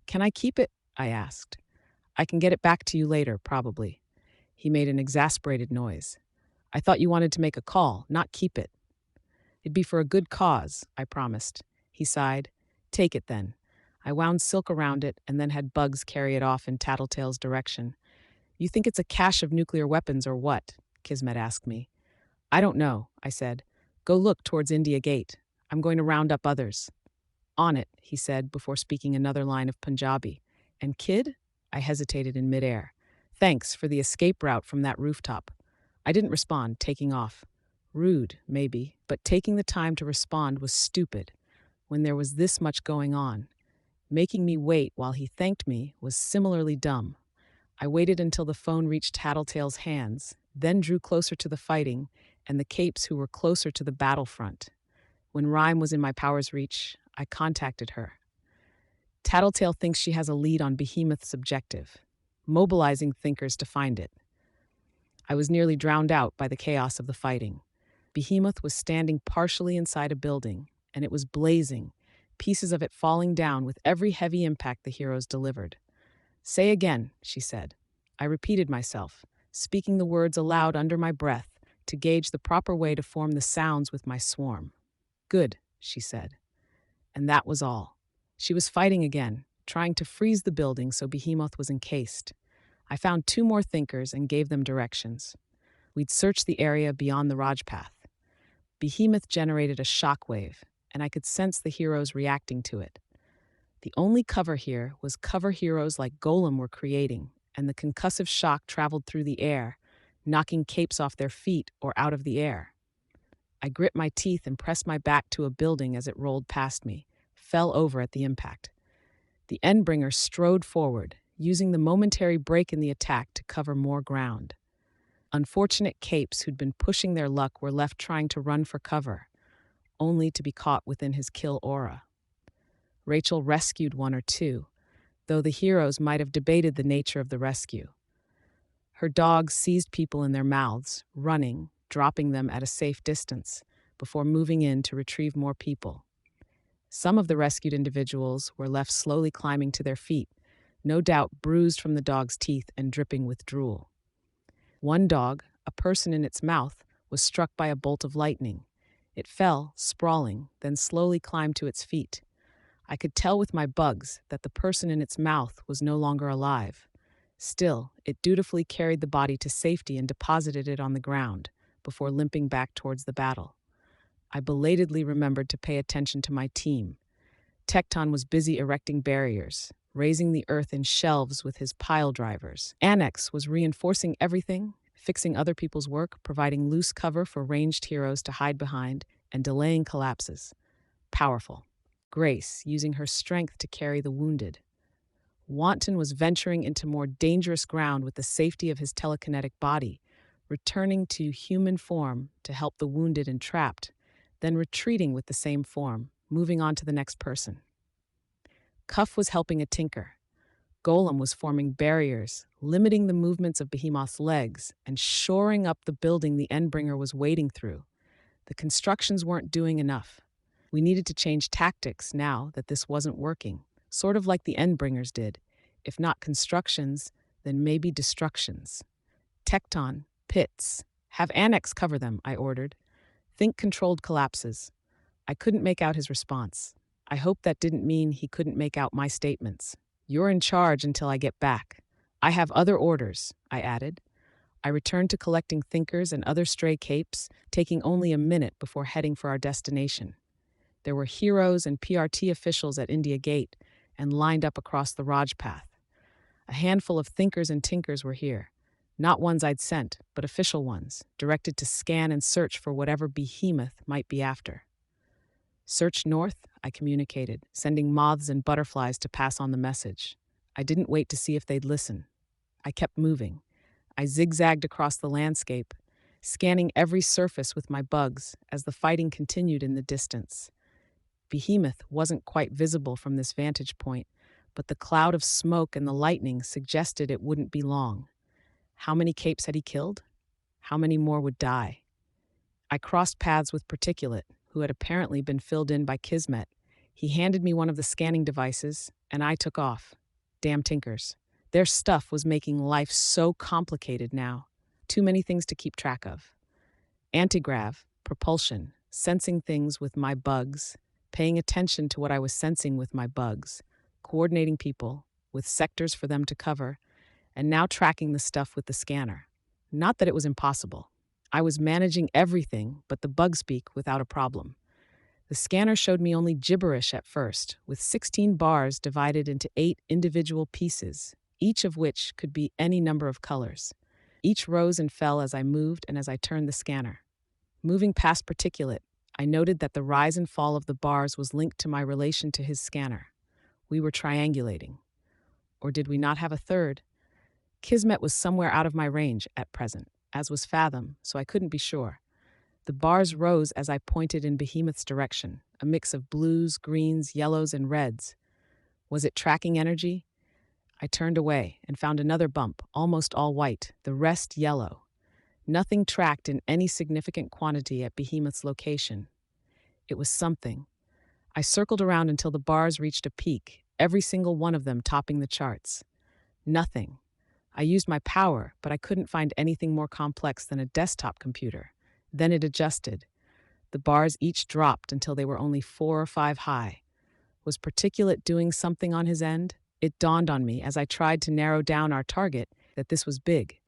Can I keep it? I asked. I can get it back to you later, probably. He made an exasperated noise. I thought you wanted to make a call, not keep it. It'd be for a good cause, I promised. He sighed. Take it then. I wound silk around it and then had Bugs carry it off in Tattletale's direction. You think it's a cache of nuclear weapons or what? Kismet asked me. I don't know, I said. Go look towards India Gate. I'm going to round up others. On it, he said before speaking another line of Punjabi. And kid? I hesitated in midair. Thanks for the escape route from that rooftop. I didn't respond, taking off. Rude, maybe, but taking the time to respond was stupid when there was this much going on. Making me wait while he thanked me was similarly dumb. I waited until the phone reached Tattletale's hands, then drew closer to the fighting and the capes who were closer to the battlefront. When Rhyme was in my power's reach, I contacted her. Tattletale thinks she has a lead on Behemoth's objective, mobilizing thinkers to find it. I was nearly drowned out by the chaos of the fighting. Behemoth was standing partially inside a building, and it was blazing, pieces of it falling down with every heavy impact the heroes delivered. Say again, she said. I repeated myself, speaking the words aloud under my breath to gauge the proper way to form the sounds with my swarm. Good, she said. And that was all. She was fighting again, trying to freeze the building so Behemoth was encased. I found 2 more thinkers and gave them directions. We'd search the area beyond the Rajpath. Behemoth generated a shockwave, and I could sense the heroes reacting to it. The only cover here was cover heroes like Golem were creating, and the concussive shock traveled through the air, knocking capes off their feet or out of the air. I grit my teeth and pressed my back to a building as it rolled past me, fell over at the impact. The Endbringer strode forward, using the momentary break in the attack to cover more ground. Unfortunate capes who'd been pushing their luck were left trying to run for cover, only to be caught within his kill aura. Rachel rescued 1 or 2, though the heroes might have debated the nature of the rescue. Her dogs seized people in their mouths, running, dropping them at a safe distance, before moving in to retrieve more people. Some of the rescued individuals were left slowly climbing to their feet, no doubt bruised from the dog's teeth and dripping with drool. One dog, a person in its mouth, was struck by a bolt of lightning. It fell, sprawling, then slowly climbed to its feet. I could tell with my bugs that the person in its mouth was no longer alive. Still, it dutifully carried the body to safety and deposited it on the ground, before limping back towards the battle. I belatedly remembered to pay attention to my team. Tecton was busy erecting barriers, raising the earth in shelves with his pile drivers. Annex was reinforcing everything, fixing other people's work, providing loose cover for ranged heroes to hide behind, and delaying collapses. Powerful. Grace, using her strength to carry the wounded. Wanton was venturing into more dangerous ground with the safety of his telekinetic body, returning to human form to help the wounded and trapped, then retreating with the same form, moving on to the next person. Cuff was helping a tinker. Golem was forming barriers, limiting the movements of Behemoth's legs, and shoring up the building the Endbringer was wading through. The constructions weren't doing enough. We needed to change tactics now that this wasn't working, sort of like the Endbringers did. If not constructions, then maybe destructions. Tecton, pits. Have Annex cover them, I ordered. Think controlled collapses. I couldn't make out his response. I hoped that didn't mean he couldn't make out my statements. You're in charge until I get back. I have other orders, I added. I returned to collecting thinkers and other stray capes, taking only a minute before heading for our destination. There were heroes and PRT officials at India Gate and lined up across the Raj path. A handful of thinkers and tinkers were here. Not ones I'd sent, but official ones, directed to scan and search for whatever behemoth might be after. Search north, I communicated, sending moths and butterflies to pass on the message. I didn't wait to see if they'd listen. I kept moving. I zigzagged across the landscape, scanning every surface with my bugs as the fighting continued in the distance. Behemoth wasn't quite visible from this vantage point, but the cloud of smoke and the lightning suggested it wouldn't be long. How many capes had he killed? How many more would die? I crossed paths with Particulate, who had apparently been filled in by Kismet. He handed me one of the scanning devices, and I took off. Damn tinkers. Their stuff was making life so complicated now. Too many things to keep track of. Antigrav, propulsion, sensing things with my bugs, paying attention to what I was sensing with my bugs, coordinating people, with sectors for them to cover, and now tracking the stuff with the scanner. Not that it was impossible. I was managing everything but the bug speak without a problem. The scanner showed me only gibberish at first, with 16 bars divided into 8 individual pieces, each of which could be any number of colors. Each rose and fell as I moved and as I turned the scanner. Moving past Particulate, I noted that the rise and fall of the bars was linked to my relation to his scanner. We were triangulating. Or did we not have a third? Kismet was somewhere out of my range at present, as was Fathom, so I couldn't be sure. The bars rose as I pointed in Behemoth's direction, a mix of blues, greens, yellows, and reds. Was it tracking energy? I turned away and found another bump, almost all white, the rest yellow. Nothing tracked in any significant quantity at Behemoth's location. It was something. I circled around until the bars reached a peak, every single one of them topping the charts. Nothing. I used my power, but I couldn't find anything more complex than a desktop computer. Then it adjusted. The bars each dropped until they were only 4 or 5 high. Was Particulate doing something on his end? It dawned on me as I tried to narrow down our target that this was big,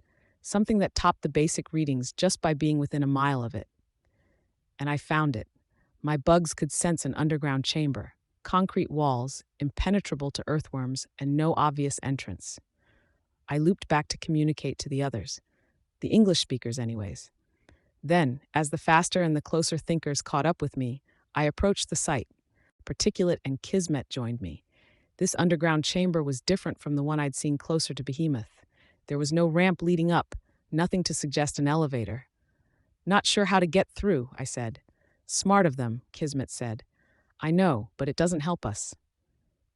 something that topped the basic readings just by being within a mile of it. And I found it. My bugs could sense an underground chamber, concrete walls, impenetrable to earthworms, and no obvious entrance. I looped back to communicate to the others, the English speakers anyways. Then, as the faster and the closer thinkers caught up with me, I approached the site. Particulate and Kismet joined me. This underground chamber was different from the one I'd seen closer to Behemoth. There was no ramp leading up, nothing to suggest an elevator. Not sure how to get through, I said. Smart of them, Kismet said. I know, but it doesn't help us.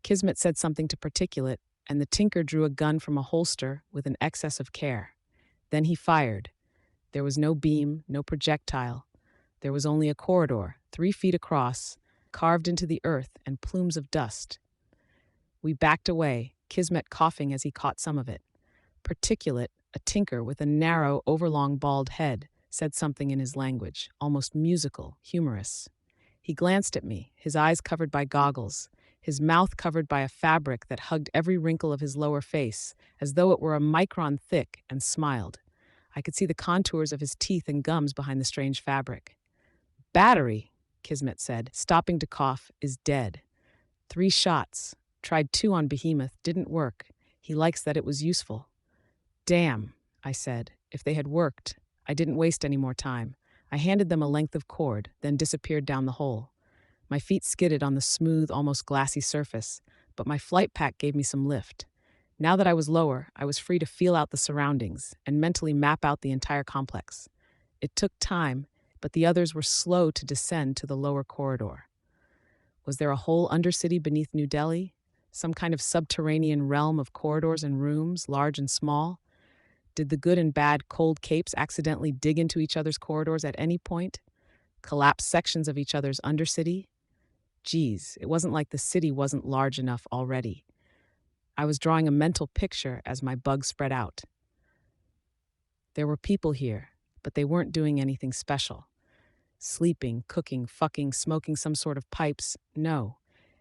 Kismet said something to Particulate, and the tinker drew a gun from a holster with an excess of care. Then he fired. There was no beam, no projectile. There was only a corridor, 3 feet across, carved into the earth and plumes of dust. We backed away, Kismet coughing as he caught some of it. Particulate, a tinker with a narrow, overlong bald head, said something in his language, almost musical, humorous. He glanced at me, his eyes covered by goggles, his mouth covered by a fabric that hugged every wrinkle of his lower face, as though it were a micron thick, and smiled. I could see the contours of his teeth and gums behind the strange fabric. Battery, Kismet said, stopping to cough, is dead. 3 shots. Tried 2 on Behemoth, didn't work. He likes that it was useful. Damn, I said. If they had worked. I didn't waste any more time. I handed them a length of cord, then disappeared down the hole. My feet skidded on the smooth, almost glassy surface, but my flight pack gave me some lift. Now that I was lower, I was free to feel out the surroundings and mentally map out the entire complex. It took time, but the others were slow to descend to the lower corridor. Was there a whole undercity beneath New Delhi? Some kind of subterranean realm of corridors and rooms, large and small? Did the good and bad cold capes accidentally dig into each other's corridors at any point? Collapse sections of each other's undercity? Geez, it wasn't like the city wasn't large enough already. I was drawing a mental picture as my bug spread out. There were people here, but they weren't doing anything special. Sleeping, cooking, fucking, smoking some sort of pipes, no.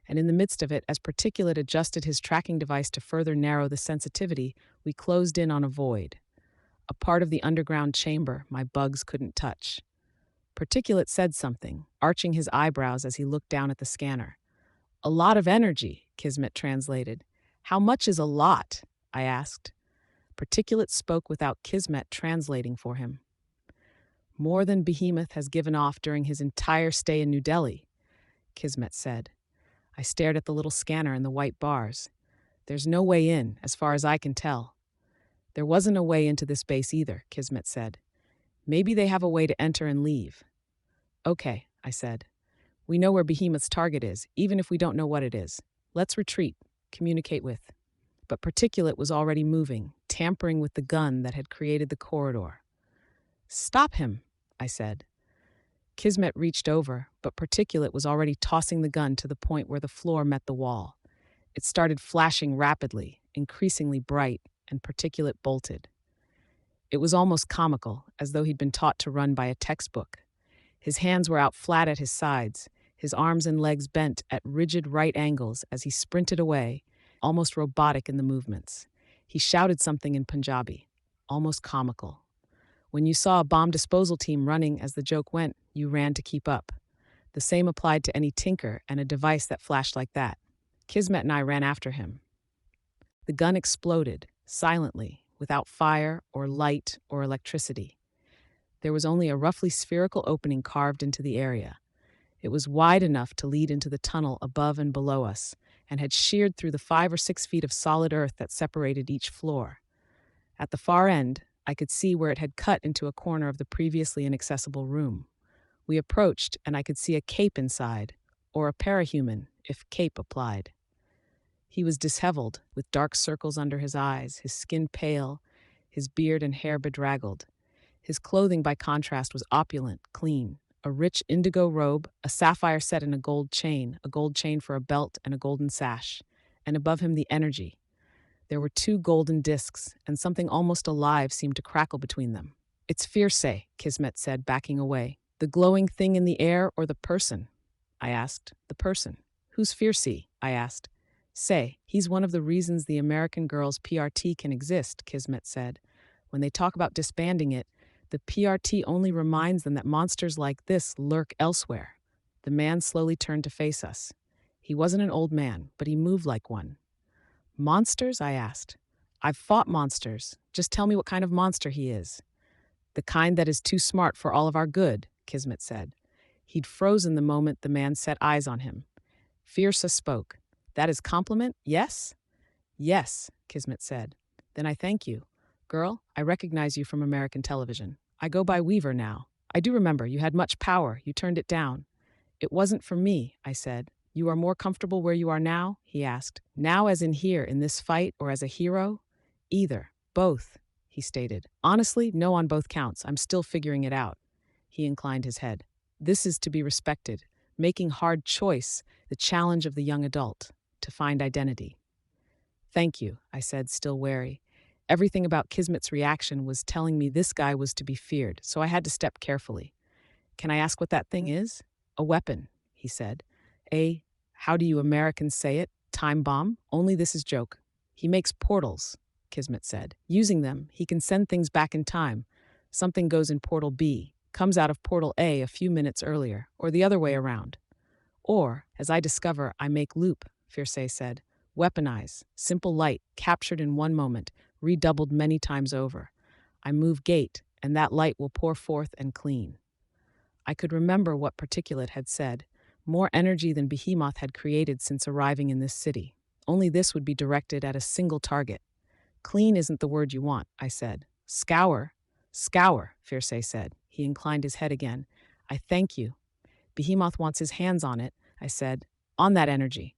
And in the midst of it, as Particulate adjusted his tracking device to further narrow the sensitivity, we closed in on a void. A part of the underground chamber my bugs couldn't touch. Particulate said something, arching his eyebrows as he looked down at the scanner. A lot of energy, Kismet translated. How much is a lot? I asked. Particulate spoke without Kismet translating for him. More than Behemoth has given off during his entire stay in New Delhi, Kismet said. I stared at the little scanner and the white bars. There's no way in, as far as I can tell. There wasn't a way into this base either, Kismet said. Maybe they have a way to enter and leave. Okay, I said. We know where Behemoth's target is, even if we don't know what it is. Let's retreat, communicate with. But Particulate was already moving, tampering with the gun that had created the corridor. Stop him, I said. Kismet reached over, but Particulate was already tossing the gun to the point where the floor met the wall. It started flashing rapidly, increasingly bright, and Particulate bolted. It was almost comical, as though he'd been taught to run by a textbook. His hands were out flat at his sides, his arms and legs bent at rigid right angles as he sprinted away, almost robotic in the movements. He shouted something in Punjabi, almost comical. When you saw a bomb disposal team running as the joke went, you ran to keep up. The same applied to any tinker and a device that flashed like that. Kismet and I ran after him. The gun exploded, silently, without fire or light or electricity. There was only a roughly spherical opening carved into the area. It was wide enough to lead into the tunnel above and below us, and had sheared through the 5 or 6 feet of solid earth that separated each floor. At the far end, I could see where it had cut into a corner of the previously inaccessible room. We approached, and I could see a cape inside, or a parahuman, if cape applied. He was disheveled, with dark circles under his eyes, his skin pale, his beard and hair bedraggled. His clothing, by contrast, was opulent, clean. A rich indigo robe, a sapphire set in a gold chain for a belt and a golden sash, and above him the energy. There were 2 golden discs, and something almost alive seemed to crackle between them. It's Fierce, Kismet said, backing away. The glowing thing in the air or the person? I asked. The person. Who's Fierce? I asked. Say, he's one of the reasons the American Girls PRT can exist, Kismet said. When they talk about disbanding it, the PRT only reminds them that monsters like this lurk elsewhere. The man slowly turned to face us. He wasn't an old man, but he moved like one. Monsters? I asked. I've fought monsters. Just tell me what kind of monster he is. The kind that is too smart for all of our good, Kismet said. He'd frozen the moment the man set eyes on him. Fierce spoke. That is compliment, yes? Yes, Kismet said. Then I thank you. Girl, I recognize you from American television. I go by Weaver now. I do remember you had much power. You turned it down. It wasn't for me, I said. You are more comfortable where you are now? He asked. Now as in here, in this fight, or as a hero? Either. Both, he stated. Honestly, no on both counts. I'm still figuring it out. He inclined his head. This is to be respected. Making hard choice, the challenge of the young adult, to find identity. Thank you, I said, still wary. Everything about Kismet's reaction was telling me this guy was to be feared, so I had to step carefully. Can I ask what that thing is? A weapon, he said. How do you Americans say it? Time bomb? Only this is joke. He makes portals, Kismet said. Using them, he can send things back in time. Something goes in portal B, comes out of portal A a few minutes earlier, or the other way around. Or, as I discover, I make loop, Fierce said. Weaponize, simple light, captured in one moment, redoubled many times over. I move gate, and that light will pour forth and clean. I could remember what Particulate had said, more energy than Behemoth had created since arriving in this city. Only this would be directed at a single target. Clean isn't the word you want, I said. Scour. Scour, Fierce said. He inclined his head again. I thank you. Behemoth wants his hands on it, I said. On that energy.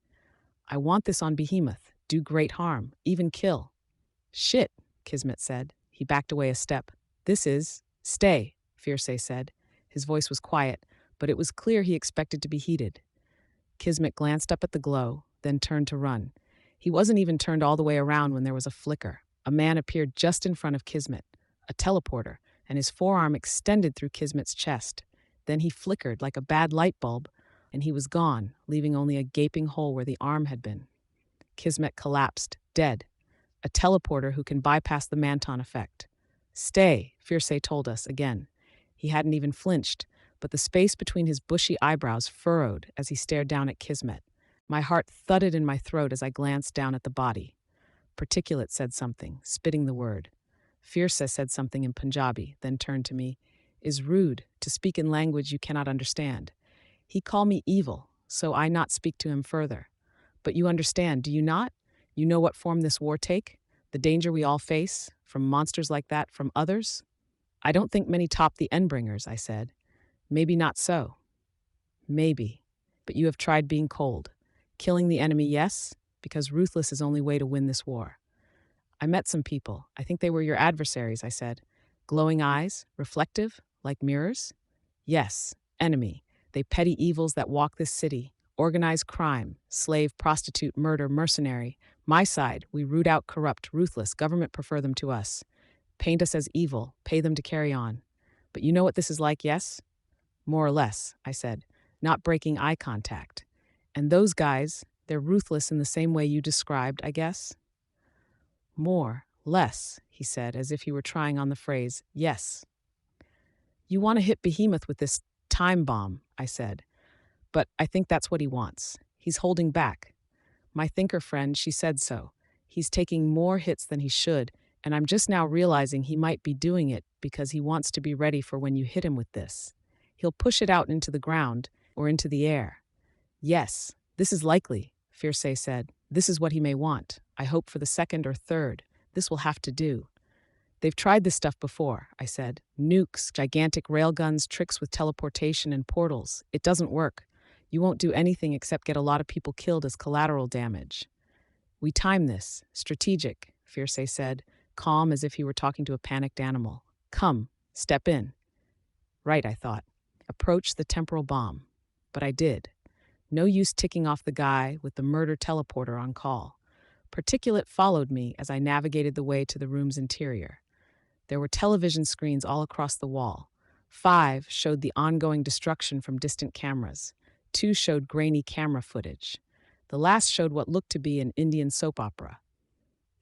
I want this on Behemoth. Do great harm, even kill. Shit, Kismet said. He backed away a step. This is... Stay, Fierce said. His voice was quiet, but it was clear he expected to be heated. Kismet glanced up at the glow, then turned to run. He wasn't even turned all the way around when there was a flicker. A man appeared just in front of Kismet, a teleporter, and his forearm extended through Kismet's chest. Then he flickered like a bad light bulb, and he was gone, leaving only a gaping hole where the arm had been. Kismet collapsed, dead. A teleporter who can bypass the Manton effect. Stay, Fierce told us again. He hadn't even flinched, but the space between his bushy eyebrows furrowed as he stared down at Kismet. My heart thudded in my throat as I glanced down at the body. Particulate said something, spitting the word. Fierce said something in Punjabi, then turned to me. Is rude to speak in language you cannot understand. He call me evil, so I not speak to him further. But you understand, do you not? You know what form this war take? The danger we all face, from monsters like that, from others? I don't think many top the Endbringers, I said. Maybe not so. Maybe. But you have tried being cold. Killing the enemy, yes, because ruthless is only way to win this war. I met some people. I think they were your adversaries, I said. Glowing eyes, reflective, like mirrors? Yes, enemy. They petty evils that walk this city. Organized crime, slave, prostitute, murder, mercenary. My side, we root out corrupt, ruthless. Government prefer them to us. Paint us as evil, pay them to carry on. But you know what this is like, yes? More or less, I said, not breaking eye contact. And those guys, they're ruthless in the same way you described, I guess? More, less, he said, as if he were trying on the phrase, yes. You want to hit Behemoth with this time bomb, I said. But I think that's what he wants. He's holding back. My thinker friend, she said so. He's taking more hits than he should, and I'm just now realizing he might be doing it because he wants to be ready for when you hit him with this. He'll push it out into the ground or into the air. Yes, this is likely, Fierce said. This is what he may want. I hope for the second or third. This will have to do. They've tried this stuff before, I said. Nukes, gigantic railguns, tricks with teleportation and portals. It doesn't work. You won't do anything except get a lot of people killed as collateral damage. We time this. Strategic, Fierce said, calm as if he were talking to a panicked animal. Come, step in. Right, I thought. Approach the temporal bomb. But I did. No use ticking off the guy with the murder teleporter on call. Particulate followed me as I navigated the way to the room's interior. There were television screens all across the wall. 5 showed the ongoing destruction from distant cameras. 2 showed grainy camera footage. The last showed what looked to be an Indian soap opera.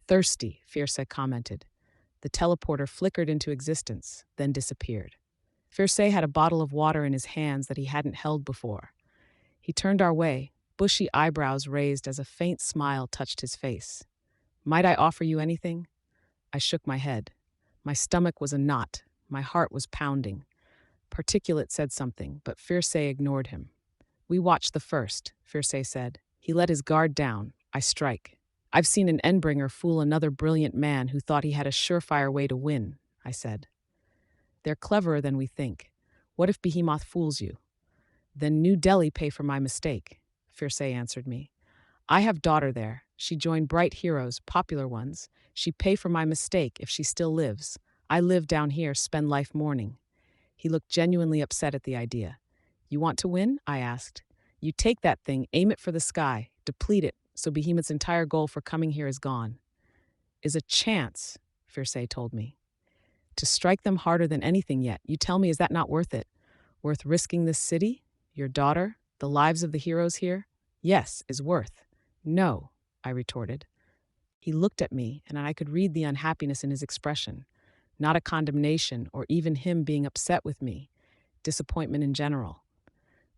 Thirsty, Fierce commented. The teleporter flickered into existence, then disappeared. Fierce had a bottle of water in his hands that he hadn't held before. He turned our way, bushy eyebrows raised as a faint smile touched his face. Might I offer you anything? I shook my head. My stomach was a knot. My heart was pounding. Particulate said something, but Fierce ignored him. We watched the first, Fierce said. He let his guard down. I strike. I've seen an Endbringer fool another brilliant man who thought he had a surefire way to win, I said. They're cleverer than we think. What if Behemoth fools you? Then New Delhi pay for my mistake, Fierce answered me. I have daughter there. She joined bright heroes, popular ones. She pay for my mistake if she still lives. I live down here, spend life mourning. He looked genuinely upset at the idea. You want to win? I asked. You take that thing, aim it for the sky, deplete it, so Behemoth's entire goal for coming here is gone. Is a chance, Fierce told me. To strike them harder than anything yet. You tell me, is that not worth it? Worth risking this city? Your daughter? The lives of the heroes here? Yes, is worth. No, I retorted. He looked at me, and I could read the unhappiness in his expression. Not a condemnation, or even him being upset with me. Disappointment in general.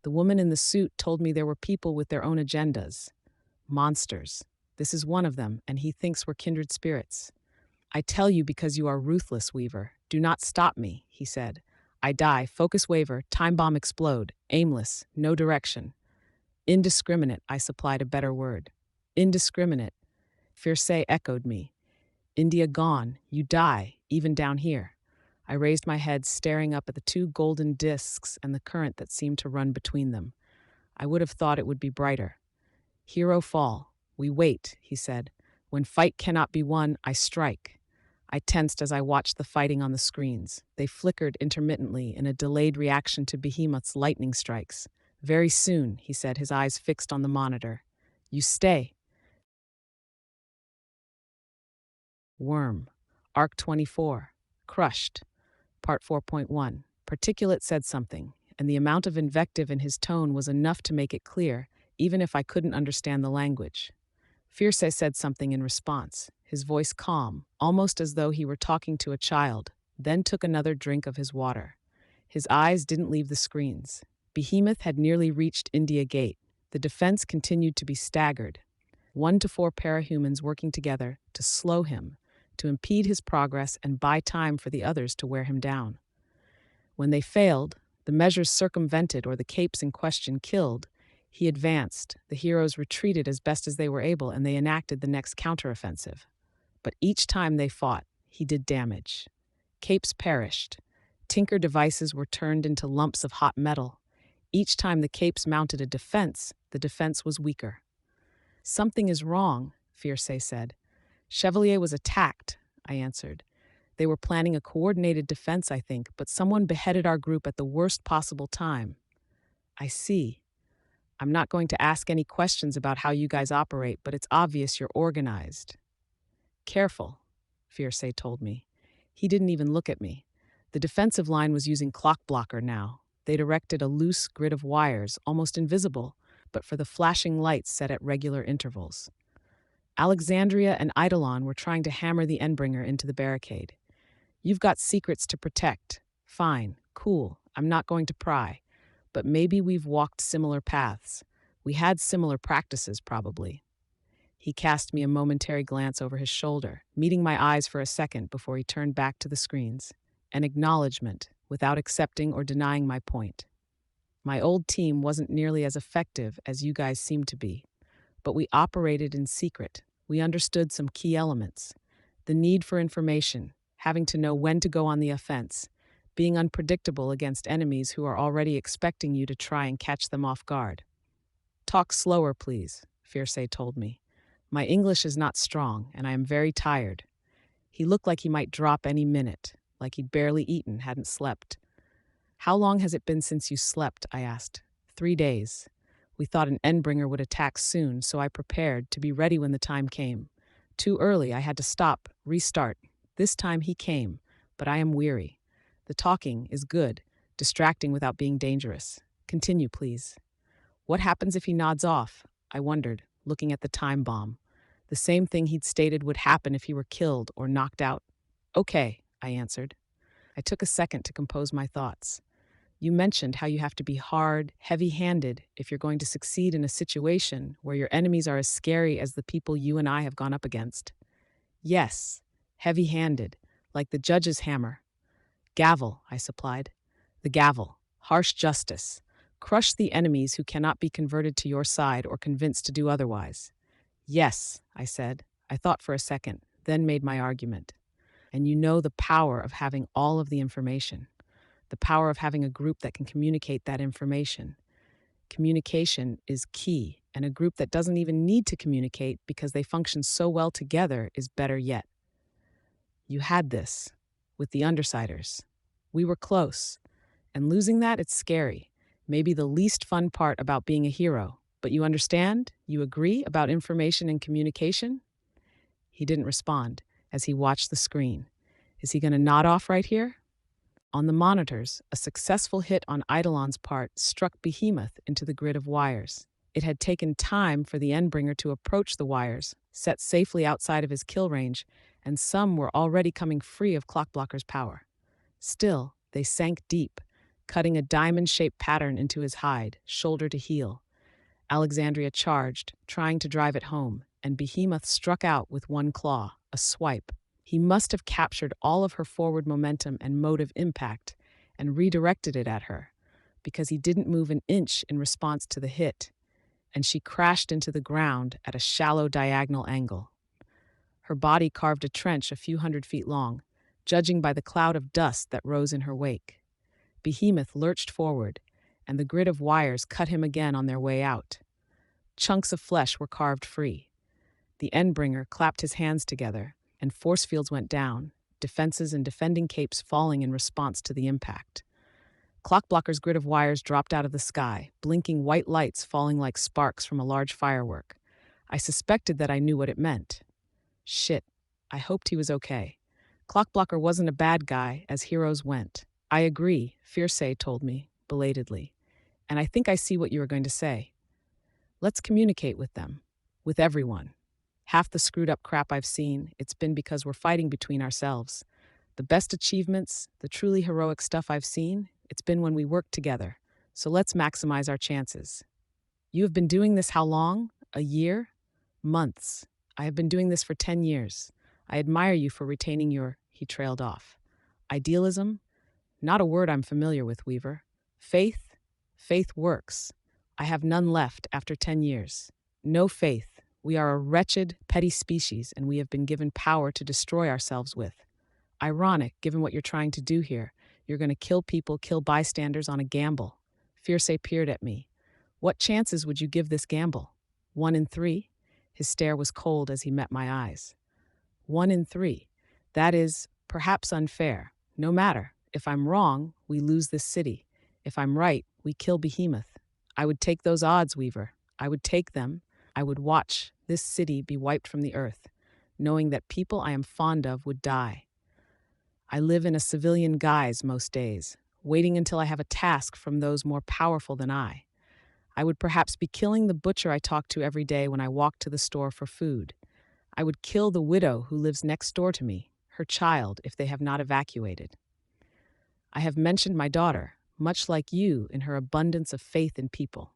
The woman in the suit told me there were people with their own agendas. Monsters. This is one of them, and he thinks we're kindred spirits. I tell you because you are ruthless, Weaver. Do not stop me, he said. I die, focus waver, time bomb explode, aimless, no direction. Indiscriminate, I supplied a better word. Indiscriminate. Fierce echoed me. India gone, you die, even down here. I raised my head, staring up at the 2 golden discs and the current that seemed to run between them. I would have thought it would be brighter. Hero fall. We wait, he said. When fight cannot be won, I strike. I tensed as I watched the fighting on the screens. They flickered intermittently in a delayed reaction to Behemoth's lightning strikes. Very soon, he said, his eyes fixed on the monitor. You stay. Worm. Arc 24. Crushed. Part 4.1. Particulate said something, and the amount of invective in his tone was enough to make it clear, even if I couldn't understand the language. Fierce said something in response, his voice calm, almost as though he were talking to a child, then took another drink of his water. His eyes didn't leave the screens. Behemoth had nearly reached India Gate. The defense continued to be staggered. 1 to 4 parahumans working together to slow him, to impede his progress and buy time for the others to wear him down. When they failed, the measures circumvented or the capes in question killed, he advanced, the heroes retreated as best as they were able, and they enacted the next counteroffensive. But each time they fought, he did damage. Capes perished. Tinker devices were turned into lumps of hot metal. Each time the capes mounted a defense, the defense was weaker. Something is wrong, Fierce said. Chevalier was attacked, I answered. They were planning a coordinated defense, I think, but someone beheaded our group at the worst possible time. I see. I'm not going to ask any questions about how you guys operate, but it's obvious you're organized. Careful, Fierce told me. He didn't even look at me. The defensive line was using clock blocker now. They'd erected a loose grid of wires, almost invisible, but for the flashing lights set at regular intervals. Alexandria and Eidolon were trying to hammer the Endbringer into the barricade. You've got secrets to protect. Fine, cool, I'm not going to pry. But maybe we've walked similar paths. We had similar practices, probably. He cast me a momentary glance over his shoulder, meeting my eyes for a second before he turned back to the screens. An acknowledgement, without accepting or denying my point. My old team wasn't nearly as effective as you guys seem to be, but we operated in secret. We understood some key elements. The need for information, having to know when to go on the offense, being unpredictable against enemies who are already expecting you to try and catch them off guard. Talk slower, please, Fierce told me. My English is not strong, and I am very tired. He looked like he might drop any minute, like he'd barely eaten, hadn't slept. How long has it been since you slept? I asked. 3 days. We thought an Endbringer would attack soon, so I prepared to be ready when the time came. Too early, I had to stop, restart. This time he came, but I am weary. The talking is good, distracting without being dangerous. Continue, please. What happens if he nods off? I wondered, looking at the time bomb. The same thing he'd stated would happen if he were killed or knocked out. Okay, I answered. I took a second to compose my thoughts. You mentioned how you have to be hard, heavy-handed if you're going to succeed in a situation where your enemies are as scary as the people you and I have gone up against. Yes, heavy-handed, like the judge's hammer. Gavel, I supplied. The gavel, harsh justice. Crush the enemies who cannot be converted to your side or convinced to do otherwise. Yes, I said. I thought for a second, then made my argument. And you know the power of having all of the information. The power of having a group that can communicate that information. Communication is key, and a group that doesn't even need to communicate because they function so well together is better yet. You had this, with the Undersiders. We were close, and losing that, it's scary. Maybe the least fun part about being a hero. But you understand? You agree about information and communication? He didn't respond as he watched the screen. Is he going to nod off right here? On the monitors, a successful hit on Eidolon's part struck Behemoth into the grid of wires. It had taken time for the Endbringer to approach the wires, set safely outside of his kill range, and some were already coming free of Clockblocker's power. Still, they sank deep, cutting a diamond-shaped pattern into his hide, shoulder to heel. Alexandria charged, trying to drive it home, and Behemoth struck out with one claw, a swipe. He must have captured all of her forward momentum and motive impact and redirected it at her, because he didn't move an inch in response to the hit, and she crashed into the ground at a shallow diagonal angle. Her body carved a trench a few 100 feet long, judging by the cloud of dust that rose in her wake. Behemoth lurched forward, and the grid of wires cut him again on their way out. Chunks of flesh were carved free. The Endbringer clapped his hands together, and force fields went down, defenses and defending capes falling in response to the impact. Clockblocker's grid of wires dropped out of the sky, blinking white lights falling like sparks from a large firework. I suspected that I knew what it meant. Shit. I hoped he was okay. Clockblocker wasn't a bad guy, as heroes went. I agree, Fierce told me, belatedly. And I think I see what you are going to say. Let's communicate with them. With everyone. Half the screwed up crap I've seen, it's been because we're fighting between ourselves. The best achievements, the truly heroic stuff I've seen, it's been when we work together. So let's maximize our chances. You have been doing this how long? A year? Months. I have been doing this for 10 years. I admire you for retaining your, he trailed off. Idealism? Not a word I'm familiar with, Weaver. Faith? Faith works. I have none left after 10 years. No faith. We are a wretched, petty species, and we have been given power to destroy ourselves with. Ironic, given what you're trying to do here. You're going to kill people, kill bystanders on a gamble. Fierce peered at me. What chances would you give this gamble? 1 in 3? His stare was cold as he met my eyes. 1 in 3. That is, perhaps unfair. No matter. If I'm wrong, we lose this city. If I'm right, we kill Behemoth. I would take those odds, Weaver. I would take them. I would watch this city be wiped from the earth, knowing that people I am fond of would die. I live in a civilian guise most days, waiting until I have a task from those more powerful than I. I would perhaps be killing the butcher I talk to every day when I walk to the store for food. I would kill the widow who lives next door to me, her child, if they have not evacuated. I have mentioned my daughter, much like you in her abundance of faith in people.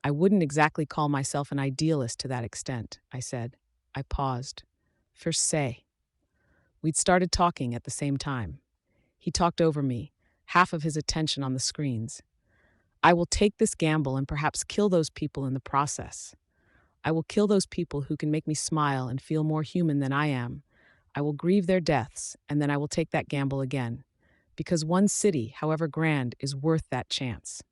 I wouldn't exactly call myself an idealist to that extent, I said. I paused. First say. We'd started talking at the same time. He talked over me, half of his attention on the screens. I will take this gamble and perhaps kill those people in the process. I will kill those people who can make me smile and feel more human than I am. I will grieve their deaths, and then I will take that gamble again. Because one city, however grand, is worth that chance.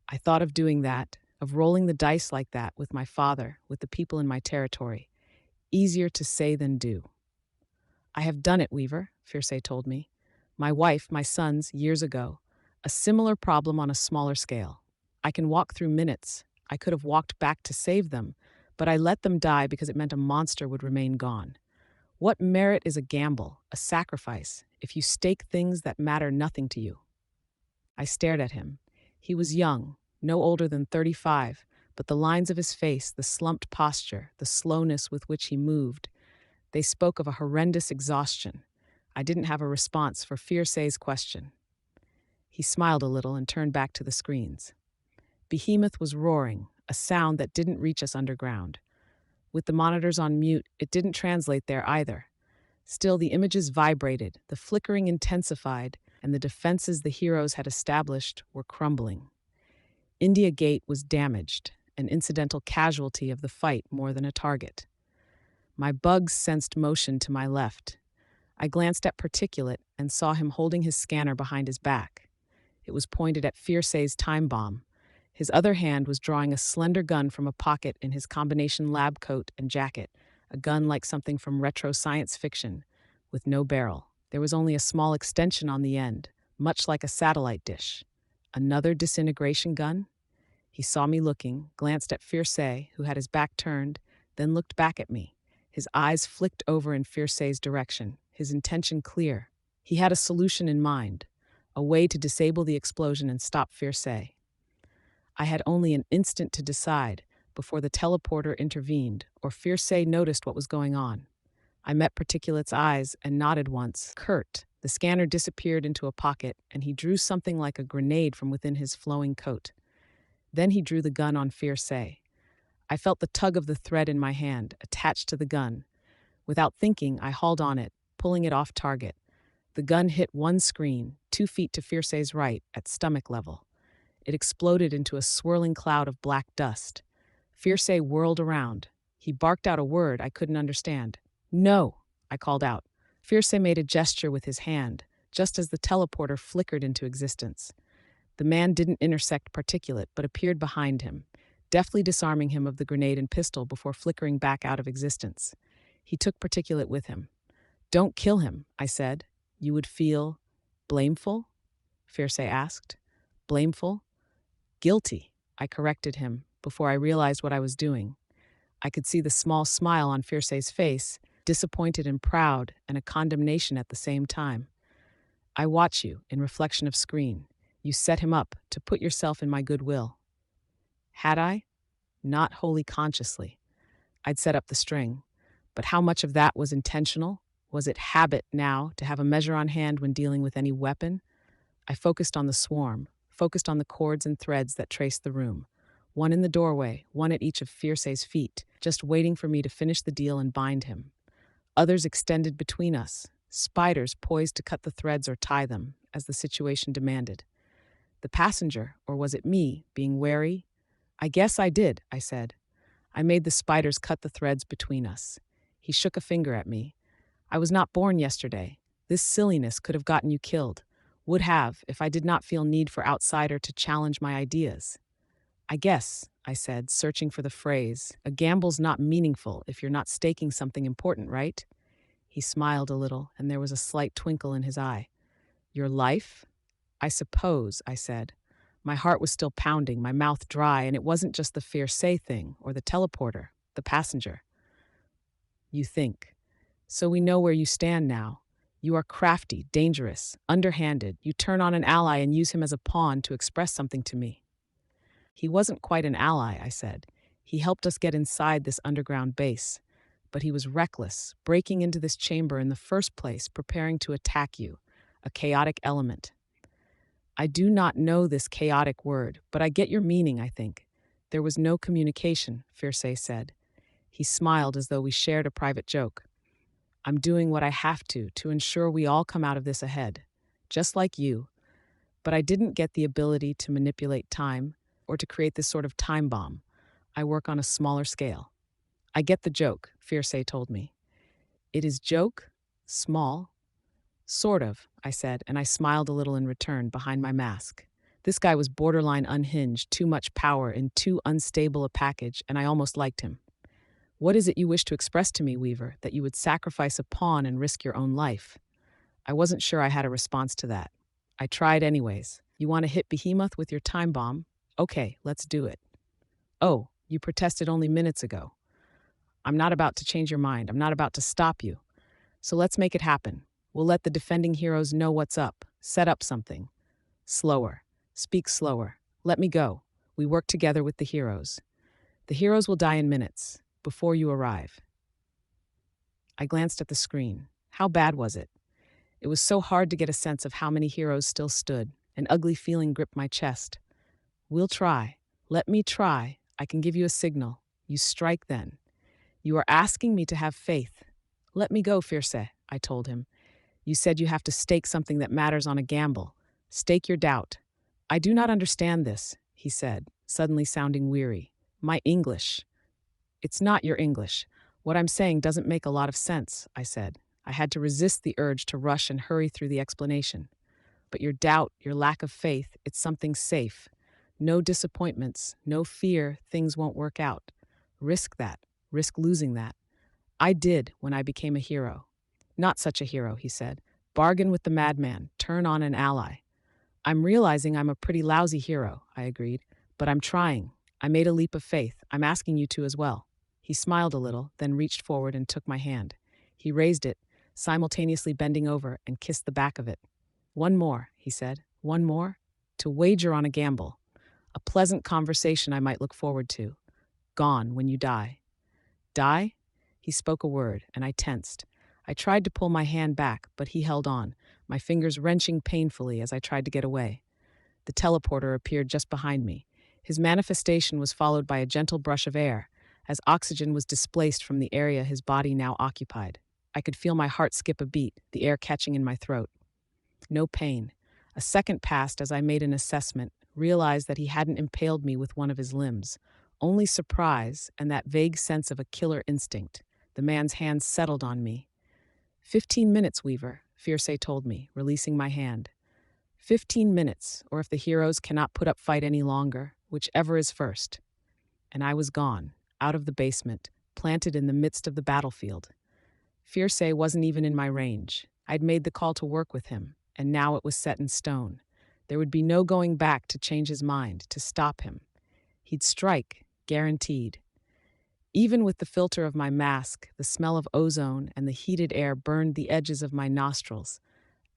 I thought of doing that, of rolling the dice like that with my father, with the people in my territory. Easier to say than do. I have done it, Weaver, Fierce told me. My wife, my sons, years ago. A similar problem on a smaller scale. I can walk through minutes. I could have walked back to save them, but I let them die because it meant a monster would remain gone. What merit is a gamble, a sacrifice, if you stake things that matter nothing to you? I stared at him. He was young, no older than 35, but the lines of his face, the slumped posture, the slowness with which he moved, they spoke of a horrendous exhaustion. I didn't have a response for Fierce's question. He smiled a little and turned back to the screens. Behemoth was roaring, a sound that didn't reach us underground. With the monitors on mute, it didn't translate there either. Still, the images vibrated, the flickering intensified, and the defenses the heroes had established were crumbling. India Gate was damaged, an incidental casualty of the fight more than a target. My bugs sensed motion to my left. I glanced at Particulate and saw him holding his scanner behind his back. It was pointed at Fierce's time bomb. His other hand was drawing a slender gun from a pocket in his combination lab coat and jacket, a gun like something from retro science fiction, with no barrel. There was only a small extension on the end, much like a satellite dish. Another disintegration gun? He saw me looking, glanced at Fierce, who had his back turned, then looked back at me. His eyes flicked over in Fierce's direction, his intention clear. He had a solution in mind, a way to disable the explosion and stop Fierce. I had only an instant to decide before the teleporter intervened or Fierce noticed what was going on. I met Particulate's eyes and nodded once. Curt. The scanner disappeared into a pocket, and he drew something like a grenade from within his flowing coat. Then he drew the gun on Fierce. I felt the tug of the thread in my hand, attached to the gun. Without thinking, I hauled on it, pulling it off target. The gun hit one screen, 2 feet to Fierce's right, at stomach level. It exploded into a swirling cloud of black dust. Fierce whirled around. He barked out a word I couldn't understand. No, I called out. Fierce made a gesture with his hand, just as the teleporter flickered into existence. The man didn't intersect Particulate, but appeared behind him, deftly disarming him of the grenade and pistol before flickering back out of existence. He took Particulate with him. Don't kill him, I said. You would feel blameful? Fierce asked. Blameful? Guilty, I corrected him before I realized what I was doing. I could see the small smile on Fierce's face, disappointed and proud, and a condemnation at the same time. I watch you, in reflection of screen. You set him up to put yourself in my goodwill. Had I? Not wholly consciously. I'd set up the string. But how much of that was intentional? Was it habit now to have a measure on hand when dealing with any weapon? I focused on the swarm, focused on the cords and threads that traced the room. One in the doorway, one at each of Fierce's feet, just waiting for me to finish the deal and bind him. Others extended between us, spiders poised to cut the threads or tie them, as the situation demanded. The passenger, or was it me, being wary? I guess I did, I said. I made the spiders cut the threads between us. He shook a finger at me. I was not born yesterday. This silliness could have gotten you killed. Would have, if I did not feel need for outsider to challenge my ideas. I guess, I said, searching for the phrase, a gamble's not meaningful if you're not staking something important, right? He smiled a little, and there was a slight twinkle in his eye. Your life? I suppose, I said. My heart was still pounding, my mouth dry, and it wasn't just the Fierce thing, or the teleporter, the passenger. You think. So we know where you stand now. You are crafty, dangerous, underhanded. You turn on an ally and use him as a pawn to express something to me. He wasn't quite an ally, I said. He helped us get inside this underground base. But he was reckless, breaking into this chamber in the first place, preparing to attack you, a chaotic element. I do not know this chaotic word, but I get your meaning, I think. There was no communication, Fierce said. He smiled as though we shared a private joke. I'm doing what I have to ensure we all come out of this ahead, just like you. But I didn't get the ability to manipulate time or to create this sort of time bomb. I work on a smaller scale. I get the joke, Fierce told me. It is joke? Small? Sort of, I said, and I smiled a little in return behind my mask. This guy was borderline unhinged, too much power in too unstable a package, and I almost liked him. What is it you wish to express to me, Weaver, that you would sacrifice a pawn and risk your own life? I wasn't sure I had a response to that. I tried anyways. You want to hit Behemoth with your time bomb? Okay, let's do it. Oh, you protested only minutes ago. I'm not about to change your mind. I'm not about to stop you. So let's make it happen. We'll let the defending heroes know what's up. Set up something. Slower. Speak slower. Let me go. We work together with the heroes. The heroes will die in minutes, before you arrive. I glanced at the screen. How bad was it? It was so hard to get a sense of how many heroes still stood. An ugly feeling gripped my chest. We'll try. Let me try. I can give you a signal. You strike then. You are asking me to have faith. Let me go, Fierce, I told him. You said you have to stake something that matters on a gamble. Stake your doubt. I do not understand this, he said, suddenly sounding weary. My English. It's not your English. What I'm saying doesn't make a lot of sense, I said. I had to resist the urge to rush and hurry through the explanation. But your doubt, your lack of faith, it's something safe. No disappointments, no fear things won't work out. Risk that. Risk losing that. I did when I became a hero. Not such a hero, he said. Bargain with the madman. Turn on an ally. I'm realizing I'm a pretty lousy hero, I agreed. But I'm trying. I made a leap of faith. I'm asking you to as well. He smiled a little, then reached forward and took my hand. He raised it, simultaneously bending over and kissed the back of it. One more, he said. One more? To wager on a gamble. A pleasant conversation I might look forward to. Gone when you die. Die? He spoke a word, and I tensed. I tried to pull my hand back, but he held on, my fingers wrenching painfully as I tried to get away. The teleporter appeared just behind me. His manifestation was followed by a gentle brush of air, as oxygen was displaced from the area his body now occupied. I could feel my heart skip a beat, the air catching in my throat. No pain. A second passed as I made an assessment, realized that he hadn't impaled me with one of his limbs. Only surprise and that vague sense of a killer instinct. The man's hands settled on me. 15 minutes, Weaver, Fierce told me, releasing my hand. 15 minutes, or if the heroes cannot put up fight any longer, whichever is first. And I was gone, out of the basement, planted in the midst of the battlefield. Fierce wasn't even in my range. I'd made the call to work with him, and now it was set in stone. There would be no going back to change his mind, to stop him. He'd strike, guaranteed. Even with the filter of my mask, the smell of ozone and the heated air burned the edges of my nostrils.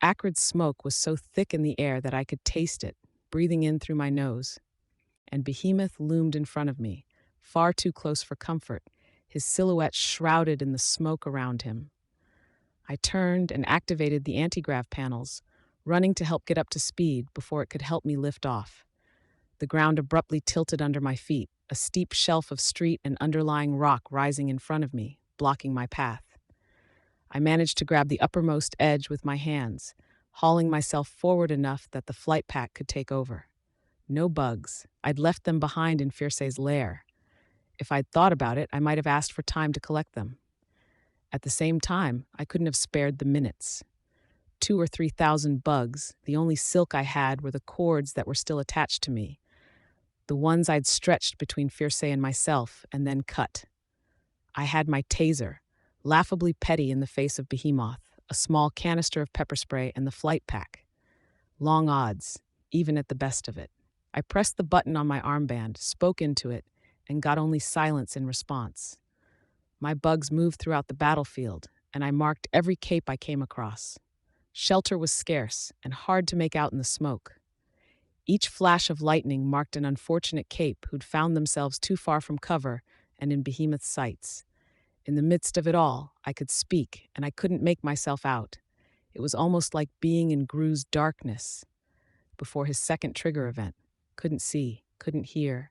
Acrid smoke was so thick in the air that I could taste it, breathing in through my nose. And Behemoth loomed in front of me, far too close for comfort, his silhouette shrouded in the smoke around him. I turned and activated the anti-grav panels, running to help get up to speed before it could help me lift off. The ground abruptly tilted under my feet, a steep shelf of street and underlying rock rising in front of me, blocking my path. I managed to grab the uppermost edge with my hands, hauling myself forward enough that the flight pack could take over. No bugs. I'd left them behind in Fierce's lair. If I'd thought about it, I might have asked for time to collect them. At the same time, I couldn't have spared the minutes. 2,000 or 3,000 bugs, the only silk I had were the cords that were still attached to me, the ones I'd stretched between Fierce and myself and then cut. I had my taser, laughably petty in the face of Behemoth, a small canister of pepper spray, and the flight pack. Long odds, even at the best of it. I pressed the button on my armband, spoke into it, and got only silence in response. My bugs moved throughout the battlefield, and I marked every cape I came across. Shelter was scarce and hard to make out in the smoke. Each flash of lightning marked an unfortunate cape who'd found themselves too far from cover and in Behemoth's sights. In the midst of it all, I could speak, and I couldn't make myself out. It was almost like being in Gru's darkness before his second trigger event. Couldn't see, couldn't hear.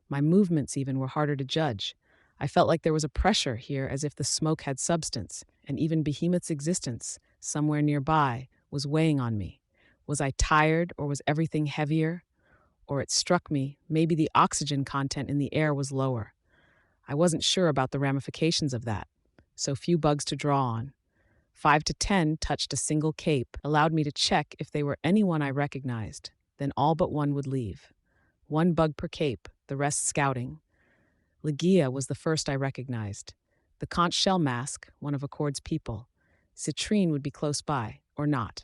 My movements even were harder to judge. I felt like there was a pressure here, as if the smoke had substance, and even Behemoth's existence, somewhere nearby, was weighing on me. Was I tired, or was everything heavier? Or it struck me, maybe the oxygen content in the air was lower. I wasn't sure about the ramifications of that. So few bugs to draw on. 5 to 10 touched a single cape, allowed me to check if they were anyone I recognized. Then all but one would leave. 1 bug per cape, the rest scouting. Legia was the first I recognized. The conch shell mask, one of Accord's people. Citrine would be close by, or not.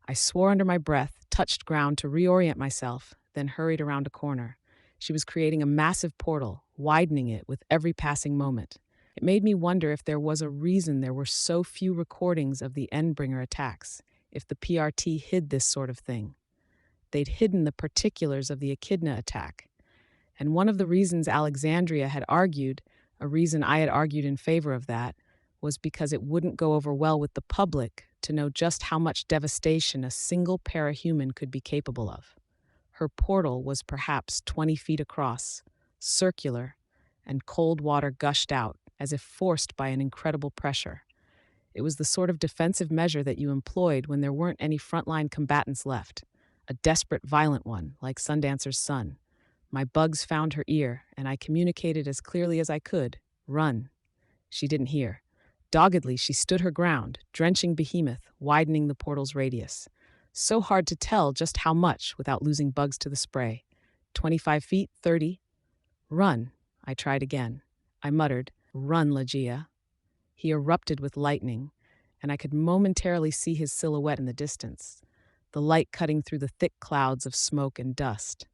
I swore under my breath, touched ground to reorient myself, then hurried around a corner. She was creating a massive portal, widening it with every passing moment. It made me wonder if there was a reason there were so few recordings of the Endbringer attacks, if the PRT hid this sort of thing. They'd hidden the particulars of the Echidna attack. And one of the reasons Alexandria had argued, a reason I had argued in favor of that, was because it wouldn't go over well with the public to know just how much devastation a single parahuman could be capable of. Her portal was perhaps 20 feet across, circular, and cold water gushed out, as if forced by an incredible pressure. It was the sort of defensive measure that you employed when there weren't any frontline combatants left, a desperate, violent one, like Sundancer's son. My bugs found her ear, and I communicated as clearly as I could. Run. She didn't hear. Doggedly, she stood her ground, drenching Behemoth, widening the portal's radius. So hard to tell just how much without losing bugs to the spray. 25 feet, 30. Run. I tried again. I muttered, "Run, Legia." He erupted with lightning, and I could momentarily see his silhouette in the distance, the light cutting through the thick clouds of smoke and dust.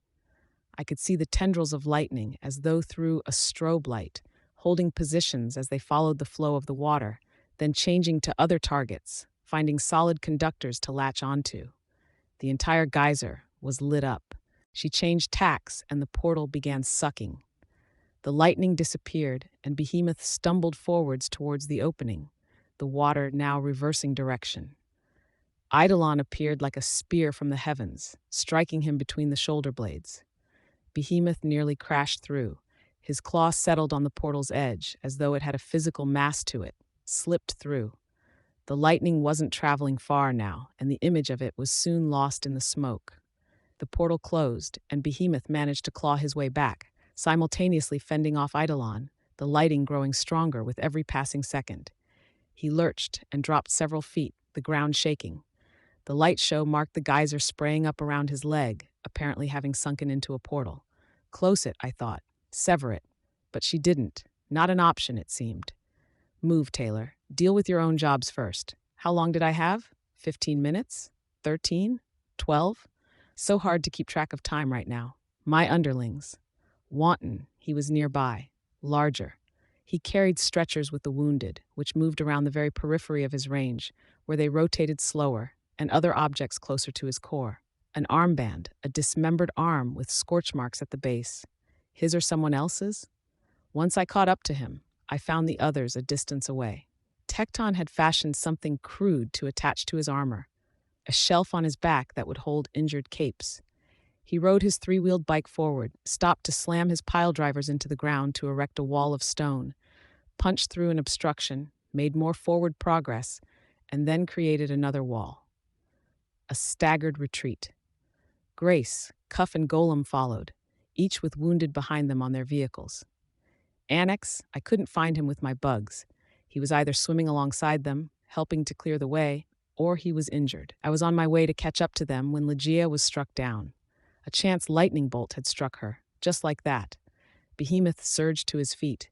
I could see the tendrils of lightning as though through a strobe light, holding positions as they followed the flow of the water, then changing to other targets, finding solid conductors to latch onto. The entire geyser was lit up. She changed tacks, and the portal began sucking. The lightning disappeared, and Behemoth stumbled forwards towards the opening, the water now reversing direction. Eidolon appeared like a spear from the heavens, striking him between the shoulder blades. Behemoth nearly crashed through. His claw settled on the portal's edge, as though it had a physical mass to it, slipped through. The lightning wasn't traveling far now, and the image of it was soon lost in the smoke. The portal closed, and Behemoth managed to claw his way back, simultaneously fending off Eidolon, the lighting growing stronger with every passing second. He lurched and dropped several feet, the ground shaking. The light show marked the geyser spraying up around his leg, apparently having sunken into a portal. Close it, I thought. Sever it. But she didn't. Not an option, it seemed. Move, Taylor. Deal with your own jobs first. How long did I have? 15 minutes? 13? 12? So hard to keep track of time right now. My underlings. Wanton, he was nearby. Larger. He carried stretchers with the wounded, which moved around the very periphery of his range, where they rotated slower, and other objects closer to his core. An armband, a dismembered arm with scorch marks at the base. His or someone else's? Once I caught up to him, I found the others a distance away. Tecton had fashioned something crude to attach to his armor, a shelf on his back that would hold injured capes. He rode his three-wheeled bike forward, stopped to slam his pile drivers into the ground to erect a wall of stone, punched through an obstruction, made more forward progress, and then created another wall. A staggered retreat. Grace, Cuff, and Golem followed, each with wounded behind them on their vehicles. Annex, I couldn't find him with my bugs. He was either swimming alongside them, helping to clear the way, or he was injured. I was on my way to catch up to them when Ligeia was struck down. A chance lightning bolt had struck her, just like that. Behemoth surged to his feet.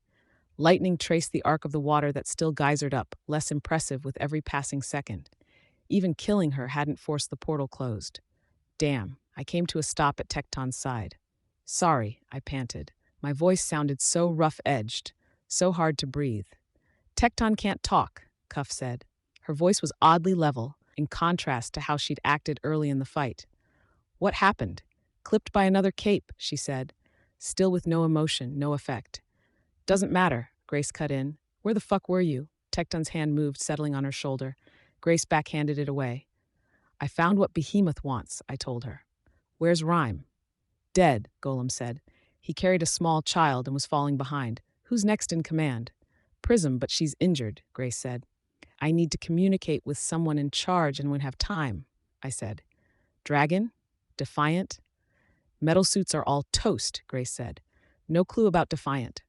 Lightning traced the arc of the water that still geysered up, less impressive with every passing second. Even killing her hadn't forced the portal closed. Damn, I came to a stop at Tecton's side. Sorry, I panted. My voice sounded so rough-edged, so hard to breathe. Tecton can't talk, Cuff said. Her voice was oddly level, in contrast to how she'd acted early in the fight. What happened? Clipped by another cape, she said, still with no emotion, no effect. Doesn't matter, Grace cut in. Where the fuck were you? Tecton's hand moved, settling on her shoulder. Grace backhanded it away. I found what Behemoth wants, I told her. Where's Rhyme? Dead, Golem said. He carried a small child and was falling behind. Who's next in command? Prism, but she's injured, Grace said. I need to communicate with someone in charge and won't have time, I said. Dragon? Defiant? Metal suits are all toast, Grace said. No clue about Defiant.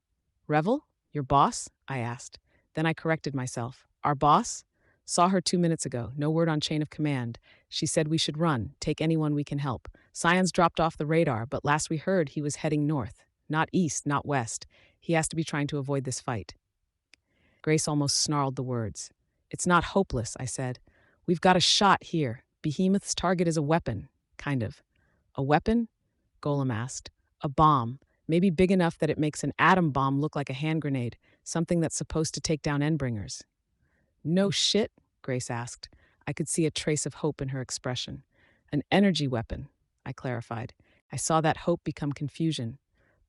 Revel? Your boss? I asked. Then I corrected myself. Our boss? Saw her 2 minutes ago. No word on chain of command. She said we should run, take anyone we can help. Scion's dropped off the radar, but last we heard he was heading north. Not east, not west. He has to be trying to avoid this fight. Grace almost snarled the words. It's not hopeless, I said. We've got a shot here. Behemoth's target is a weapon. Kind of. A weapon? Golem asked. A bomb. Maybe big enough that it makes an atom bomb look like a hand grenade, something that's supposed to take down Endbringers. No shit? Grace asked. I could see a trace of hope in her expression. An energy weapon, I clarified. I saw that hope become confusion.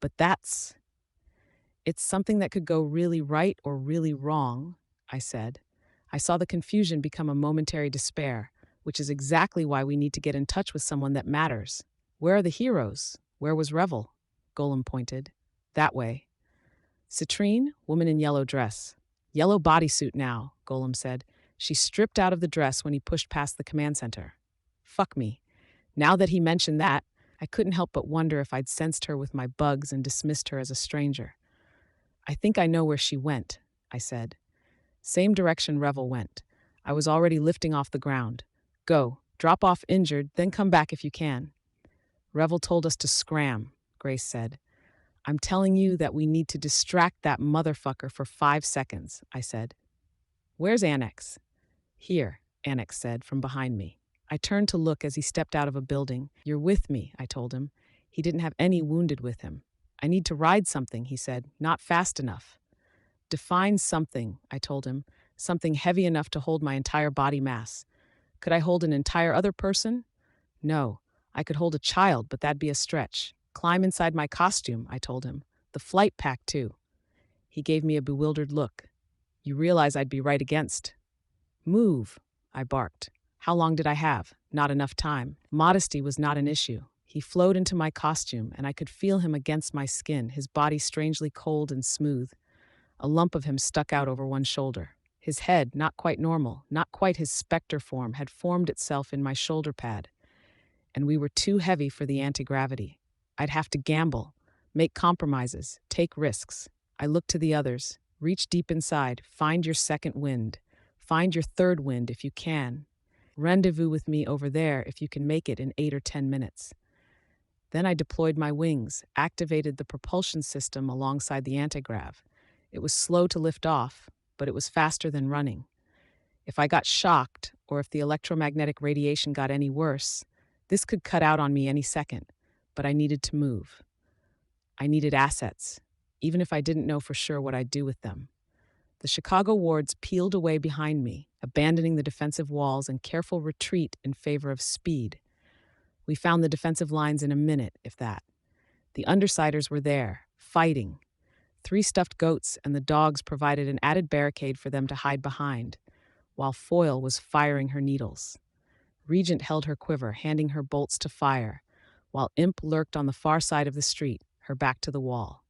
But it's something that could go really right or really wrong, I said. I saw the confusion become a momentary despair, which is exactly why we need to get in touch with someone that matters. Where are the heroes? Where was Revel? Golem pointed. That way. Citrine, woman in yellow dress. Yellow bodysuit now, Golem said. She stripped out of the dress when he pushed past the command center. Fuck me. Now that he mentioned that, I couldn't help but wonder if I'd sensed her with my bugs and dismissed her as a stranger. I think I know where she went, I said. Same direction Revel went. I was already lifting off the ground. Go, drop off injured, then come back if you can. Revel told us to scram, Grace said. I'm telling you that we need to distract that motherfucker for 5 seconds, I said. Where's Annex? Here, Annex said from behind me. I turned to look as he stepped out of a building. You're with me, I told him. He didn't have any wounded with him. I need to ride something, he said, not fast enough. Define something, I told him, something heavy enough to hold my entire body mass. Could I hold an entire other person? No, I could hold a child, but that'd be a stretch. Climb inside my costume, I told him. The flight pack, too. He gave me a bewildered look. You realize I'd be right against. Move, I barked. How long did I have? Not enough time. Modesty was not an issue. He flowed into my costume, and I could feel him against my skin, his body strangely cold and smooth. A lump of him stuck out over one shoulder. His head, not quite normal, not quite his specter form, had formed itself in my shoulder pad. And we were too heavy for the anti-gravity. I'd have to gamble, make compromises, take risks. I looked to the others. Reach deep inside. Find your second wind. Find your third wind if you can. Rendezvous with me over there if you can make it in 8 or 10 minutes. Then I deployed my wings, activated the propulsion system alongside the antigrav. It was slow to lift off, but it was faster than running. If I got shocked, or if the electromagnetic radiation got any worse, this could cut out on me any second, but I needed to move. I needed assets. even if I didn't know for sure what I'd do with them. The Chicago wards peeled away behind me, abandoning the defensive walls and careful retreat in favor of speed. We found the defensive lines in a minute, if that. The undersiders were there, fighting. 3 stuffed goats and the dogs provided an added barricade for them to hide behind, while Foyle was firing her needles. Regent held her quiver, handing her bolts to fire, while Imp lurked on the far side of the street, her back to the wall.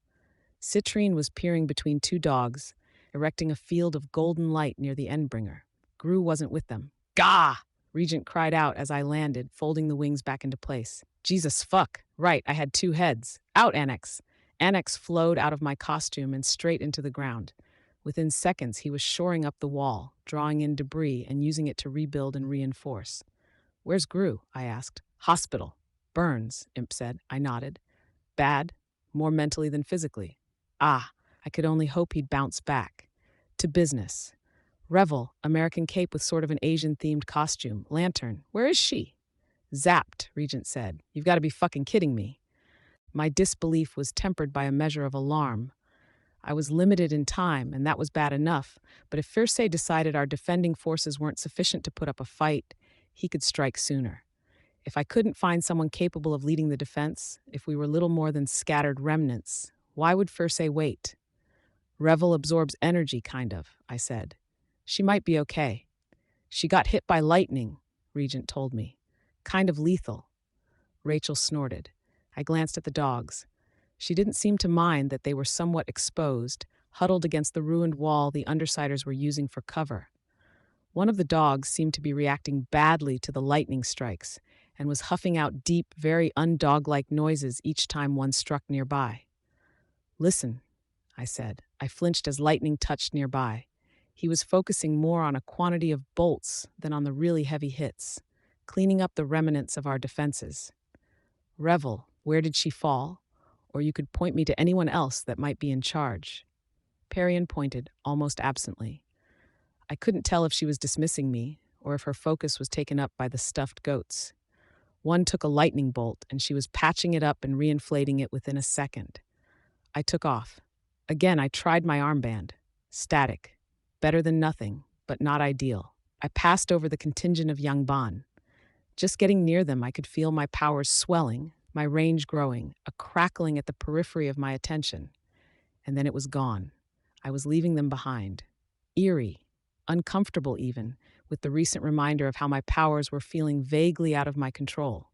Citrine was peering between 2 dogs, erecting a field of golden light near the Endbringer. Gru wasn't with them. Gah! Regent cried out as I landed, folding the wings back into place. Jesus fuck. Right, I had 2 heads. Out, Annex. Annex flowed out of my costume and straight into the ground. Within seconds, he was shoring up the wall, drawing in debris and using it to rebuild and reinforce. Where's Gru? I asked. Hospital. Burns, Imp said. I nodded. Bad? More mentally than physically. Ah, I could only hope he'd bounce back. To business. Revel, American cape with sort of an Asian-themed costume. Lantern. Where is she? Zapped, Regent said. You've got to be fucking kidding me. My disbelief was tempered by a measure of alarm. I was limited in time, and that was bad enough, but if Fierce decided our defending forces weren't sufficient to put up a fight, he could strike sooner. If I couldn't find someone capable of leading the defense, if we were little more than scattered remnants, why would Fierce wait? Revel absorbs energy, kind of, I said. She might be okay. She got hit by lightning, Regent told me. Kind of lethal. Rachel snorted. I glanced at the dogs. She didn't seem to mind that they were somewhat exposed, huddled against the ruined wall the undersiders were using for cover. One of the dogs seemed to be reacting badly to the lightning strikes and was huffing out deep, very undog-like noises each time one struck nearby. Listen, I said. I flinched as lightning touched nearby. He was focusing more on a quantity of bolts than on the really heavy hits, cleaning up the remnants of our defenses. Revel, where did she fall? Or you could point me to anyone else that might be in charge. Perian pointed, almost absently. I couldn't tell if she was dismissing me or if her focus was taken up by the stuffed goats. One took a lightning bolt, and she was patching it up and reinflating it within a second. I took off. Again, I tried my armband. Static. Better than nothing, but not ideal. I passed over the contingent of young Ban. Just getting near them, I could feel my powers swelling, my range growing, a crackling at the periphery of my attention. And then it was gone. I was leaving them behind. Eerie, uncomfortable even, with the recent reminder of how my powers were feeling vaguely out of my control.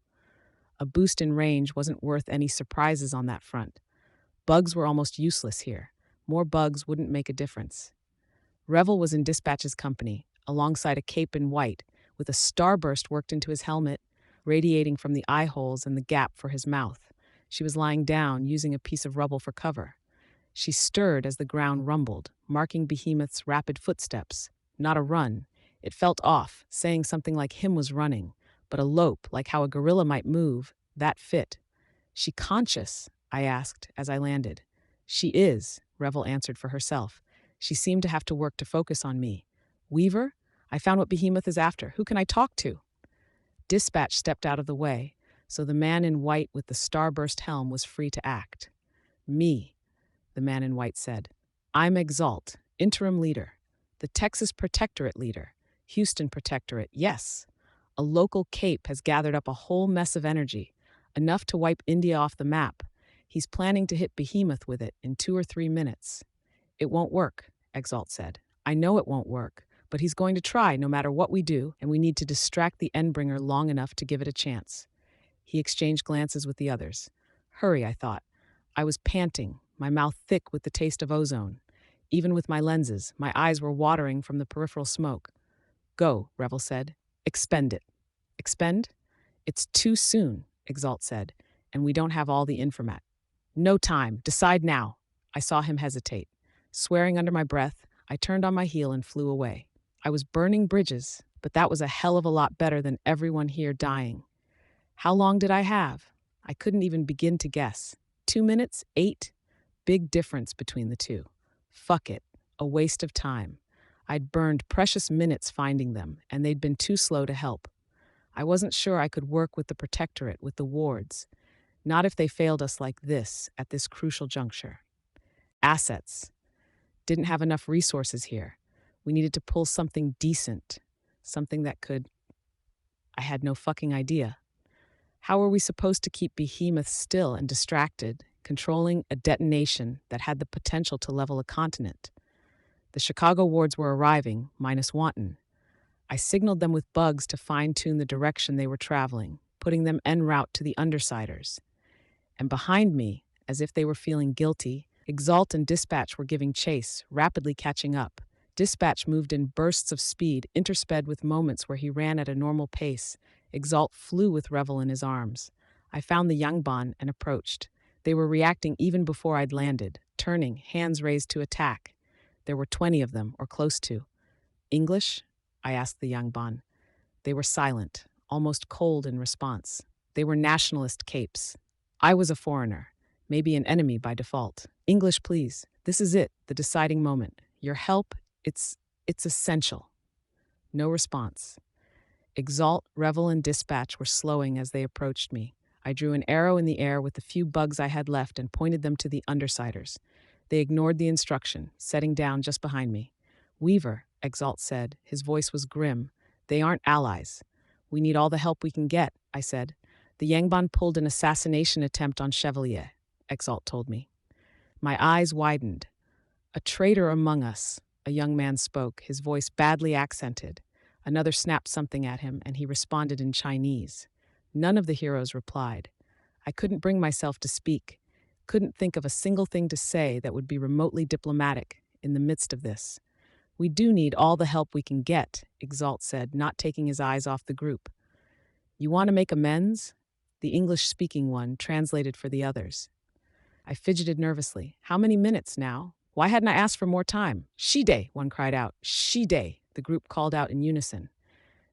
A boost in range wasn't worth any surprises on that front. Bugs were almost useless here. More bugs wouldn't make a difference. Revel was in Dispatch's company, alongside a cape in white, with a starburst worked into his helmet, radiating from the eye holes and the gap for his mouth. She was lying down, using a piece of rubble for cover. She stirred as the ground rumbled, marking Behemoth's rapid footsteps. Not a run. It felt off, saying something like him was running, but a lope, like how a gorilla might move, that fit. She conscious? I asked as I landed. She is, Revel answered for herself. She seemed to have to work to focus on me. Weaver? I found what Behemoth is after. Who can I talk to? Dispatch stepped out of the way, so the man in white with the starburst helm was free to act. Me, the man in white said. I'm Exalt, interim leader. The Texas Protectorate leader. Houston Protectorate, yes. A local cape has gathered up a whole mess of energy, enough to wipe India off the map. He's planning to hit Behemoth with it in 2 or 3 minutes. It won't work, Exalt said. I know it won't work, but he's going to try no matter what we do, and we need to distract the Endbringer long enough to give it a chance. He exchanged glances with the others. Hurry, I thought. I was panting, my mouth thick with the taste of ozone. Even with my lenses, my eyes were watering from the peripheral smoke. Go, Revel said. Expend it. Expend? It's too soon, Exalt said, and we don't have all the informat. No time. Decide now. I saw him hesitate. Swearing under my breath, I turned on my heel and flew away. I was burning bridges, but that was a hell of a lot better than everyone here dying. How long did I have? I couldn't even begin to guess. 2 minutes? 8? Big difference between the two. Fuck it. A waste of time. I'd burned precious minutes finding them, and they'd been too slow to help. I wasn't sure I could work with the Protectorate, with the wards. Not if they failed us like this, at this crucial juncture. Assets. Didn't have enough resources here. We needed to pull something decent, something that could. I had no fucking idea. How were we supposed to keep Behemoth still and distracted, controlling a detonation that had the potential to level a continent? The Chicago wards were arriving, minus Wanton. I signaled them with bugs to fine-tune the direction they were traveling, putting them en route to the Undersiders. And behind me, as if they were feeling guilty, Exalt and Dispatch were giving chase, rapidly catching up. Dispatch moved in bursts of speed, intersped with moments where he ran at a normal pace. Exalt flew with Revel in his arms. I found the Yangban and approached. They were reacting even before I'd landed, turning, hands raised to attack. There were 20 of them, or close to. English? I asked the Yangban. They were silent, almost cold in response. They were nationalist capes. I was a foreigner, maybe an enemy by default. English, please. This is it, the deciding moment. Your help, it's essential. No response. Exalt, Revel, and Dispatch were slowing as they approached me. I drew an arrow in the air with the few bugs I had left and pointed them to the Undersiders. They ignored the instruction, setting down just behind me. Weaver, Exalt said. His voice was grim. They aren't allies. We need all the help we can get, I said. The Yangban pulled an assassination attempt on Chevalier, Exalt told me. My eyes widened. A traitor among us, a young man spoke, his voice badly accented. Another snapped something at him, and he responded in Chinese. None of the heroes replied. I couldn't bring myself to speak, couldn't think of a single thing to say that would be remotely diplomatic in the midst of this. We do need all the help we can get, Exalt said, not taking his eyes off the group. You want to make amends? The English-speaking one translated for the others. I fidgeted nervously. How many minutes now? Why hadn't I asked for more time? Shide, one cried out. Shide, the group called out in unison.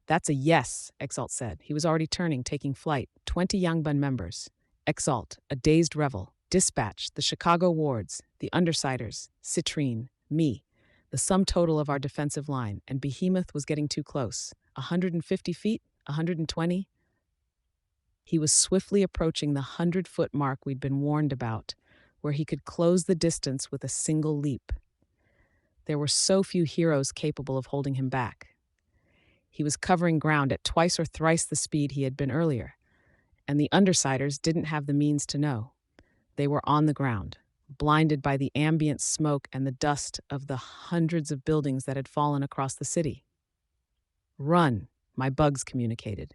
That's a yes, Exalt said. He was already turning, taking flight. 20 Yangban members. Exalt, a dazed Revel. Dispatch, the Chicago wards, the Undersiders, Citrine, me. The sum total of our defensive line, and Behemoth was getting too close. 150 feet? 120? He was swiftly approaching the 100-foot mark we'd been warned about, where he could close the distance with a single leap. There were so few heroes capable of holding him back. He was covering ground at twice or thrice the speed he had been earlier, and the Undersiders didn't have the means to know. They were on the ground, blinded by the ambient smoke and the dust of the hundreds of buildings that had fallen across the city. Run, my bugs communicated.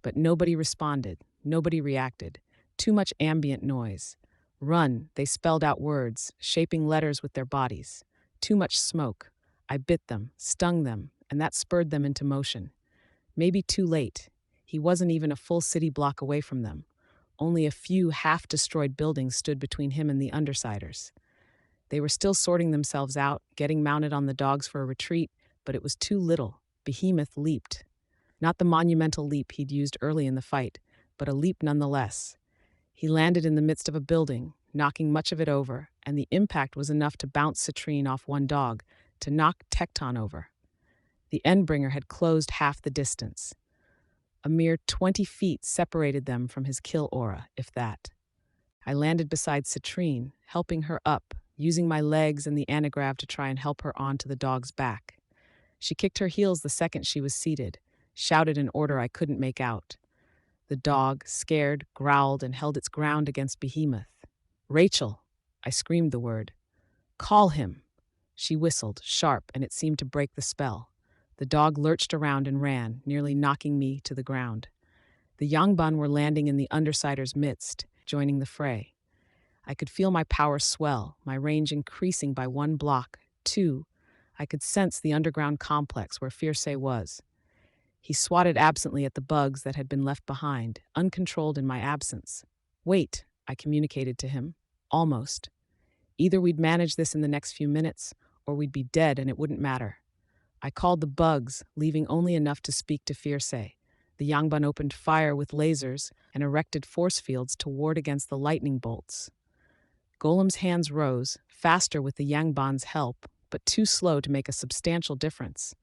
But nobody responded, nobody reacted. Too much ambient noise. Run, they spelled out words, shaping letters with their bodies. Too much smoke. I bit them, stung them, and that spurred them into motion. Maybe too late. He wasn't even a full city block away from them. Only a few half-destroyed buildings stood between him and the Undersiders. They were still sorting themselves out, getting mounted on the dogs for a retreat, but it was too little. Behemoth leaped. Not the monumental leap he'd used early in the fight, but a leap nonetheless. He landed in the midst of a building, knocking much of it over, and the impact was enough to bounce Citrine off one dog, to knock Tecton over. The Endbringer had closed half the distance. A mere 20 feet separated them from his kill aura, if that. I landed beside Citrine, helping her up, using my legs and the anagrav to try and help her onto the dog's back. She kicked her heels the second she was seated, shouted an order I couldn't make out. The dog, scared, growled and held its ground against Behemoth. Rachel, I screamed the word. Call him. She whistled, sharp, and it seemed to break the spell. The dog lurched around and ran, nearly knocking me to the ground. The Yangban were landing in the Undersiders' midst, joining the fray. I could feel my power swell, my range increasing by 1 block, 2. I could sense the underground complex where Fierce was. He swatted absently at the bugs that had been left behind, uncontrolled in my absence. Wait, I communicated to him. Almost. Either we'd manage this in the next few minutes, or we'd be dead and it wouldn't matter. I called the bugs, leaving only enough to speak to Fierce. The Yangban opened fire with lasers and erected force fields to ward against the lightning bolts. Golem's hands rose, faster with the Yangban's help, but too slow to make a substantial difference.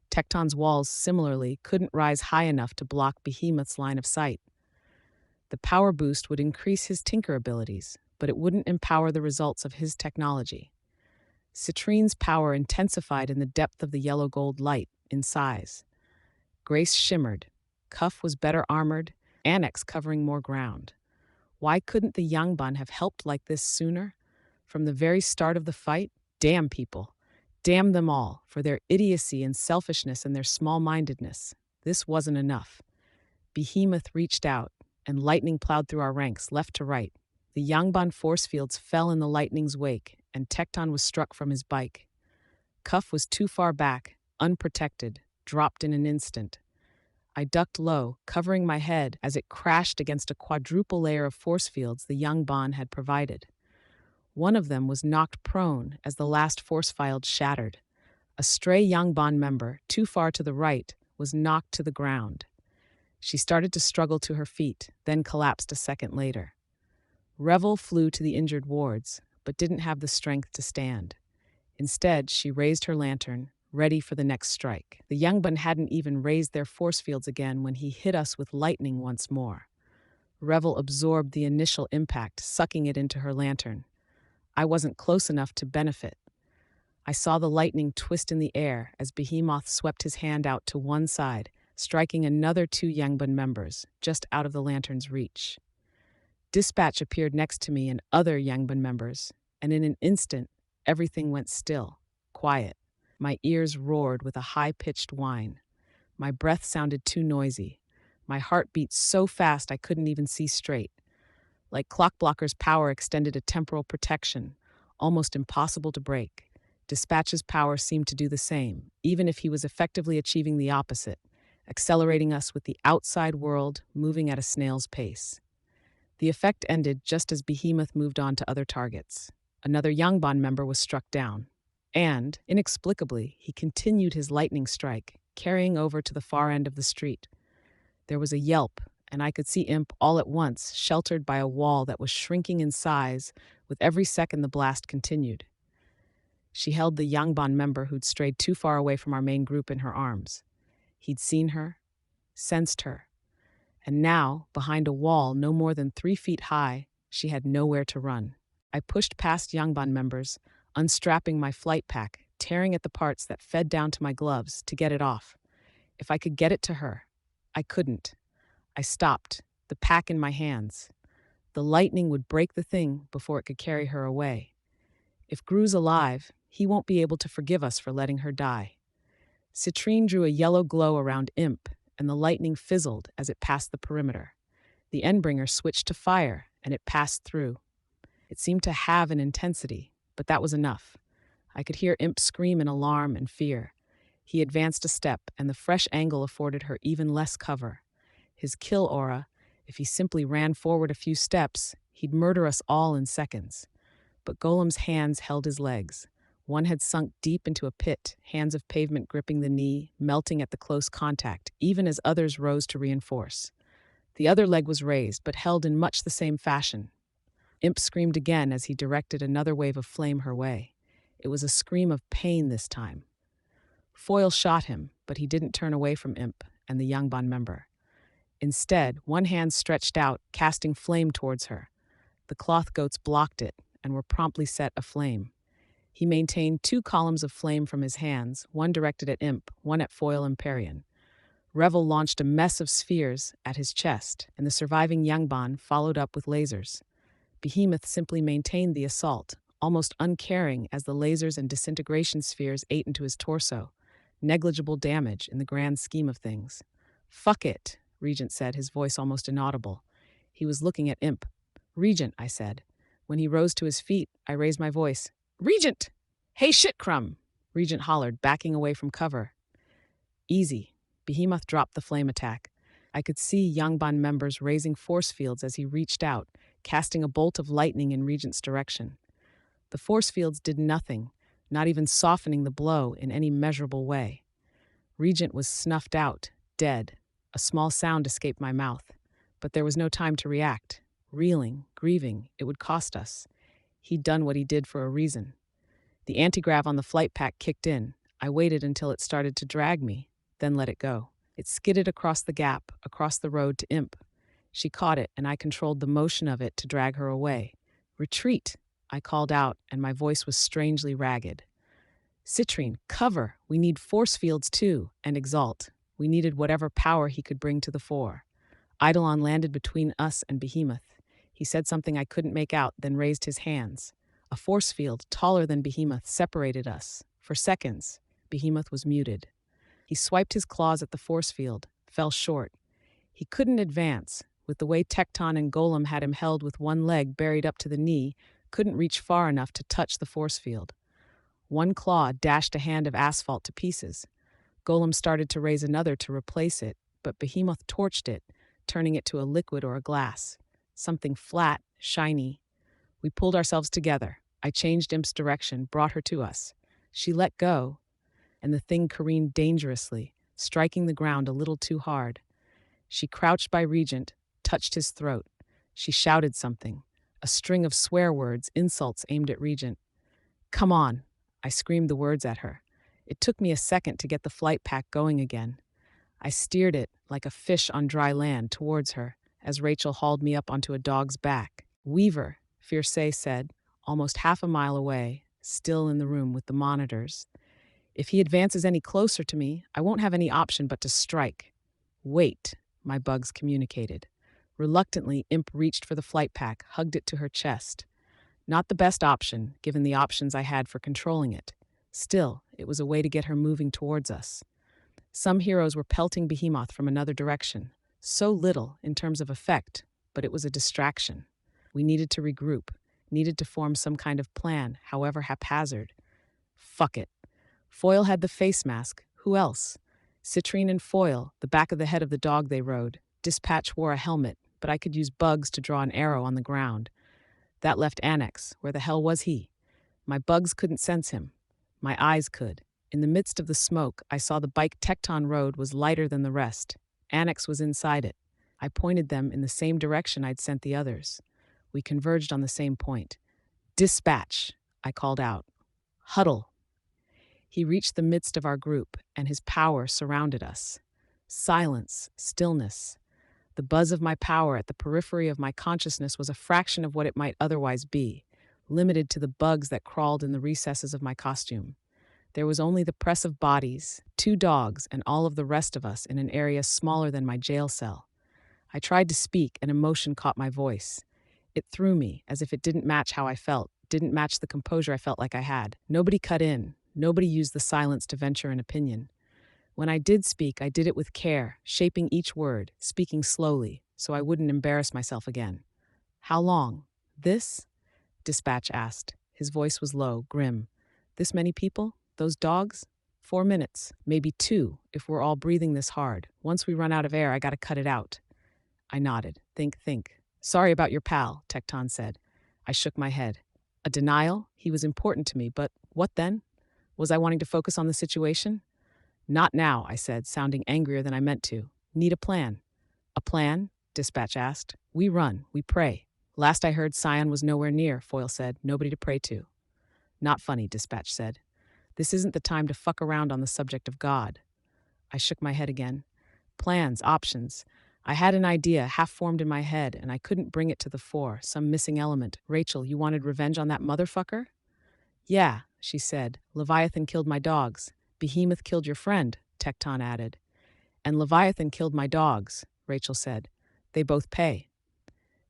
Tecton's walls, similarly, couldn't rise high enough to block Behemoth's line of sight. The power boost would increase his tinker abilities, but it wouldn't empower the results of his technology. Citrine's power intensified in the depth of the yellow-gold light, in size. Grace shimmered. Cuff was better armored, Annex covering more ground. Why couldn't the Yangban have helped like this sooner? From the very start of the fight? Damn people. Damn them all, for their idiocy and selfishness and their small-mindedness. This wasn't enough. Behemoth reached out, and lightning plowed through our ranks, left to right. The Yangban force fields fell in the lightning's wake, and Tecton was struck from his bike. Cuff was too far back, unprotected, dropped in an instant. I ducked low, covering my head as it crashed against a quadruple layer of force fields the Yangban had provided. One of them was knocked prone as the last force field shattered. A stray Yangban member, too far to the right, was knocked to the ground. She started to struggle to her feet, then collapsed a second later. Revel flew to the injured wards, but didn't have the strength to stand. Instead, she raised her lantern, ready for the next strike. The Yangban hadn't even raised their force fields again when he hit us with lightning once more. Revel absorbed the initial impact, sucking it into her lantern. I wasn't close enough to benefit. I saw the lightning twist in the air as Behemoth swept his hand out to one side, striking another two Yangban members, just out of the lantern's reach. Dispatch appeared next to me and other Yangban members, and in an instant, everything went still, quiet. My ears roared with a high-pitched whine. My breath sounded too noisy. My heart beat so fast I couldn't even see straight. Like Clockblocker's power extended a temporal protection, almost impossible to break. Dispatch's power seemed to do the same, even if he was effectively achieving the opposite, accelerating us with the outside world moving at a snail's pace. The effect ended just as Behemoth moved on to other targets. Another Yangban member was struck down. And, inexplicably, he continued his lightning strike, carrying over to the far end of the street. There was a yelp, and I could see Imp all at once, sheltered by a wall that was shrinking in size with every second the blast continued. She held the Yangban member who'd strayed too far away from our main group in her arms. He'd seen her, sensed her, and now, behind a wall no more than 3 feet high, she had nowhere to run. I pushed past Yangban members, unstrapping my flight pack, tearing at the parts that fed down to my gloves to get it off. If I could get it to her, I couldn't. I stopped, the pack in my hands. The lightning would break the thing before it could carry her away. If Gru's alive, he won't be able to forgive us for letting her die. Citrine drew a yellow glow around Imp, and the lightning fizzled as it passed the perimeter. The Endbringer switched to fire, and it passed through. It seemed to have an intensity, but that was enough. I could hear Imp scream in alarm and fear. He advanced a step, and the fresh angle afforded her even less cover. His kill aura, if he simply ran forward a few steps, he'd murder us all in seconds. But Golem's hands held his legs. One had sunk deep into a pit, hands of pavement gripping the knee, melting at the close contact, even as others rose to reinforce. The other leg was raised, but held in much the same fashion. Imp screamed again as he directed another wave of flame her way. It was a scream of pain this time. Foil shot him, but he didn't turn away from Imp and the Yangban member. Instead, one hand stretched out, casting flame towards her. The cloth goats blocked it and were promptly set aflame. He maintained 2 columns of flame from his hands, one directed at Imp, one at Foil and Perion. Revel launched a mess of spheres at his chest, and the surviving Yangban followed up with lasers. Behemoth simply maintained the assault, almost uncaring as the lasers and disintegration spheres ate into his torso. Negligible damage in the grand scheme of things. "Fuck it," Regent said, his voice almost inaudible. He was looking at Imp. "Regent," I said. When he rose to his feet, I raised my voice. "Regent! Hey, shitcrumb!" Regent hollered, backing away from cover. "Easy." Behemoth dropped the flame attack. I could see Yangban members raising force fields as he reached out, casting a bolt of lightning in Regent's direction. The force fields did nothing, not even softening the blow in any measurable way. Regent was snuffed out, dead. A small sound escaped my mouth, but there was no time to react. Reeling, grieving, it would cost us. He'd done what he did for a reason. The anti-grav on the flight pack kicked in. I waited until it started to drag me, then let it go. It skidded across the gap, across the road to Imp. She caught it, and I controlled the motion of it to drag her away. Retreat, I called out, and my voice was strangely ragged. Citrine, cover! We need force fields too, and Exalt. We needed whatever power he could bring to the fore. Eidolon landed between us and Behemoth. He said something I couldn't make out, then raised his hands. A force field, taller than Behemoth, separated us. For seconds, Behemoth was muted. He swiped his claws at the force field, fell short. He couldn't advance. With the way Tecton and Golem had him held with one leg buried up to the knee, couldn't reach far enough to touch the force field. One claw dashed a hand of asphalt to pieces. Golem started to raise another to replace it, but Behemoth torched it, turning it to a liquid or a glass. Something flat, shiny. We pulled ourselves together. I changed Imp's direction, brought her to us. She let go, and the thing careened dangerously, striking the ground a little too hard. She crouched by Regent, touched his throat. She shouted something, a string of swear words, insults aimed at Regent. "Come on," I screamed the words at her. It took me a second to get the flight pack going again. I steered it, like a fish on dry land, towards her, as Rachel hauled me up onto a dog's back. "Weaver," Fierce said, almost half a mile away, still in the room with the monitors. "If he advances any closer to me, I won't have any option but to strike." "Wait," my bugs communicated. Reluctantly, Imp reached for the flight pack, hugged it to her chest. Not the best option, given the options I had for controlling it. Still, it was a way to get her moving towards us. Some heroes were pelting Behemoth from another direction. So little, in terms of effect, but it was a distraction. We needed to regroup, needed to form some kind of plan, however haphazard. Fuck it. Foil had the face mask. Who else? Citrine and Foil, the back of the head of the dog they rode. Dispatch wore a helmet, but I could use bugs to draw an arrow on the ground. That left Annex. Where the hell was he? My bugs couldn't sense him. My eyes could. In the midst of the smoke, I saw the bike Tecton rode was lighter than the rest. Annex was inside it. I pointed them in the same direction I'd sent the others. We converged on the same point. "Dispatch," I called out. "Huddle." He reached the midst of our group, and his power surrounded us. Silence, stillness. The buzz of my power at the periphery of my consciousness was a fraction of what it might otherwise be, limited to the bugs that crawled in the recesses of my costume. There was only the press of bodies, 2 dogs, and all of the rest of us in an area smaller than my jail cell. I tried to speak, and emotion caught my voice. It threw me, as if it didn't match how I felt, didn't match the composure I felt like I had. Nobody cut in. Nobody used the silence to venture an opinion. When I did speak, I did it with care, shaping each word, speaking slowly, so I wouldn't embarrass myself again. "How long? This?" Dispatch asked. His voice was low, grim. "This many people? Those dogs? 4 minutes, maybe 2, if we're all breathing this hard. Once we run out of air, I gotta cut it out." I nodded. Think. "Sorry about your pal," Tecton said. I shook my head. A denial? He was important to me, but what then? Was I wanting to focus on the situation? "Not now," I said, sounding angrier than I meant to. "Need a plan." "A plan?" Dispatch asked. "We run, we pray." "Last I heard, Scion was nowhere near," Foil said. "Nobody to pray to." "Not funny," Dispatch said. "This isn't the time to fuck around on the subject of God." I shook my head again. Plans, options. I had an idea half-formed in my head, and I couldn't bring it to the fore, some missing element. "Rachel, you wanted revenge on that motherfucker?" "Yeah," she said. "Leviathan killed my dogs. Behemoth killed your friend," Tecton added. "And Leviathan killed my dogs," Rachel said. "They both pay."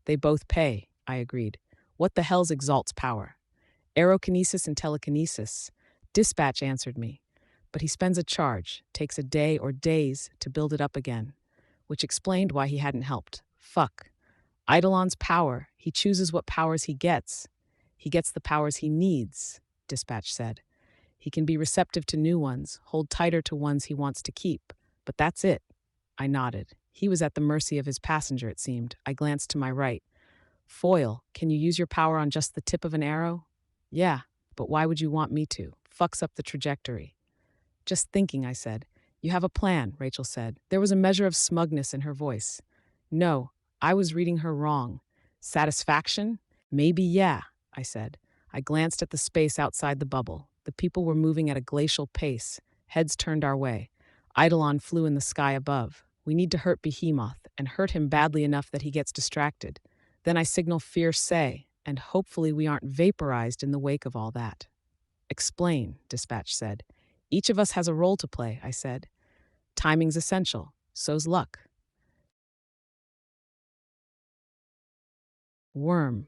"They both pay," I agreed. "What the hell's Exalt's power?" "Aerokinesis and telekinesis." Dispatch answered me. "But he spends a charge, takes a day or days to build it up again," which explained why he hadn't helped. Fuck. Eidolon's power, he chooses what powers he gets. He gets the powers he needs, Dispatch said. He can be receptive to new ones, hold tighter to ones he wants to keep. But that's it. I nodded. He was at the mercy of his passenger, it seemed. I glanced to my right. "Foil, can you use your power on just the tip of an arrow?" "Yeah, but why would you want me to? Fucks up the trajectory." "Just thinking," I said. "You have a plan," Rachel said. There was a measure of smugness in her voice. No, I was reading her wrong. Satisfaction? Maybe yeah, I said. I glanced at the space outside the bubble. The people were moving at a glacial pace, heads turned our way. Eidolon flew in the sky above. We need to hurt Behemoth, and hurt him badly enough that he gets distracted. Then I signal Fierce Say, And hopefully we aren't vaporized in the wake of all that. Explain, Dispatch said. Each of us has a role to play, I said. Timing's essential, so's luck. Worm.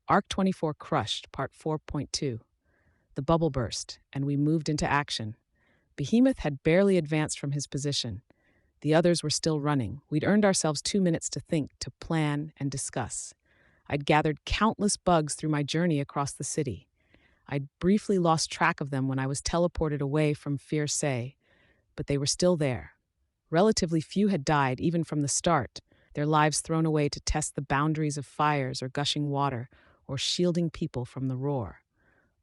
Arc 24 crushed, part 4.2. The bubble burst, and we moved into action. Behemoth had barely advanced from his position. The others were still running. We'd earned ourselves 2 minutes to think, to plan, and discuss. I'd gathered countless bugs through my journey across the city. I'd briefly lost track of them when I was teleported away from Fierce, but they were still there. Relatively few had died, even from the start, their lives thrown away to test the boundaries of fires or gushing water, or shielding people from the roar.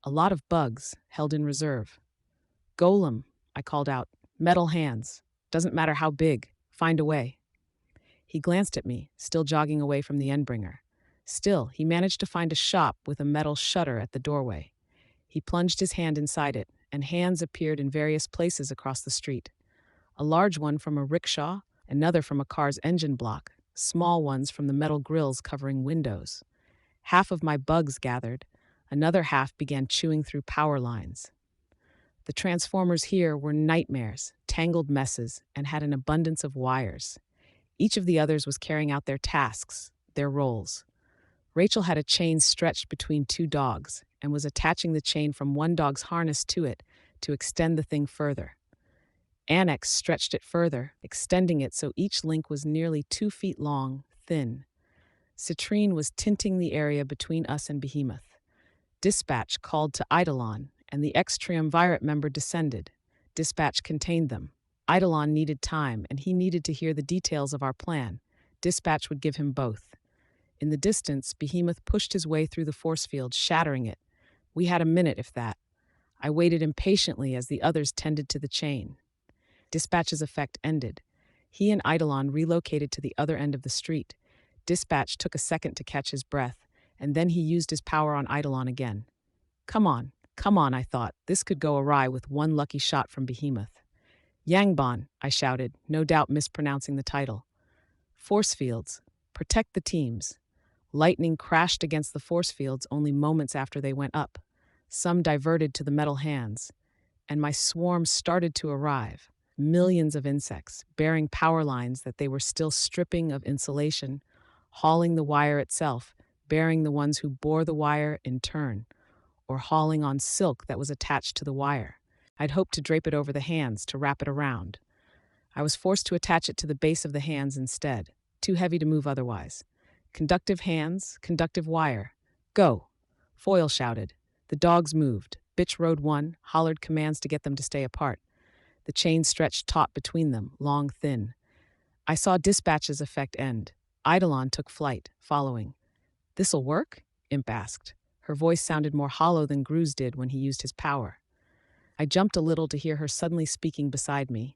A lot of bugs held in reserve. Golem, I called out. Metal hands. Doesn't matter how big. Find a way. He glanced at me, still jogging away from the Endbringer. Still, he managed to find a shop with a metal shutter at the doorway. He plunged his hand inside it, and hands appeared in various places across the street. A large one from a rickshaw, another from a car's engine block, small ones from the metal grills covering windows. Half of my bugs gathered, another half began chewing through power lines. The transformers here were nightmares, tangled messes, and had an abundance of wires. Each of the others was carrying out their tasks, their roles. Rachel had a chain stretched between two dogs and was attaching the chain from one dog's harness to it to extend the thing further. Annex stretched it further, extending it so each link was nearly 2 feet long, thin. Citrine was tinting the area between us and Behemoth. Dispatch called to Eidolon, and the ex-triumvirate member descended. Dispatch contained them. Eidolon needed time, and he needed to hear the details of our plan. Dispatch would give him both. In the distance, Behemoth pushed his way through the force field, shattering it. We had a minute, if that. I waited impatiently as the others tended to the chain. Dispatch's effect ended. He and Eidolon relocated to the other end of the street. Dispatch took a second to catch his breath, and then he used his power on Eidolon again. Come on, I thought. This could go awry with one lucky shot from Behemoth. Yangban, I shouted, no doubt mispronouncing the title. Force fields. Protect the teams. Lightning crashed against the force fields only moments after they went up. Some diverted to the metal hands, and my swarm started to arrive. Millions of insects, bearing power lines that they were still stripping of insulation, hauling the wire itself, bearing the ones who bore the wire in turn, or hauling on silk that was attached to the wire. I'd hoped to drape it over the hands to wrap it around. I was forced to attach it to the base of the hands instead, too heavy to move otherwise. Conductive hands, conductive wire. Go! Foil shouted. The dogs moved. Bitch rode one, hollered commands to get them to stay apart. The chain stretched taut between them, long, thin. I saw Dispatch's effect end. Eidolon took flight, following. This'll work? Imp asked. Her voice sounded more hollow than Gru's did when he used his power. I jumped a little to hear her suddenly speaking beside me.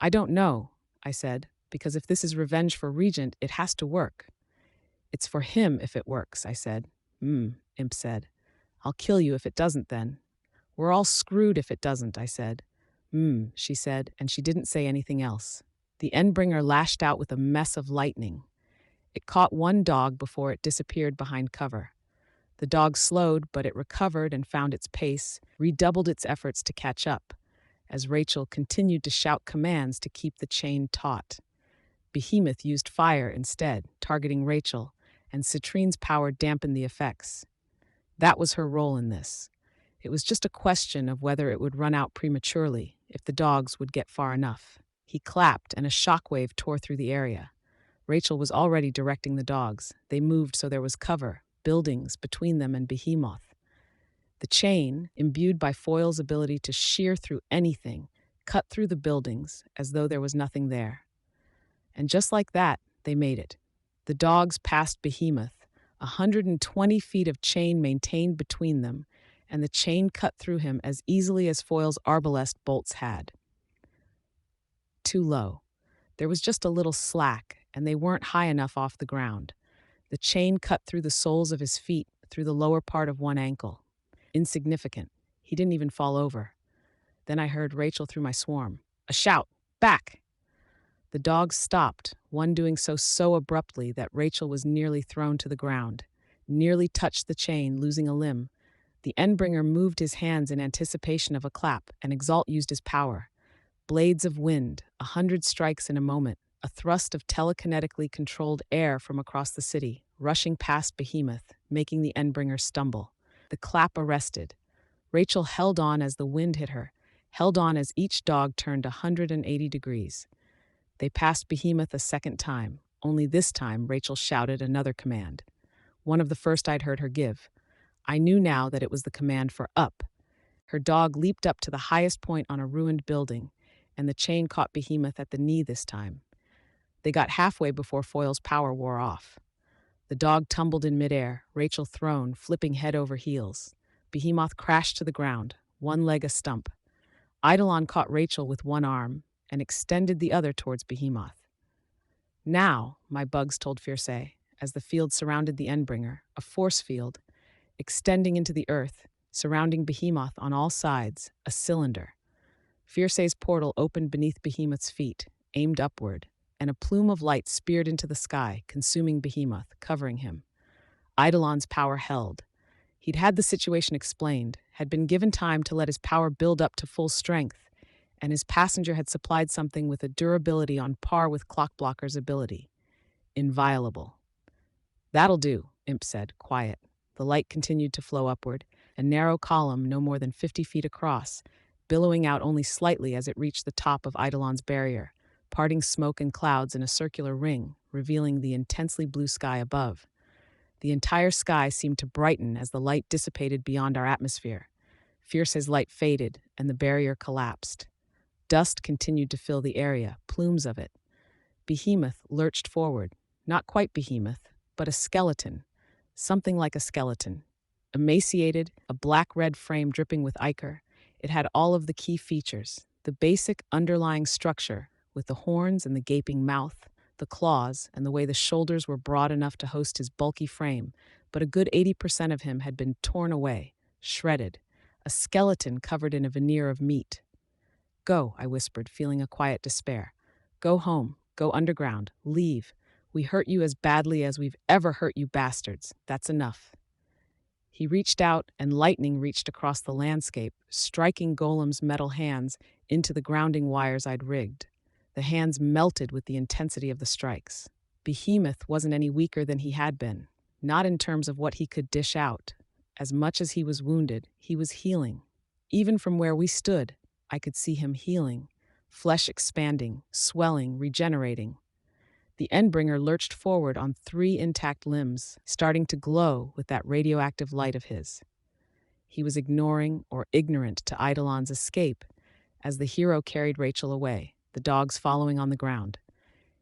I don't know, I said, because if this is revenge for Regent, it has to work. It's for him if it works, I said. Imp said. I'll kill you if it doesn't then. We're all screwed if it doesn't, I said. She said, and she didn't say anything else. The Endbringer lashed out with a mess of lightning. It caught one dog before it disappeared behind cover. The dog slowed, but it recovered and found its pace, redoubled its efforts to catch up, as Rachel continued to shout commands to keep the chain taut. Behemoth used fire instead, targeting Rachel, and Citrine's power dampened the effects. That was her role in this. It was just a question of whether it would run out prematurely, if the dogs would get far enough. He clapped, and a shockwave tore through the area. Rachel was already directing the dogs. They moved so there was cover, buildings between them and Behemoth. The chain, imbued by Foil's ability to shear through anything, cut through the buildings as though there was nothing there. And just like that, they made it. The dogs passed Behemoth, 120 feet of chain maintained between them, and the chain cut through him as easily as Foil's arbalest bolts had. Too low. There was just a little slack, and they weren't high enough off the ground. The chain cut through the soles of his feet, through the lower part of one ankle. Insignificant. He didn't even fall over. Then I heard Rachel through my swarm. A shout. Back! The dogs stopped, one doing so abruptly that Rachel was nearly thrown to the ground. nearly touched the chain, losing a limb. The Endbringer moved his hands in anticipation of a clap, and Exalt used his power. Blades of wind, 100 strikes in a moment, a thrust of telekinetically controlled air from across the city, rushing past Behemoth, making the Endbringer stumble. The clap arrested. Rachel held on as the wind hit her, held on as each dog turned 180 degrees. They passed Behemoth a second time, only this time Rachel shouted another command. One of the first I'd heard her give. I knew now that it was the command for up. Her dog leaped up to the highest point on a ruined building, and the chain caught Behemoth at the knee this time. They got halfway before Foyle's power wore off. The dog tumbled in midair, Rachel thrown, flipping head over heels. Behemoth crashed to the ground, one leg a stump. Eidolon caught Rachel with one arm and extended the other towards Behemoth. Now, my bugs told Fierce, as the field surrounded the Endbringer, a force field, extending into the earth, surrounding Behemoth on all sides, a cylinder. Fierce's portal opened beneath Behemoth's feet, aimed upward, and a plume of light speared into the sky, consuming Behemoth, covering him. Eidolon's power held. He'd had the situation explained, had been given time to let his power build up to full strength, and his passenger had supplied something with a durability on par with Clockblocker's ability. Inviolable. That'll do, Imp said, quiet. The light continued to flow upward, a narrow column no more than 50 feet across, billowing out only slightly as it reached the top of Eidolon's barrier, parting smoke and clouds in a circular ring, revealing the intensely blue sky above. The entire sky seemed to brighten as the light dissipated beyond our atmosphere. Fierce's light faded, and the barrier collapsed. Dust continued to fill the area, plumes of it. Behemoth lurched forward, not quite Behemoth, but a skeleton, something like a skeleton. Emaciated, a black-red frame dripping with ichor, it had all of the key features, the basic underlying structure, with the horns and the gaping mouth, the claws, and the way the shoulders were broad enough to host his bulky frame, but a good 80% of him had been torn away, shredded, a skeleton covered in a veneer of meat. Go, I whispered, feeling a quiet despair. Go home, go underground, leave. We hurt you as badly as we've ever hurt you bastards. That's enough. He reached out, and lightning reached across the landscape, striking Golem's metal hands into the grounding wires I'd rigged. The hands melted with the intensity of the strikes. Behemoth wasn't any weaker than he had been, not in terms of what he could dish out. As much as he was wounded, he was healing. Even from where we stood, I could see him healing, flesh expanding, swelling, regenerating. The Endbringer lurched forward on 3 intact limbs, starting to glow with that radioactive light of his. He was ignoring or ignorant to Eidolon's escape as the hero carried Rachel away, the dogs following on the ground.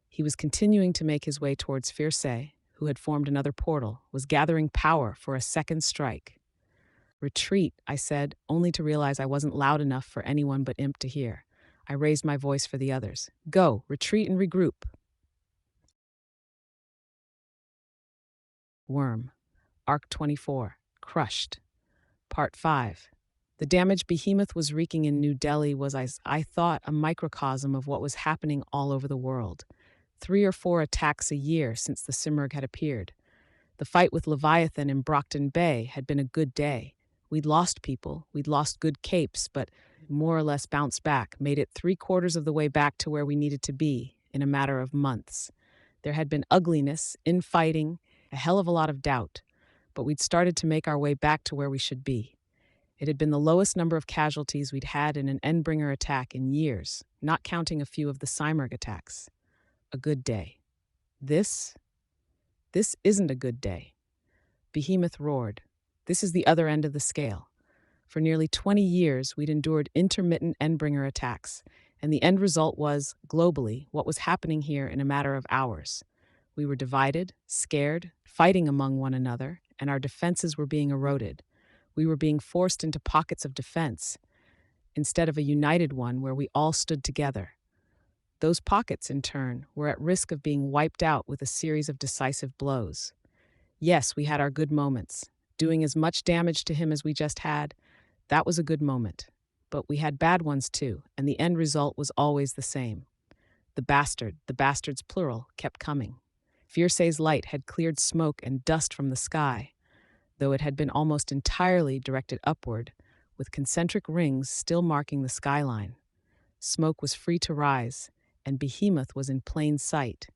He was continuing to make his way towards Fierce, who had formed another portal, was gathering power for a second strike. Retreat, I said, only to realize I wasn't loud enough for anyone but Imp to hear. I raised my voice for the others. Go, retreat and regroup. Worm. Arc 24. Crushed. Part 5. The damage Behemoth was wreaking in New Delhi was, I thought, a microcosm of what was happening all over the world. 3 or 4 attacks a year since the Simurgh had appeared. The fight with Leviathan in Brockton Bay had been a good day. We'd lost people, we'd lost good capes, but more or less bounced back, made it 3/4 of the way back to where we needed to be in a matter of months. There had been ugliness, infighting, a hell of a lot of doubt, but we'd started to make our way back to where we should be. It had been the lowest number of casualties we'd had in an Endbringer attack in years, not counting a few of the Simurgh attacks. A good day. This isn't a good day. Behemoth roared. This is the other end of the scale. For nearly 20 years, we'd endured intermittent Endbringer attacks, and the end result was, globally, what was happening here in a matter of hours. We were divided, scared, fighting among one another, and our defenses were being eroded. We were being forced into pockets of defense, instead of a united one where we all stood together. Those pockets, in turn, were at risk of being wiped out with a series of decisive blows. Yes, we had our good moments. Doing as much damage to him as we just had, that was a good moment. But we had bad ones too, and the end result was always the same. The bastards plural, kept coming. Fierce's light had cleared smoke and dust from the sky. though it had been almost entirely directed upward, with concentric rings still marking the skyline. Smoke was free to rise, and Behemoth was in plain sight.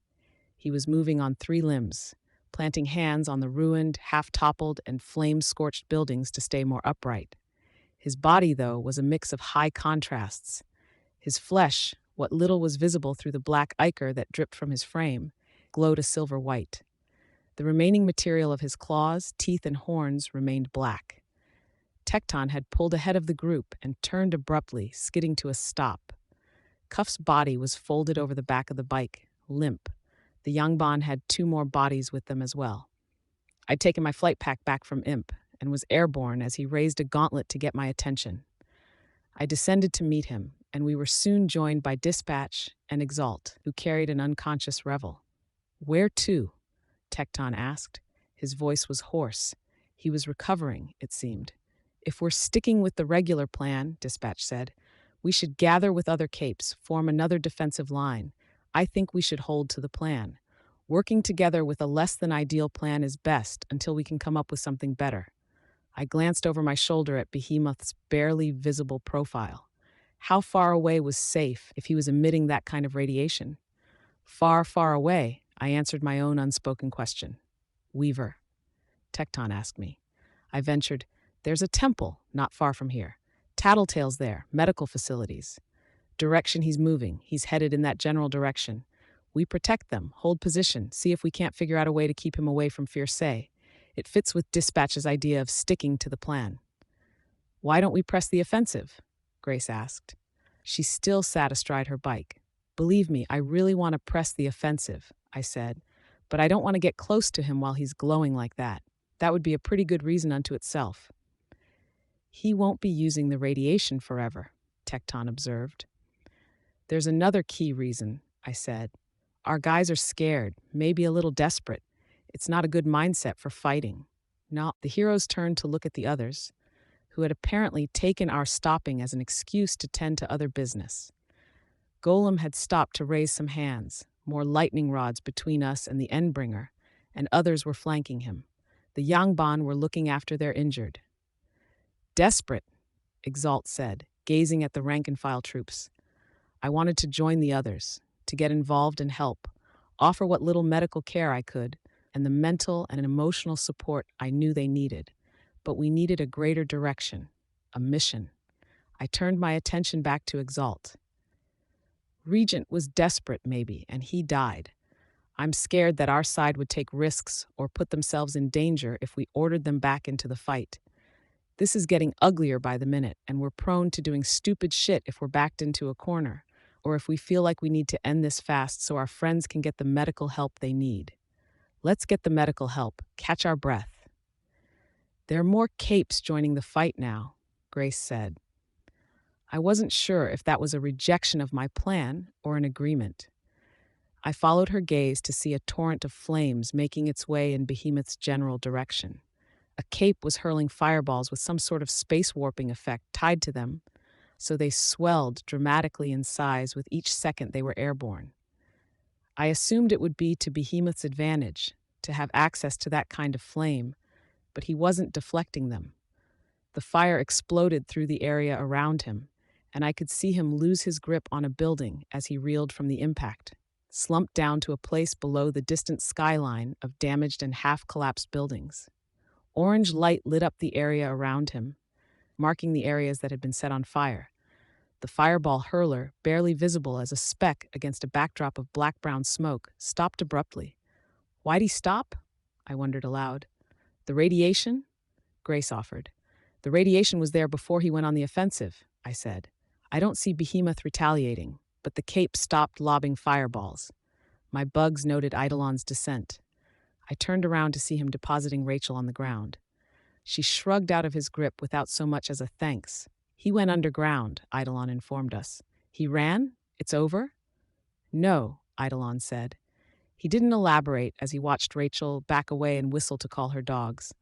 He was moving on three limbs, planting hands on the ruined, half-toppled, and flame-scorched buildings to stay more upright. His body, though, was a mix of high contrasts. His flesh, what little was visible through the black ichor that dripped from his frame, glowed a silver white. The remaining material of his claws, teeth, and horns remained black. Tecton had pulled ahead of the group and turned abruptly, skidding to a stop. Cuff's body was folded over the back of the bike, limp. The Yangban had two more bodies with them as well. I'd taken my flight pack back from Imp and was airborne as he raised a gauntlet to get my attention. I descended to meet him, and we were soon joined by Dispatch and Exalt, who carried an unconscious Revel. "Where to?" Tecton asked. His voice was hoarse. He was recovering, it seemed. "If we're sticking with the regular plan," Dispatch said, "we should gather with other capes, form another defensive line. I think we should hold to the plan. Working together with a less-than-ideal plan is best until we can come up with something better." I glanced over my shoulder at Behemoth's barely visible profile. How far away was safe if he was emitting that kind of radiation? "Far, far away," I answered my own unspoken question. "Weaver?" Tecton asked me. I ventured, "There's a temple not far from here. Tattletale's there, medical facilities." "Direction he's moving. He's headed in that general direction. We protect them, hold position, see if we can't figure out a way to keep him away from Fierce. It fits with Dispatch's idea of sticking to the plan." "Why don't we press the offensive?" Grace asked. She still sat astride her bike. "Believe me, I really want to press the offensive," I said, "but I don't want to get close to him while he's glowing like that. That would be a pretty good reason unto itself." "He won't be using the radiation forever," Tecton observed. "There's another key reason," I said. "Our guys are scared, maybe a little desperate. It's not a good mindset for fighting." No, the heroes turned to look at the others, who had apparently taken our stopping as an excuse to tend to other business. Golem had stopped to raise some hands, more lightning rods between us and the Endbringer, and others were flanking him. The Yangban were looking after their injured. "Desperate," Exalt said, gazing at the rank-and-file troops. I wanted to join the others, to get involved and help, offer what little medical care I could, and the mental and emotional support I knew they needed. But we needed a greater direction, a mission. I turned my attention back to Exalt. "Regent was desperate, maybe, and he died. I'm scared that our side would take risks or put themselves in danger if we ordered them back into the fight. This is getting uglier by the minute, and we're prone to doing stupid shit if we're backed into a corner, or if we feel like we need to end this fast so our friends can get the medical help they need. Let's get the medical help, catch our breath." "There are more capes joining the fight now," Grace said. I wasn't sure if that was a rejection of my plan or an agreement. I followed her gaze to see a torrent of flames making its way in Behemoth's general direction. A cape was hurling fireballs with some sort of space warping effect tied to them, so they swelled dramatically in size with each second they were airborne. I assumed it would be to Behemoth's advantage to have access to that kind of flame, but he wasn't deflecting them. The fire exploded through the area around him, and I could see him lose his grip on a building as he reeled from the impact, slumped down to a place below the distant skyline of damaged and half-collapsed buildings. Orange light lit up the area around him, marking the areas that had been set on fire. The fireball hurler, barely visible as a speck against a backdrop of black-brown smoke, stopped abruptly. "Why'd he stop?" I wondered aloud. "The radiation?" Grace offered. "The radiation was there before he went on the offensive," I said. "I don't see Behemoth retaliating, but the cape stopped lobbing fireballs." My bugs noted Eidolon's descent. I turned around to see him depositing Rachel on the ground. She shrugged out of his grip without so much as a thanks. "He went underground," Eidolon informed us. "He ran? It's over?" "No," Eidolon said. He didn't elaborate as he watched Rachel back away and whistle to call her dogs.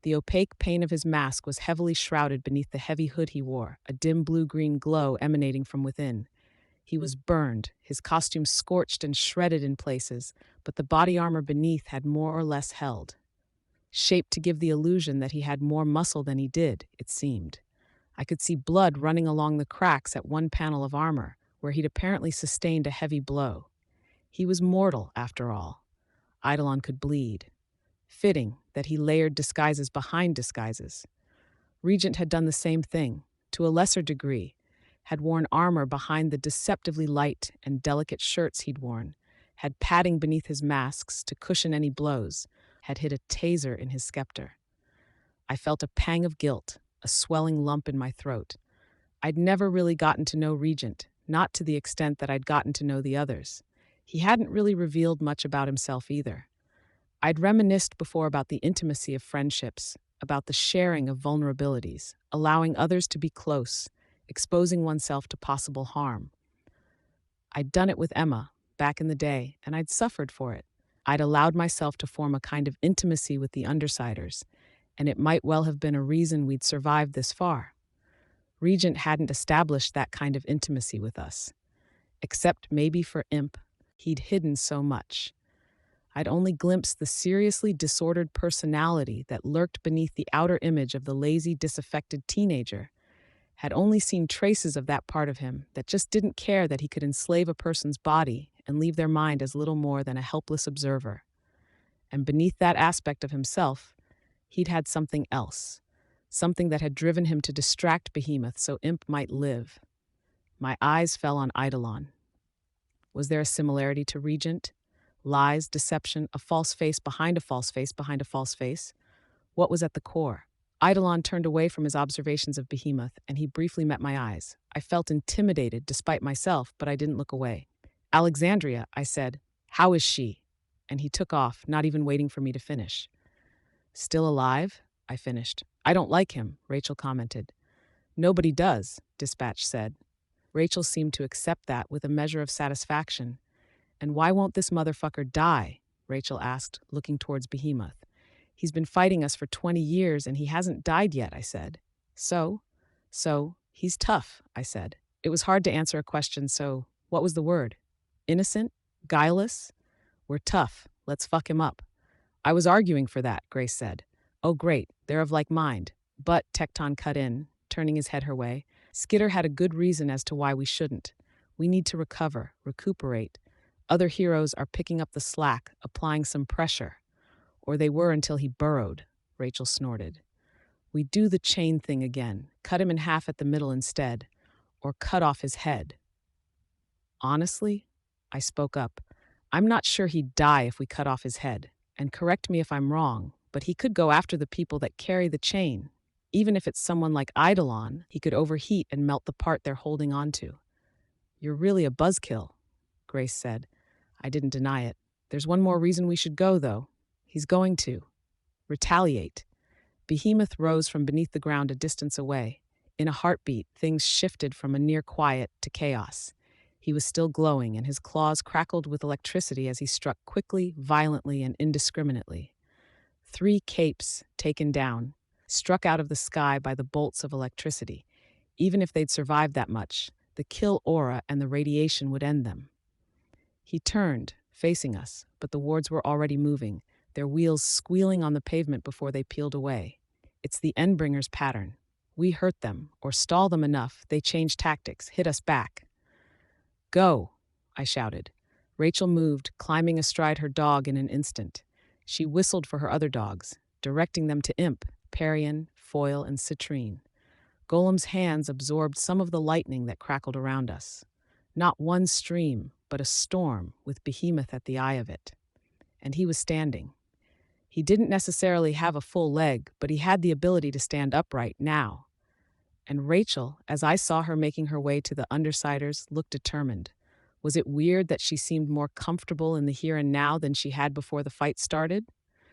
The opaque pane of his mask was heavily shrouded beneath the heavy hood he wore, a dim blue-green glow emanating from within. He was burned, his costume scorched and shredded in places, but the body armor beneath had more or less held. shaped to give the illusion that he had more muscle than he did, it seemed. I could see blood running along the cracks at one panel of armor, where he'd apparently sustained a heavy blow. He was mortal, after all. Eidolon could bleed. Fitting that he layered disguises behind disguises. Regent had done the same thing, to a lesser degree, had worn armor behind the deceptively light and delicate shirts he'd worn, had padding beneath his masks to cushion any blows, had hid a taser in his scepter. I felt a pang of guilt, a swelling lump in my throat. I'd never really gotten to know Regent, not to the extent that I'd gotten to know the others. He hadn't really revealed much about himself either. I'd reminisced before about the intimacy of friendships, about the sharing of vulnerabilities, allowing others to be close, exposing oneself to possible harm. I'd done it with Emma, back in the day, and I'd suffered for it. I'd allowed myself to form a kind of intimacy with the Undersiders, and it might well have been a reason we'd survived this far. Regent hadn't established that kind of intimacy with us. Except maybe for Imp, he'd hidden so much. I'd only glimpsed the seriously disordered personality that lurked beneath the outer image of the lazy, disaffected teenager, had only seen traces of that part of him that just didn't care that he could enslave a person's body and leave their mind as little more than a helpless observer. And beneath that aspect of himself, he'd had something else, something that had driven him to distract Behemoth so Imp might live. My eyes fell on Eidolon. Was there a similarity to Regent? Lies, deception, a false face behind a false face behind a false face? What was at the core? Eidolon turned away from his observations of Behemoth, and he briefly met my eyes. I felt intimidated despite myself, but I didn't look away. Alexandria, I said, how is she? And he took off, not even waiting for me to finish. Still alive? I finished. I don't like him, Rachel commented. Nobody does, Dispatch said. Rachel seemed to accept that with a measure of satisfaction. And why won't this motherfucker die? Rachel asked, looking towards Behemoth. He's been fighting us for 20 years and he hasn't died yet, I said. So, he's tough, I said. It was hard to answer a question, so what was the word? Innocent? Guileless? We're tough. Let's fuck him up. I was arguing for that, Grace said. Oh, great. They're of like mind. But, Tecton cut in, turning his head her way, Skitter had a good reason as to why we shouldn't. We need to recover, recuperate. Other heroes are picking up the slack, applying some pressure. Or they were until he burrowed, Rachel snorted. We do the chain thing again, cut him in half at the middle instead, or cut off his head. Honestly, I spoke up, I'm not sure he'd die if we cut off his head, and correct me if I'm wrong, but he could go after the people that carry the chain. Even if it's someone like Eidolon, he could overheat and melt the part they're holding onto. You're really a buzzkill, Grace said. I didn't deny it. There's one more reason we should go, though. He's going to retaliate. Behemoth rose from beneath the ground a distance away. In a heartbeat, things shifted from a near quiet to chaos. He was still glowing, and his claws crackled with electricity as he struck quickly, violently, and indiscriminately. 3 capes, taken down, struck out of the sky by the bolts of electricity. Even if they'd survived that much, the kill aura and the radiation would end them. He turned, facing us, but the wards were already moving, their wheels squealing on the pavement before they peeled away. It's the Endbringer's pattern. We hurt them, or stall them enough, they change tactics, hit us back. Go, I shouted. Rachel moved, climbing astride her dog in an instant. She whistled for her other dogs, directing them to Imp, Parian, Foil, and Citrine. Golem's hands absorbed some of the lightning that crackled around us. Not one stream, but a storm, with Behemoth at the eye of it. And he was standing. He didn't necessarily have a full leg, but he had the ability to stand upright now. And Rachel, as I saw her making her way to the Undersiders, looked determined. Was it weird that she seemed more comfortable in the here and now than she had before the fight started?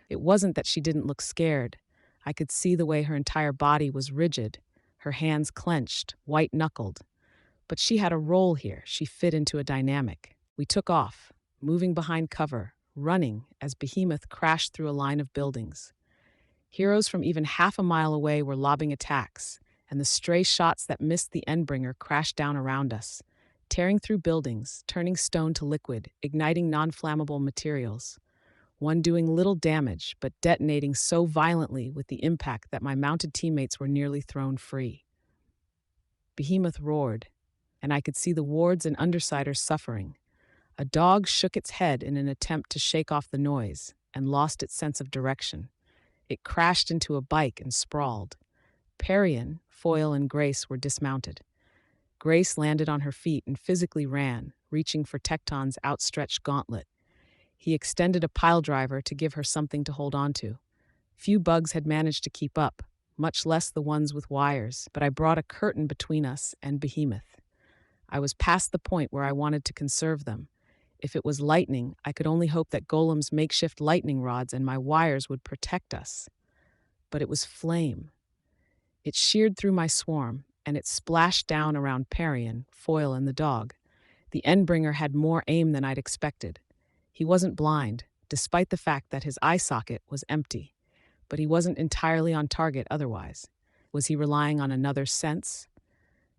It wasn't that she didn't look scared. I could see the way her entire body was rigid, her hands clenched, white-knuckled. But she had a role here. She fit into a dynamic. We took off, moving behind cover, running as Behemoth crashed through a line of buildings. Heroes from even half a mile away were lobbing attacks, and the stray shots that missed the Endbringer crashed down around us, tearing through buildings, turning stone to liquid, igniting non-flammable materials. one doing little damage but detonating so violently with the impact that my mounted teammates were nearly thrown free. Behemoth roared, and I could see the wards and undersiders suffering. A dog shook its head in an attempt to shake off the noise and lost its sense of direction. It crashed into a bike and sprawled. Parian, Foyle, and Grace were dismounted. Grace landed on her feet and physically ran, reaching for Tecton's outstretched gauntlet. He extended a piledriver to give her something to hold onto. Few bugs had managed to keep up, much less the ones with wires, but I brought a curtain between us and Behemoth. I was past the point where I wanted to conserve them. If it was lightning, I could only hope that Golem's makeshift lightning rods and my wires would protect us. But it was flame. It sheared through my swarm, and it splashed down around Parian, Foyle, and the dog. The Endbringer had more aim than I'd expected. He wasn't blind, despite the fact that his eye socket was empty, but he wasn't entirely on target otherwise. Was he relying on another sense?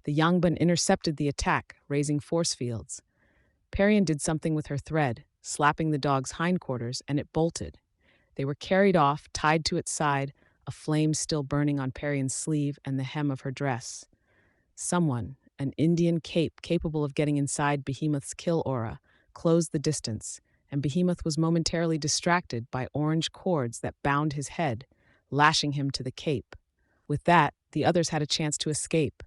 The Yangban intercepted the attack, raising force fields. Parian did something with her thread, slapping the dog's hindquarters, and it bolted. They were carried off, tied to its side, a flame still burning on Parian's sleeve and the hem of her dress. Someone, an Indian cape capable of getting inside Behemoth's kill aura, closed the distance, and Behemoth was momentarily distracted by orange cords that bound his head, lashing him to the cape. With that, the others had a chance to escape.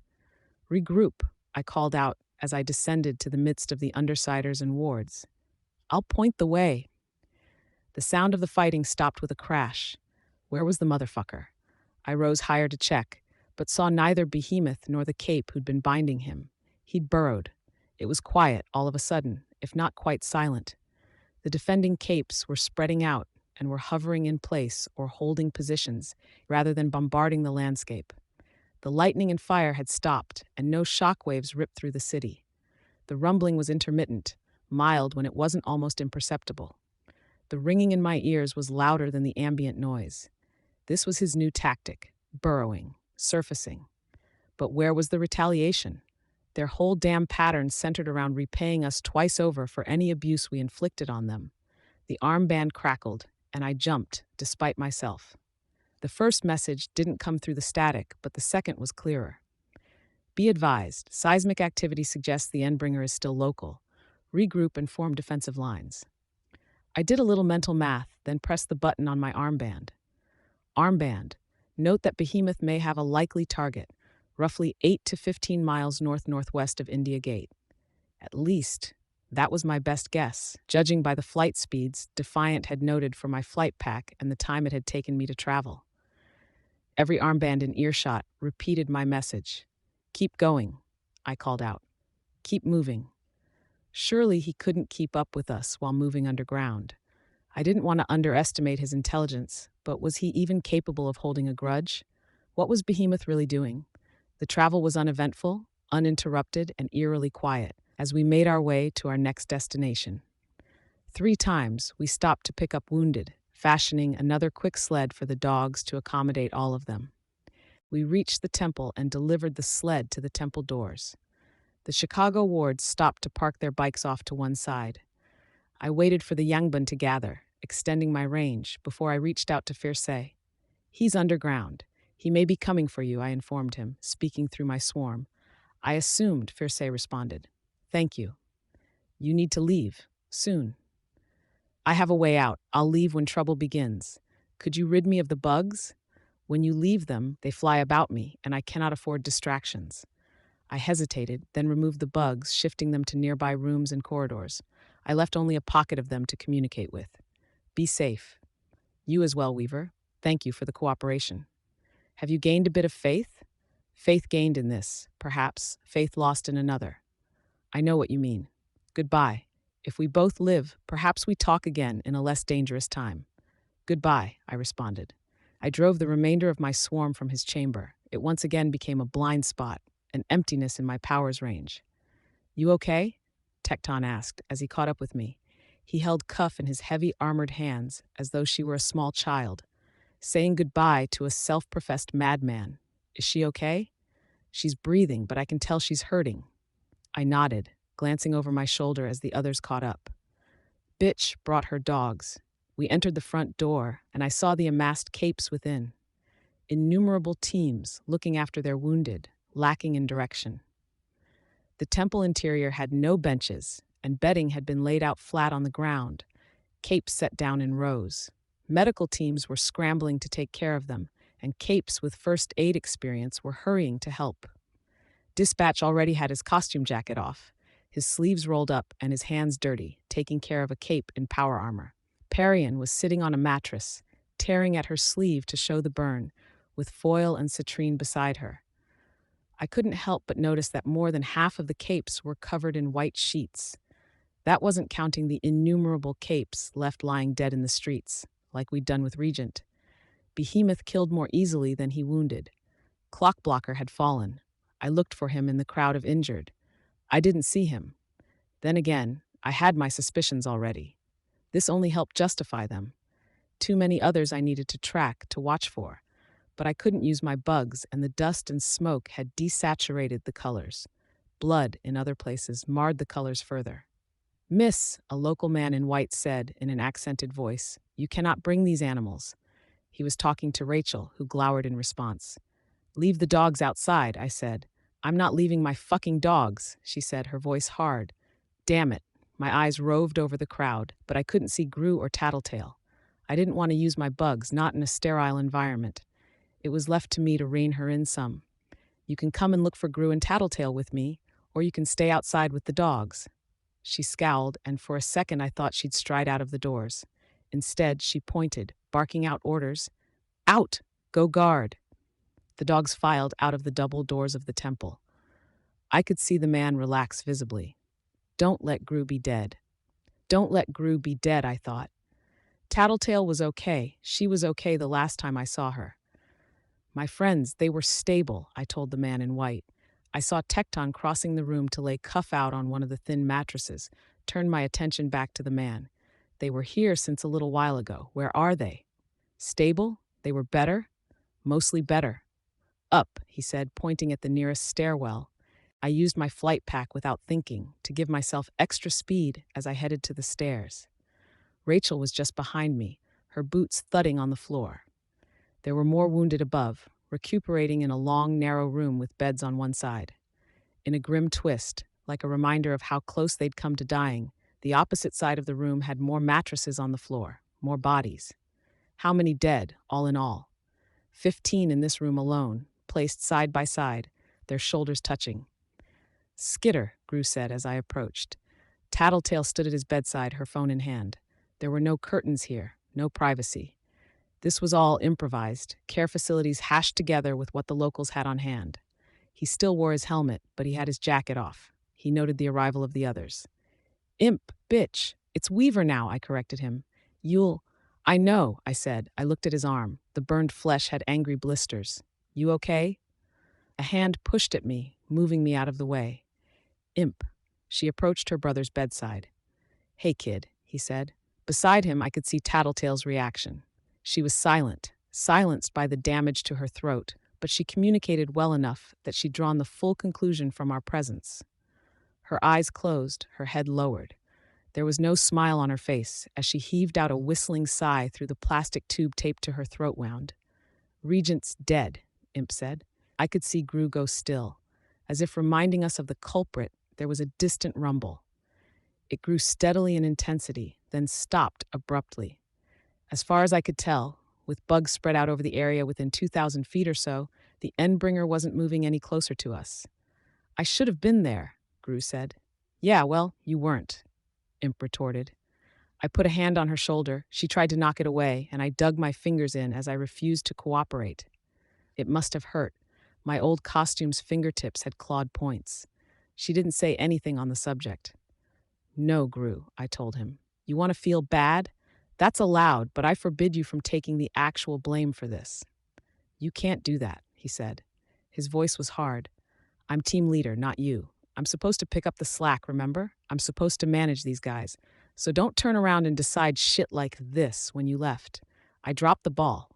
"Regroup," I called out as I descended to the midst of the undersiders and wards. "I'll point the way." The sound of the fighting stopped with a crash. Where was the motherfucker? I rose higher to check, but saw neither Behemoth nor the cape who'd been binding him. He'd burrowed. It was quiet all of a sudden, if not quite silent. The defending capes were spreading out and were hovering in place or holding positions rather than bombarding the landscape. The lightning and fire had stopped, and no shockwaves ripped through the city. The rumbling was intermittent, mild when it wasn't almost imperceptible. The ringing in my ears was louder than the ambient noise. This was his new tactic, burrowing, surfacing. But where was the retaliation? Their whole damn pattern centered around repaying us twice over for any abuse we inflicted on them. The armband crackled, and I jumped, despite myself. The first message didn't come through the static, but the second was clearer. "Be advised, seismic activity suggests the Endbringer is still local. Regroup and form defensive lines." I did a little mental math, then pressed the button on my armband. Armband. Note that Behemoth may have a likely target, roughly 8 to 15 miles north-northwest of India Gate. At least, that was my best guess, judging by the flight speeds Defiant had noted for my flight pack and the time it had taken me to travel. Every armband in earshot repeated my message. "Keep going," I called out. "Keep moving." Surely he couldn't keep up with us while moving underground. I didn't want to underestimate his intelligence, but was he even capable of holding a grudge? What was Behemoth really doing? The travel was uneventful, uninterrupted, and eerily quiet as we made our way to our next destination. 3 times we stopped to pick up wounded, fashioning another quick sled for the dogs to accommodate all of them. We reached the temple and delivered the sled to the temple doors. The Chicago wards stopped to park their bikes off to one side. I waited for the Yangban to gather, extending my range, before I reached out to Fierce. "He's underground. He may be coming for you," I informed him, speaking through my swarm. "I assumed," Fierce responded. "Thank you. You need to leave. Soon." "I have a way out. I'll leave when trouble begins. Could you rid me of the bugs? When you leave them, they fly about me, and I cannot afford distractions." I hesitated, then removed the bugs, shifting them to nearby rooms and corridors. I left only a pocket of them to communicate with. "Be safe." "You as well, Weaver. Thank you for the cooperation." "Have you gained a bit of faith?" "Faith gained in this, perhaps, faith lost in another." "I know what you mean. Goodbye. If we both live, perhaps we talk again in a less dangerous time." "Goodbye," I responded. I drove the remainder of my swarm from his chamber. It once again became a blind spot, an emptiness in my powers range. "You okay?" Tecton asked as he caught up with me. He held Cuff in his heavy armored hands as though she were a small child, saying goodbye to a self-professed madman. "Is she okay?" "She's breathing, but I can tell she's hurting." I nodded, glancing over my shoulder as the others caught up. "Bitch brought her dogs. We entered the front door, and I saw the amassed capes within. Innumerable teams looking after their wounded, lacking in direction. The temple interior had no benches, and bedding had been laid out flat on the ground, capes set down in rows. Medical teams were scrambling to take care of them, and capes with first aid experience were hurrying to help. Dispatch already had his costume jacket off, his sleeves rolled up and his hands dirty, taking care of a cape in power armor. Parian was sitting on a mattress, tearing at her sleeve to show the burn, with foil and citrine beside her. I couldn't help but notice that more than half of the capes were covered in white sheets. That wasn't counting the innumerable capes left lying dead in the streets, like we'd done with Regent. Behemoth killed more easily than he wounded. Clockblocker had fallen. I looked for him in the crowd of injured. I didn't see him. Then again, I had my suspicions already. This only helped justify them. Too many others I needed to track, to watch for. But I couldn't use my bugs, and the dust and smoke had desaturated the colors. Blood, in other places, marred the colors further. "Miss," a local man in white said in an accented voice, "you cannot bring these animals." He was talking to Rachel, who glowered in response. "Leave the dogs outside," I said. "I'm not leaving my fucking dogs," she said, her voice hard. Damn it. My eyes roved over the crowd, but I couldn't see Gru or Tattletale. I didn't want to use my bugs, not in a sterile environment. It was left to me to rein her in some. "You can come and look for Gru and Tattletale with me, or you can stay outside with the dogs." She scowled, and for a second I thought she'd stride out of the doors. Instead, she pointed, barking out orders. "Out! Go guard!" The dogs filed out of the double doors of the temple. I could see the man relax visibly. Don't let Gru be dead. Don't let Gru be dead, I thought. Tattletale was okay. She was okay the last time I saw her. "My friends, they were stable," I told the man in white. I saw Tecton crossing the room to lay Cuff out on one of the thin mattresses, turned my attention back to the man. "They were here since a little while ago. Where are they?" "Stable? They were better?" "Mostly better." "Up," he said, pointing at the nearest stairwell. I used my flight pack without thinking, to give myself extra speed as I headed to the stairs. Rachel was just behind me, her boots thudding on the floor. There were more wounded above, recuperating in a long, narrow room with beds on one side. In a grim twist, like a reminder of how close they'd come to dying, the opposite side of the room had more mattresses on the floor, more bodies. How many dead, all in all? 15 in this room alone, placed side by side, their shoulders touching. "Skitter," Gru said as I approached. Tattletale stood at his bedside, her phone in hand. There were no curtains here, no privacy. This was all improvised, care facilities hashed together with what the locals had on hand. He still wore his helmet, but he had his jacket off. He noted the arrival of the others. "Imp, bitch, it's Weaver now," I corrected him. "I know," I said. I looked at his arm. The burned flesh had angry blisters. "You okay?" A hand pushed at me, moving me out of the way. "Imp." She approached her brother's bedside. "Hey, kid," he said. Beside him, I could see Tattletale's reaction. She was silent, silenced by the damage to her throat, but she communicated well enough that she'd drawn the full conclusion from our presence. Her eyes closed, her head lowered. There was no smile on her face as she heaved out a whistling sigh through the plastic tube taped to her throat wound. "Regent's dead," Imp said. I could see Gru go still. As if reminding us of the culprit, there was a distant rumble. It grew steadily in intensity, then stopped abruptly. As far as I could tell, with bugs spread out over the area within 2,000 feet or so, the Endbringer wasn't moving any closer to us. "I should have been there," Gru said. "Yeah, well, you weren't," Imp retorted. I put a hand on her shoulder. She tried to knock it away, and I dug my fingers in as I refused to cooperate. It must have hurt. My old costume's fingertips had clawed points. She didn't say anything on the subject. "No, Gru," I told him. "You want to feel bad? That's allowed, but I forbid you from taking the actual blame for this." "You can't do that," he said. His voice was hard. "I'm team leader, not you. I'm supposed to pick up the slack, remember? I'm supposed to manage these guys. So don't turn around and decide shit like this when you left. I dropped the ball.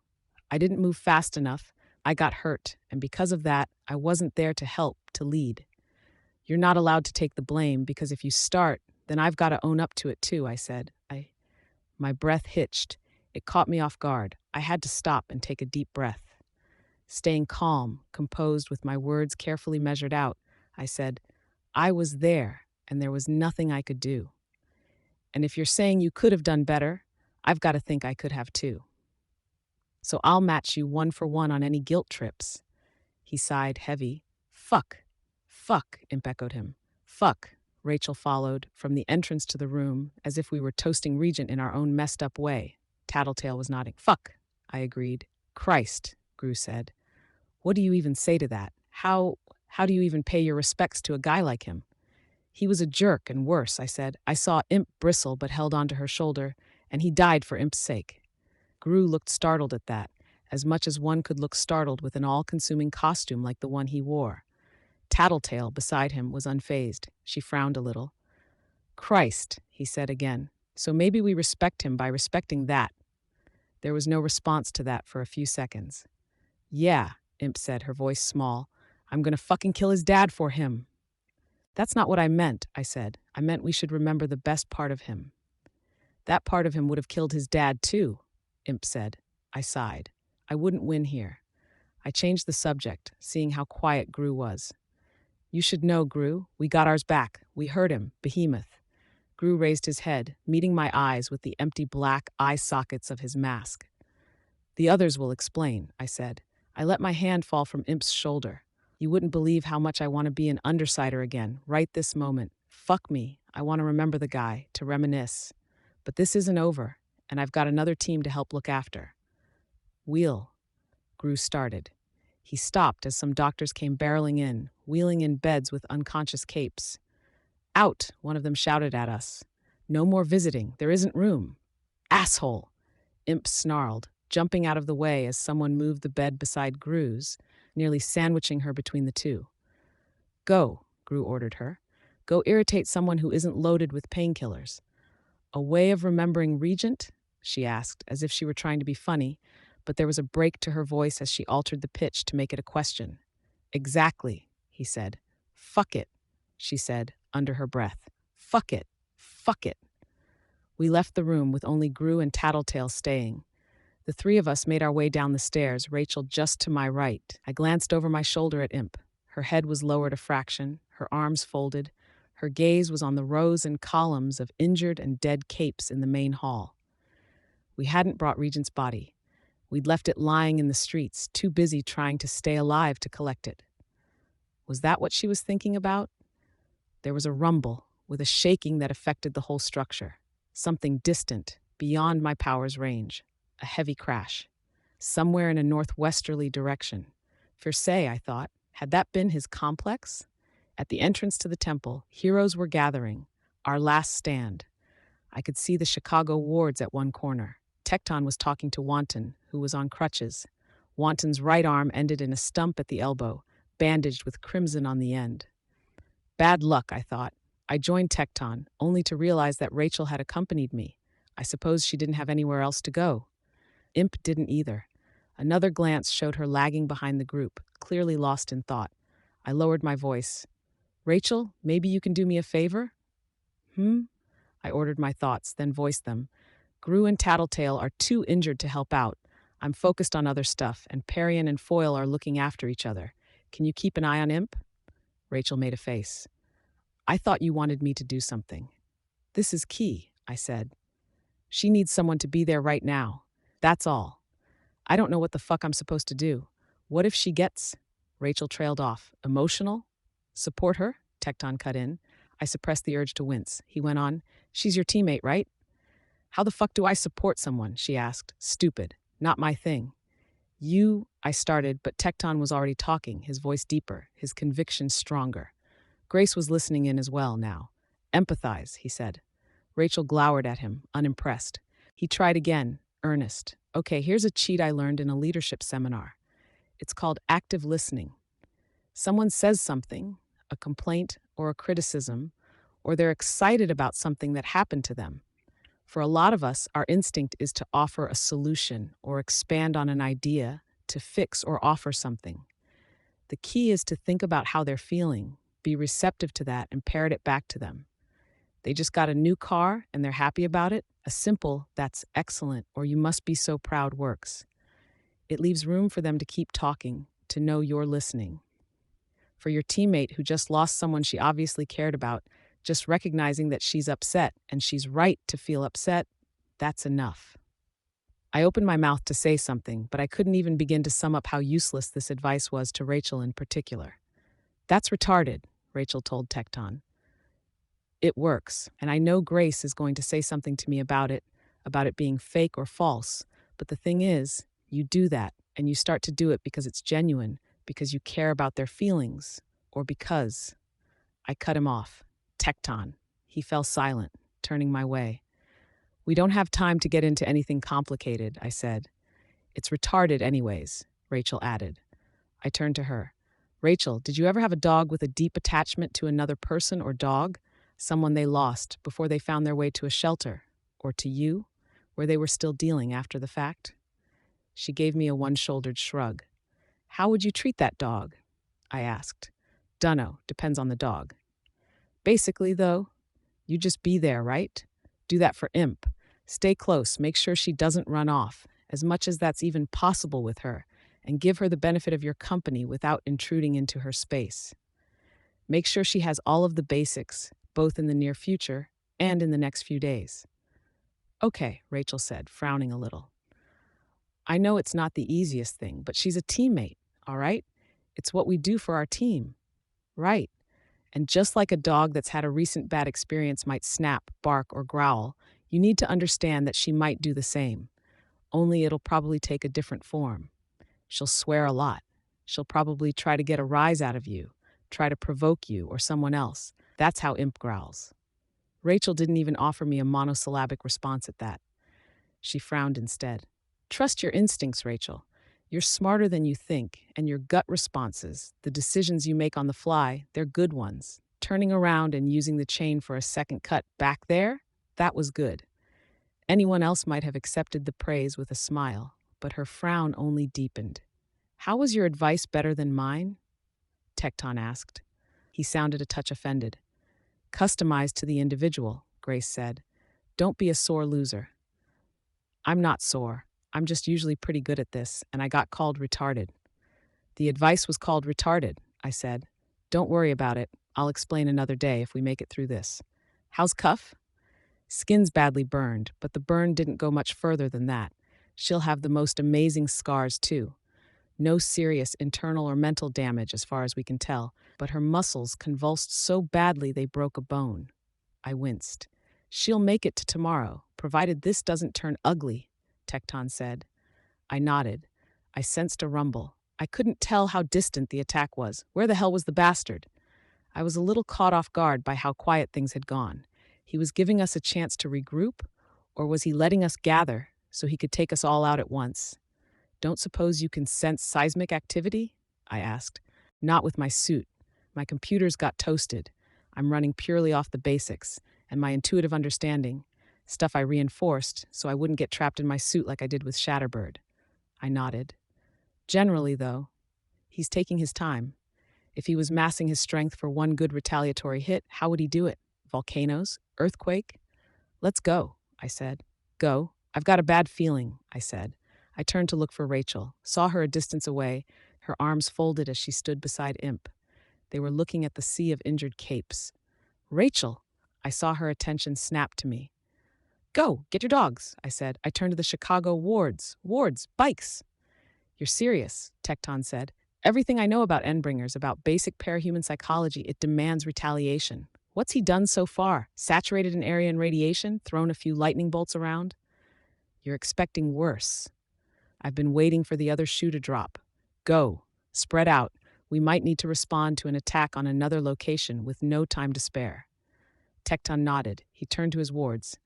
I didn't move fast enough. I got hurt, and because of that, I wasn't there to help, to lead. You're not allowed to take the blame because if you start, then I've got to own up to it too," I said. My breath hitched. It caught me off guard. I had to stop and take a deep breath. Staying calm, composed with my words carefully measured out, I said, I was there, and there was nothing I could do. And if you're saying you could have done better, I've got to think I could have too. So I'll match you 1 for 1 on any guilt trips. He sighed heavy. Fuck. Fuck, Imp echoed him. Fuck, Rachel followed, from the entrance to the room, as if we were toasting Regent in our own messed up way. Tattletale was nodding. Fuck, I agreed. Christ, Gru said. What do you even say to that? How do you even pay your respects to a guy like him? He was a jerk and worse, I said. I saw Imp bristle but held onto her shoulder, and he died for Imp's sake. Gru looked startled at that, as much as one could look startled with an all-consuming costume like the one he wore. Tattletale, beside him, was unfazed. She frowned a little. Christ, he said again. So maybe we respect him by respecting that. There was no response to that for a few seconds. Yeah, Imp said, her voice small. I'm gonna fucking kill his dad for him. That's not what I meant, I said. I meant we should remember the best part of him. That part of him would have killed his dad too, Imp said. I sighed. I wouldn't win here. I changed the subject, seeing how quiet Gru was. You should know, Gru. We got ours back. We heard him, Behemoth. Gru raised his head, meeting my eyes with the empty black eye sockets of his mask. The others will explain, I said. I let my hand fall from Imp's shoulder. You wouldn't believe how much I want to be an undersider again, right this moment. Fuck me. I want to remember the guy, to reminisce. But this isn't over, and I've got another team to help look after. Wheel. Gru started. He stopped as some doctors came barreling in, wheeling in beds with unconscious capes. Out, one of them shouted at us. No more visiting. There isn't room. Asshole! Imp snarled, jumping out of the way as someone moved the bed beside Gru's, nearly sandwiching her between the two. Go, Gru ordered her. Go irritate someone who isn't loaded with painkillers. A way of remembering Regent? She asked, as if she were trying to be funny, but there was a break to her voice as she altered the pitch to make it a question. Exactly, he said. Fuck it, she said, under her breath. Fuck it. Fuck it. We left the room with only Gru and Tattletale staying. The three of us made our way down the stairs, Rachel just to my right. I glanced over my shoulder at Imp. Her head was lowered a fraction, her arms folded. Her gaze was on the rows and columns of injured and dead capes in the main hall. We hadn't brought Regent's body. We'd left it lying in the streets, too busy trying to stay alive to collect it. Was that what she was thinking about? There was a rumble, with a shaking that affected the whole structure. Something distant, beyond my power's range. A heavy crash. Somewhere in a northwesterly direction. Versailles, I thought. Had that been his complex? At the entrance to the temple, heroes were gathering. Our last stand. I could see the Chicago wards at one corner. Tecton was talking to Wanton, who was on crutches. Wanton's right arm ended in a stump at the elbow, bandaged with crimson on the end. Bad luck, I thought. I joined Tecton, only to realize that Rachel had accompanied me. I suppose she didn't have anywhere else to go. Imp didn't either. Another glance showed her lagging behind the group, clearly lost in thought. I lowered my voice. Rachel, maybe you can do me a favor? I ordered my thoughts, then voiced them. Gru and Tattletale are too injured to help out. I'm focused on other stuff, and Parian and Foyle are looking after each other. Can you keep an eye on Imp? Rachel made a face. I thought you wanted me to do something. This is key, I said. She needs someone to be there right now. That's all. I don't know what the fuck I'm supposed to do. What if she gets... Rachel trailed off. Emotional? Support her? Tecton cut in. I suppressed the urge to wince. He went on, she's your teammate, right? How the fuck do I support someone? She asked. Stupid. Not my thing. I started, but Tecton was already talking, his voice deeper, his conviction stronger. Grace was listening in as well now. Empathize, he said. Rachel glowered at him, unimpressed. He tried again, earnest. Okay, here's a cheat I learned in a leadership seminar. It's called active listening. Someone says something, a complaint or a criticism, or they're excited about something that happened to them. For a lot of us, our instinct is to offer a solution or expand on an idea, to fix or offer something. The key is to think about how they're feeling, be receptive to that, and parrot it back to them. They just got a new car and they're happy about it. A simple, "That's excellent," or "You must be so proud" works. It leaves room for them to keep talking, to know you're listening. For your teammate who just lost someone she obviously cared about, just recognizing that she's upset and she's right to feel upset, that's enough. I opened my mouth to say something, but I couldn't even begin to sum up how useless this advice was to Rachel in particular. "That's retarded," Rachel told Tecton. "It works, and I know Grace is going to say something to me about it being fake or false, but the thing is, you do that, and you start to do it because it's genuine, because you care about their feelings, or because..." I cut him off. Tecton. He fell silent, turning my way. "We don't have time to get into anything complicated," I said. "It's retarded anyways," Rachel added. I turned to her. "Rachel, did you ever have a dog with a deep attachment to another person or dog? Someone they lost before they found their way to a shelter? Or to you, where they were still dealing after the fact?" She gave me a one-shouldered shrug. "How would you treat that dog?" I asked. "Dunno, depends on the dog." "Basically, though, you just be there, right? Do that for Imp. Stay close, make sure she doesn't run off, as much as that's even possible with her, and give her the benefit of your company without intruding into her space. Make sure she has all of the basics, both in the near future and in the next few days." "Okay," Rachel said, frowning a little. "I know it's not the easiest thing, but she's a teammate, all right? It's what we do for our team." "Right. And just like a dog that's had a recent bad experience might snap, bark, or growl, you need to understand that she might do the same. Only it'll probably take a different form. She'll swear a lot. She'll probably try to get a rise out of you, try to provoke you or someone else. That's how Imp growls." Rachel didn't even offer me a monosyllabic response at that. She frowned instead. "Trust your instincts, Rachel. You're smarter than you think, and your gut responses, the decisions you make on the fly, they're good ones. Turning around and using the chain for a second cut back there, that was good." Anyone else might have accepted the praise with a smile, but her frown only deepened. "How was your advice better than mine?" Tecton asked. He sounded a touch offended. "Customized to the individual," Grace said. "Don't be a sore loser." "I'm not sore. I'm just usually pretty good at this, and I got called retarded." "The advice was called retarded," I said. "Don't worry about it. I'll explain another day if we make it through this. How's Cuff?" "Skin's badly burned, but the burn didn't go much further than that. She'll have the most amazing scars, too. No serious internal or mental damage as far as we can tell, but her muscles convulsed so badly they broke a bone." I winced. "She'll make it to tomorrow, provided this doesn't turn ugly," Tecton said. I nodded. I sensed a rumble. I couldn't tell how distant the attack was. Where the hell was the bastard? I was a little caught off guard by how quiet things had gone. He was giving us a chance to regroup, or was he letting us gather so he could take us all out at once? "Don't suppose you can sense seismic activity?" I asked. "Not with my suit. My computers got toasted. I'm running purely off the basics, and my intuitive understanding, stuff I reinforced so I wouldn't get trapped in my suit like I did with Shatterbird." I nodded. "Generally, though, he's taking his time. If he was massing his strength for one good retaliatory hit, how would he do it? Volcanoes? Earthquake?" "Let's go," I said. "Go? I've got a bad feeling," I said. I turned to look for Rachel, saw her a distance away, her arms folded as she stood beside Imp. They were looking at the sea of injured capes. "Rachel!" I saw her attention snap to me. "Go, get your dogs," I said. I turned to the Chicago wards. "Wards, bikes." "You're serious," Tecton said. "Everything I know about Endbringers, about basic parahuman psychology, it demands retaliation. What's he done so far? Saturated an area in radiation? Thrown a few lightning bolts around?" "You're expecting worse. I've been waiting for the other shoe to drop. Go. Spread out. We might need to respond to an attack on another location with no time to spare." Tecton nodded. He turned to his wards.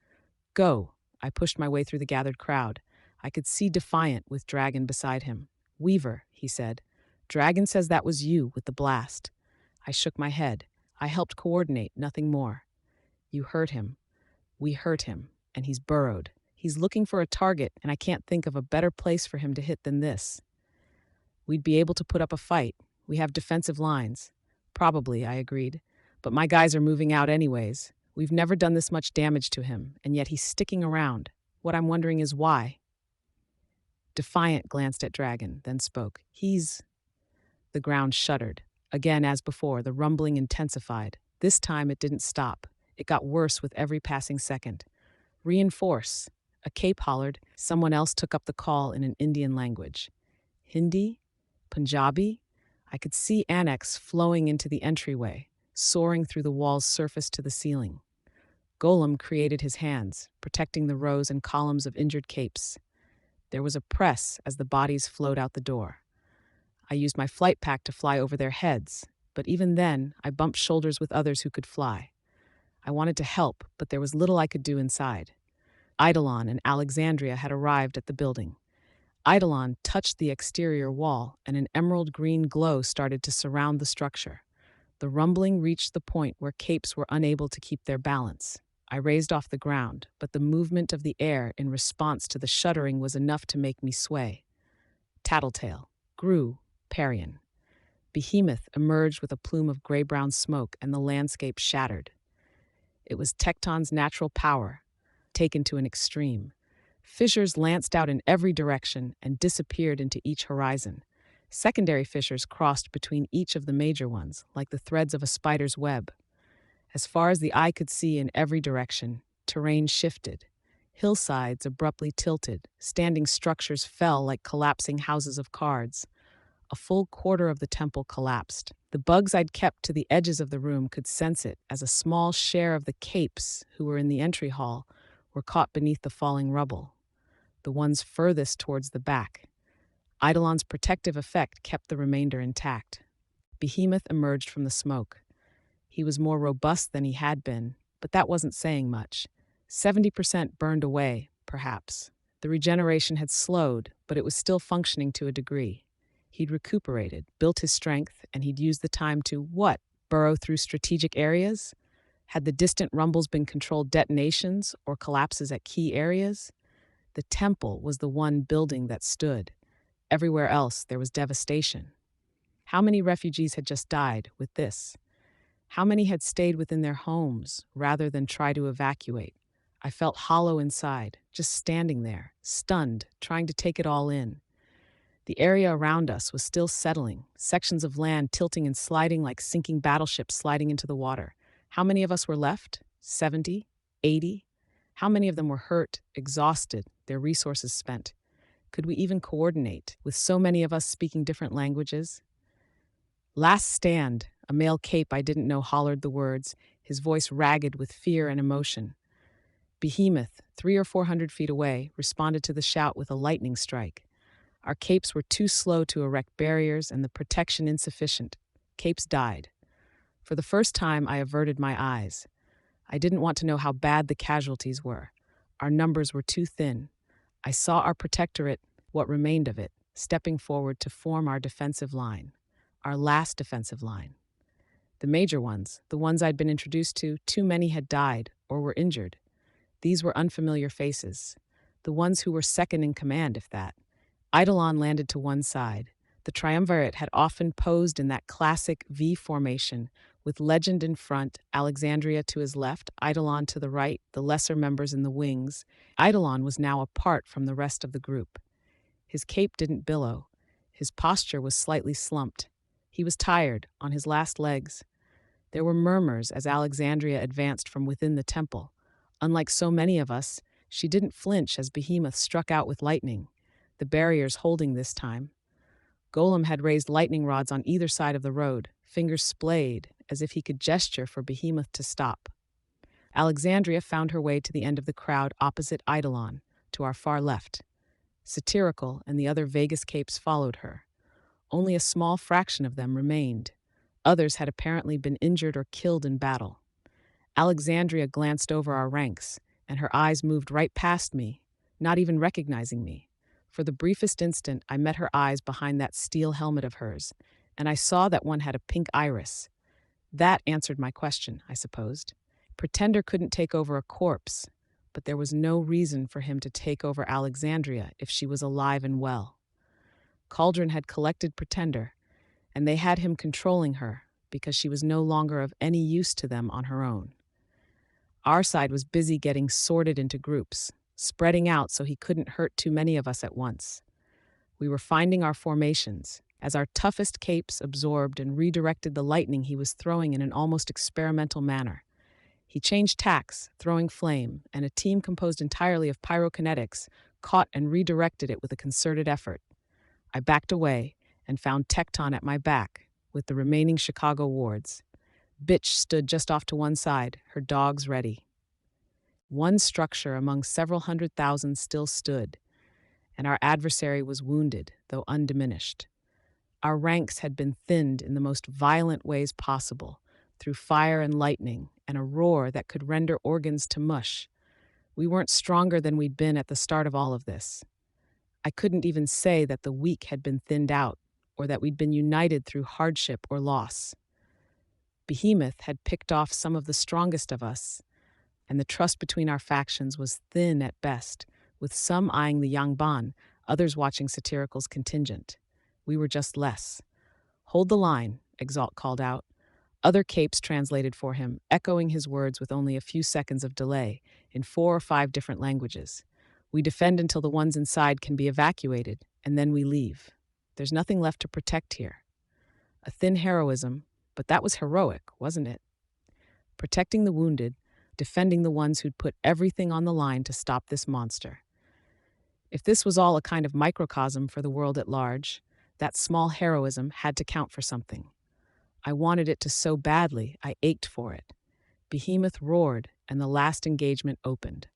"Go." I pushed my way through the gathered crowd. I could see Defiant with Dragon beside him. "Weaver," he said. "Dragon says that was you with the blast." I shook my head. I helped coordinate, nothing more. "You hurt him. We hurt him, and he's burrowed. He's looking for a target, and I can't think of a better place for him to hit than this. We'd be able to put up a fight. We have defensive lines." "Probably," I agreed. "But my guys are moving out anyways. We've never done this much damage to him, and yet he's sticking around. What I'm wondering is why." Defiant glanced at Dragon, then spoke. The ground shuddered. Again, as before, the rumbling intensified. This time it didn't stop. It got worse with every passing second. "Reinforce." A cape hollered. Someone else took up the call in an Indian language. Hindi? Punjabi? I could see annex flowing into the entryway, soaring through the wall's surface to the ceiling. Golem created his hands, protecting the rows and columns of injured capes. There was a press as the bodies flowed out the door. I used my flight pack to fly over their heads, but even then, I bumped shoulders with others who could fly. I wanted to help, but there was little I could do inside. Eidolon and Alexandria had arrived at the building. Eidolon touched the exterior wall, and an emerald green glow started to surround the structure. The rumbling reached the point where capes were unable to keep their balance. I raised off the ground, but the movement of the air in response to the shuddering was enough to make me sway. Tattletale, Gru, Parian. Behemoth emerged with a plume of gray-brown smoke, and the landscape shattered. It was Tecton's natural power, taken to an extreme. Fissures lanced out in every direction and disappeared into each horizon. Secondary fissures crossed between each of the major ones, like the threads of a spider's web. As far as the eye could see in every direction, terrain shifted. Hillsides abruptly tilted, standing structures fell like collapsing houses of cards. A full quarter of the temple collapsed. The bugs I'd kept to the edges of the room could sense it, as a small share of the capes who were in the entry hall were caught beneath the falling rubble. The ones furthest towards the back. Eidolon's protective effect kept the remainder intact. Behemoth emerged from the smoke. He was more robust than he had been, but that wasn't saying much. 70% burned away, perhaps. The regeneration had slowed, but it was still functioning to a degree. He'd recuperated, built his strength, and he'd used the time to, what? Burrow through strategic areas? Had the distant rumbles been controlled detonations or collapses at key areas? The temple was the one building that stood. Everywhere else, there was devastation. How many refugees had just died with this? How many had stayed within their homes rather than try to evacuate? I felt hollow inside, just standing there, stunned, trying to take it all in. The area around us was still settling, sections of land tilting and sliding like sinking battleships sliding into the water. How many of us were left? 70? 80? How many of them were hurt, exhausted, their resources spent? Could we even coordinate, with so many of us speaking different languages? "Last stand," a male cape I didn't know hollered the words, his voice ragged with fear and emotion. Behemoth, 300 or 400 feet away, responded to the shout with a lightning strike. Our capes were too slow to erect barriers and the protection insufficient. Capes died. For the first time, I averted my eyes. I didn't want to know how bad the casualties were. Our numbers were too thin. I saw our protectorate, what remained of it, stepping forward to form our defensive line. Our last defensive line. The major ones, the ones I'd been introduced to, too many had died or were injured. These were unfamiliar faces. The ones who were second in command, if that. Eidolon landed to one side. The triumvirate had often posed in that classic V formation, with Legend in front, Alexandria to his left, Eidolon to the right, the lesser members in the wings. Eidolon was now apart from the rest of the group. His cape didn't billow. His posture was slightly slumped. He was tired, on his last legs. There were murmurs as Alexandria advanced from within the temple. Unlike so many of us, she didn't flinch as Behemoth struck out with lightning, the barriers holding this time. Golem had raised lightning rods on either side of the road, fingers splayed, as if he could gesture for Behemoth to stop. Alexandria found her way to the end of the crowd opposite Eidolon, to our far left. Satirical and the other Vegas capes followed her. Only a small fraction of them remained. Others had apparently been injured or killed in battle. Alexandria glanced over our ranks, and her eyes moved right past me, not even recognizing me. For the briefest instant, I met her eyes behind that steel helmet of hers, and I saw that one had a pink iris. That answered my question, I supposed. Pretender couldn't take over a corpse, but there was no reason for him to take over Alexandria if she was alive and well. Cauldron had collected Pretender, and they had him controlling her because she was no longer of any use to them on her own. Our side was busy getting sorted into groups, spreading out so he couldn't hurt too many of us at once. We were finding our formations as our toughest capes absorbed and redirected the lightning he was throwing in an almost experimental manner. He changed tacks, throwing flame, and a team composed entirely of pyrokinetics caught and redirected it with a concerted effort. I backed away and found Tecton at my back with the remaining Chicago wards. Bitch stood just off to one side, her dogs ready. One structure among several 100,000 still stood, and our adversary was wounded, though undiminished. Our ranks had been thinned in the most violent ways possible, through fire and lightning and a roar that could render organs to mush. We weren't stronger than we'd been at the start of all of this. I couldn't even say that the weak had been thinned out, or that we'd been united through hardship or loss. Behemoth had picked off some of the strongest of us, and the trust between our factions was thin at best, with some eyeing the Yangban, others watching Satyrical's contingent. We were just less. "Hold the line," Exalt called out. Other capes translated for him, echoing his words with only a few seconds of delay, in 4 or 5 different languages. "We defend until the ones inside can be evacuated, and then we leave. There's nothing left to protect here." A thin heroism, but that was heroic, wasn't it? Protecting the wounded, defending the ones who'd put everything on the line to stop this monster. If this was all a kind of microcosm for the world at large, that small heroism had to count for something. I wanted it to so badly, I ached for it. Behemoth roared, and the last engagement opened.